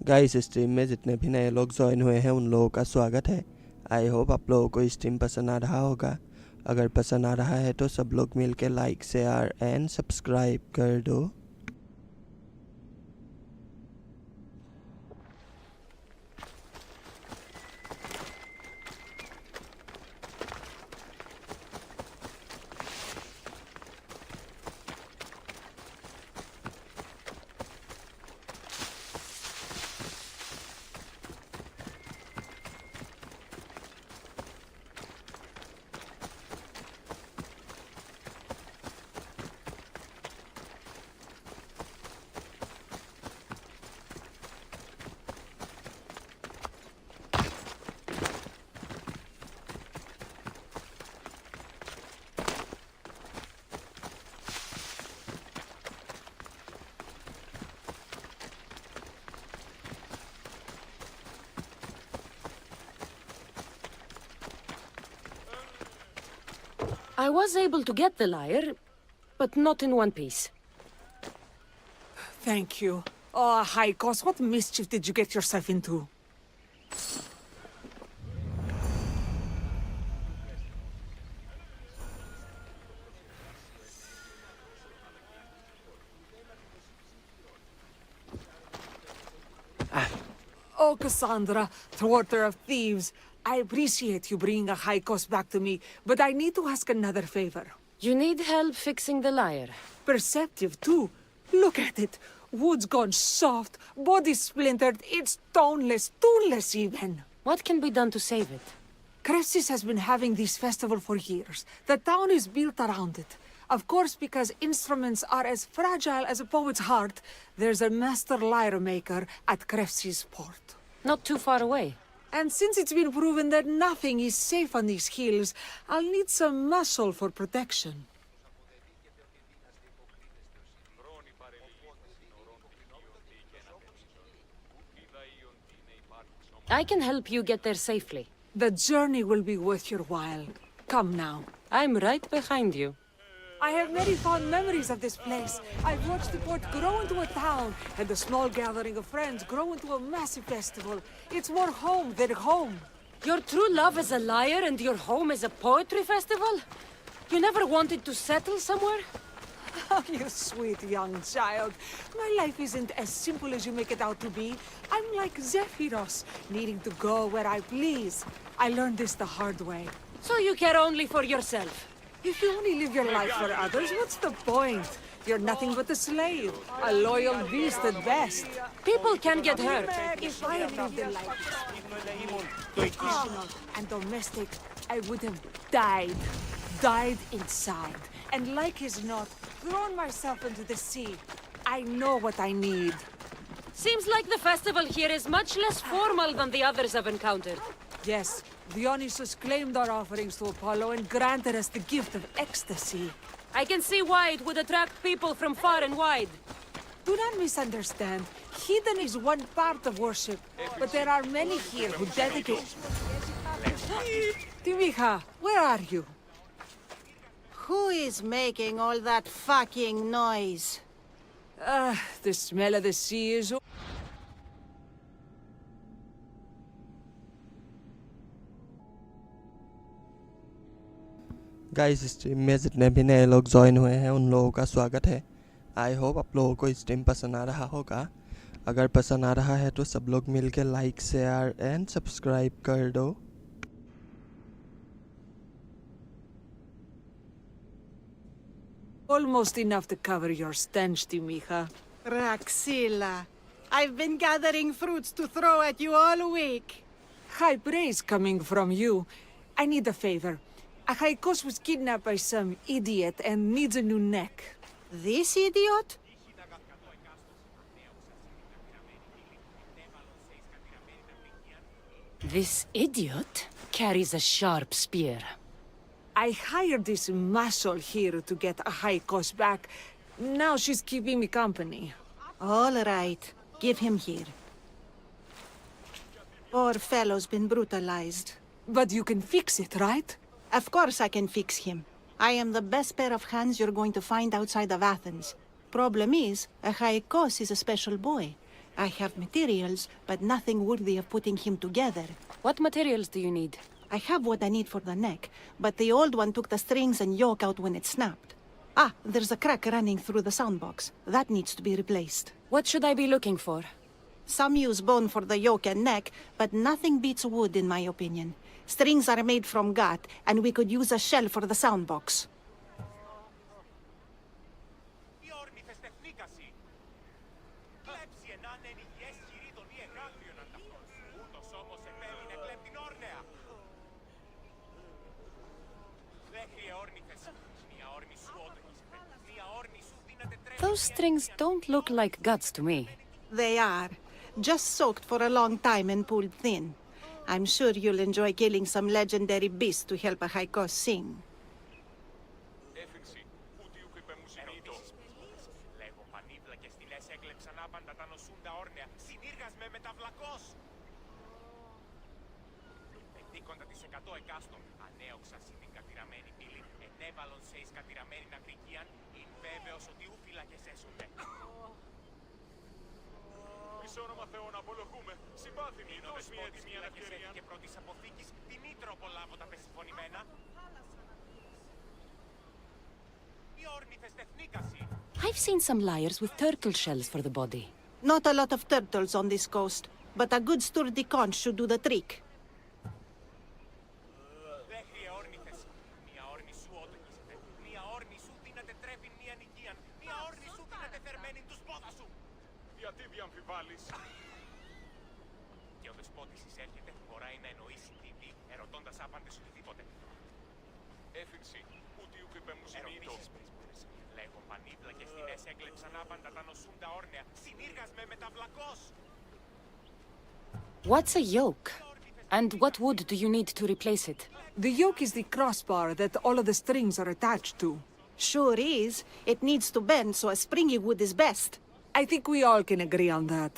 Guys stream में जितने भी नए लोग join हुए हैं उन लोगों का स्वागत है। आई होप आप लोगों को स्ट्रीम पसंद आ रहा होगा। अगर पसंद आ रहा है तो सब लोग मिलके लाइक शेयर एंड सब्सक्राइब कर दो। I was able to get the lyre, but not in one piece. Thank you. Oh, Haikos, what mischief did you get yourself into? Oh, Cassandra, thwarter of thieves. I appreciate you bringing a Haikos back to me, but I need to ask another favor. You need help fixing the lyre. Perceptive, too. Look at it. Wood's gone soft, body splintered, it's toneless, tuneless even. What can be done to save it? Cressis has been having this festival for years. The town is built around it. Of course, because instruments are as fragile as a poet's heart, there's a master lyre maker at Cressis port. Not too far away. And since it's been proven that nothing is safe on these hills, I'll need some muscle for protection. I can help you get there safely. The journey will be worth your while. Come now. I'm right behind you. I have many fond memories of this place. I've watched the port grow into a town, and the small gathering of friends grow into a massive festival. It's more home than home. Your true love is a lyre and your home is a poetry festival? You never wanted to settle somewhere? Oh, you sweet young child. My life isn't as simple as you make it out to be. I'm like Zephyros, needing to go where I please. I learned this the hard way. So you care only for yourself? If you only live your life for others, what's the point? You're nothing but a slave, a loyal beast at best. People can get hurt. If I had lived a life calm and domestic, I would have died. Died inside. And like as not, thrown myself into the sea. I know what I need. Seems like the festival here is much less formal than the others I've encountered. Yes, Dionysus claimed our offerings to Apollo and granted us the gift of ecstasy. I can see why it would attract people from far and wide. Do not misunderstand. Heathen is one part of worship, but there are many here who dedicate... Timiha, where are you? Who is making all that fucking noise? The smell of the sea is... guys stream में जितने भी नए लोग join हुए हैं उन लोगों का स्वागत है। आई होप आप लोगों को स्ट्रीम पसंद आ रहा होगा। अगर पसंद आ रहा है तो सब लोग मिलके लाइक शेयर एंड सब्सक्राइब कर दो। Almost enough to cover your stench, Timiha. Raxilla, I've been gathering fruits to throw at you all week. High praise coming from you. I need a favor. Achaikos was kidnapped by some idiot and needs a new neck. This idiot? This idiot carries a sharp spear. I hired this muscle here to get Achaikos back. Now she's keeping me company. All right. Give him here. Poor fellow's been brutalized. But you can fix it, right? Of course I can fix him. I am the best pair of hands you're going to find outside of Athens. Problem is, Achaikos is a special boy. I have materials, but nothing worthy of putting him together. What materials do you need? I have what I need for the neck, but the old one took the strings and yoke out when it snapped. Ah, there's a crack running through the soundbox. That needs to be replaced. What should I be looking for? Some use bone for the yoke and neck, but nothing beats wood in my opinion. Strings are made from gut, and we could use a shell for the soundbox. Those strings don't look like guts to me. They are. Just soaked for a long time and pulled thin. I'm sure you'll enjoy killing some legendary beast to help a Haikos sing. Όνομα Θεών απολογούμε. Συμπάθημοι, δώσ' μια έτοιμη ανευκαιρία. Και πρώτης αποθήκης, Δημήτρο πολλά από τα πεσυφωνημένα. Οι όρνηθες τεχνίκαση. I've seen some liars with turtle shells for the body. Not a lot of turtles on this coast, but a good sturdy conch should do the trick. Δέχριε όρνηθες. Μια όρνη σου ότοκιζεται. Μια όρνη σου δύναται τρέφειν μια νοικίαν. Μια όρνη σου δύναται θερμαίνειν τους πόδα σου. Γιατί διαμφιβάλλεις? Και ο δεσπότης εισέρχεται, μποράει να εννοήσει τι δει, ερωτώντας άπαντες οτιδήποτε. Έφηξη, ούτε ουκ υπεμουσιμήτω. Λέγω πανίπλακες τινές έκλεψαν άπαντα τα νοσούντα όρνεα. Συνήργασμε με τα βλακός. What's a yoke? And what wood do you need to replace it? The yoke is the crossbar that all of the strings are attached to. Sure is. It needs to bend, so a springy wood is best. I think we all can agree on that.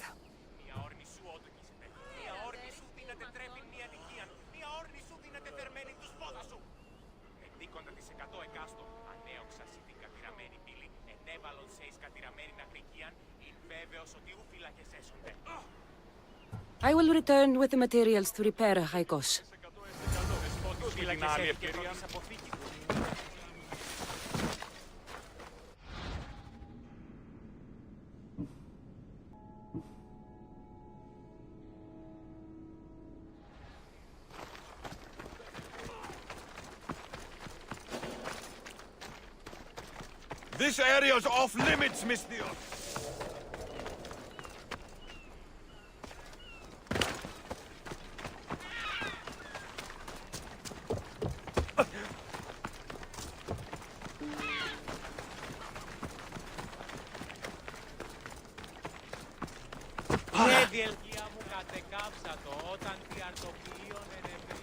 I will return with the materials to repair a Haikos. This area's off limits, Mr. Διελκία μου κατεκάψα το όταν διαρτοπίων ενευρίστηκε.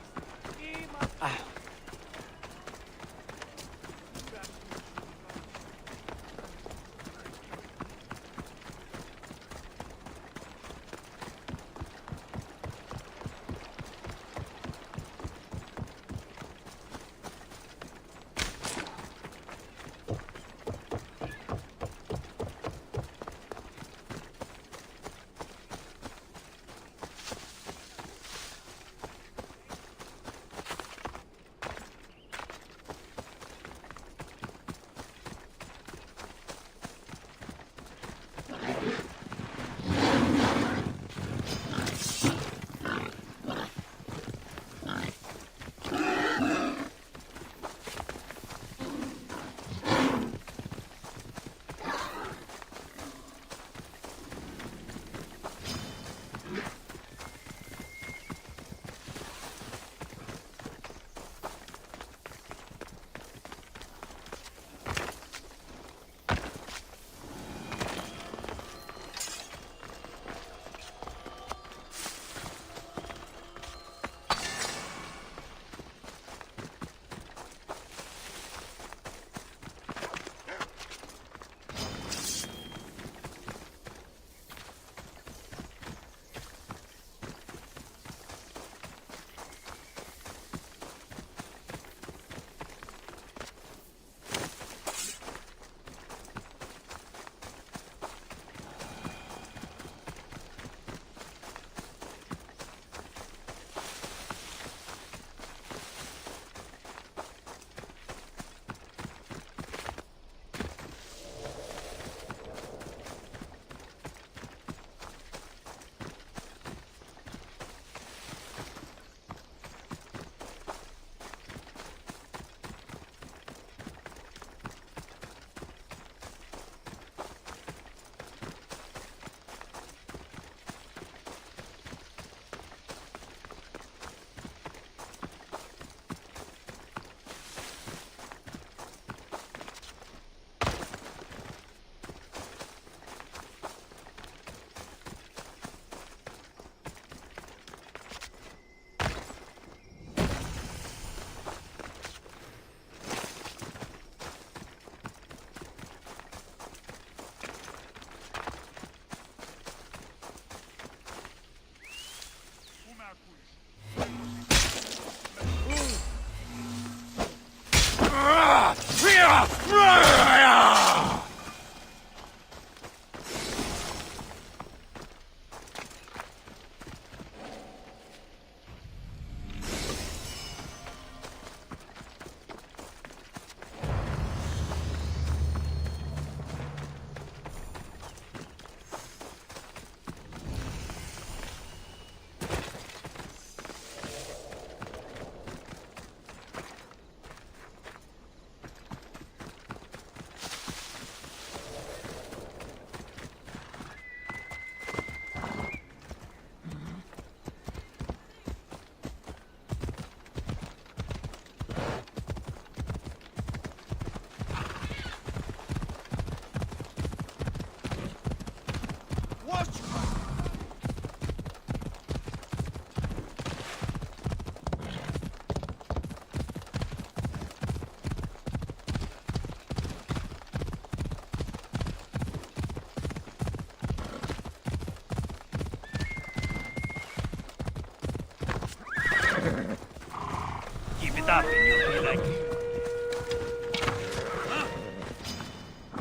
up and you'll be like...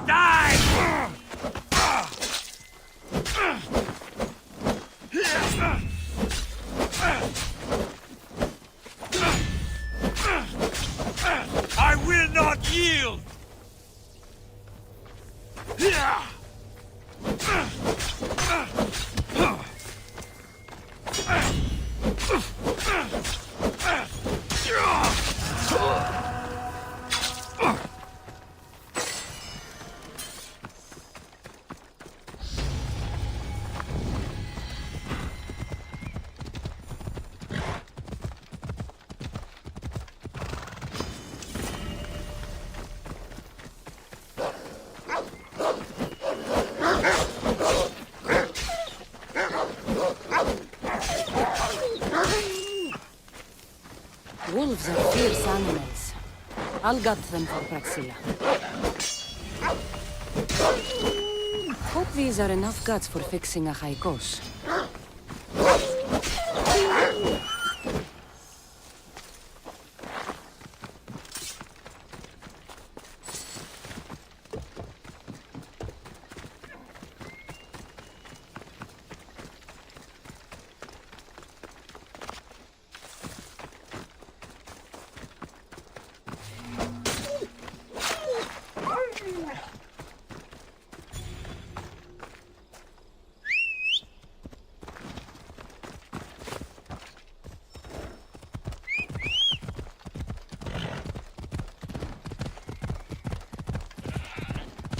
Die! I will not yield! Wolves are fierce animals. I'll gut them for Praxilla. Hope these are enough guts for fixing a Haikos.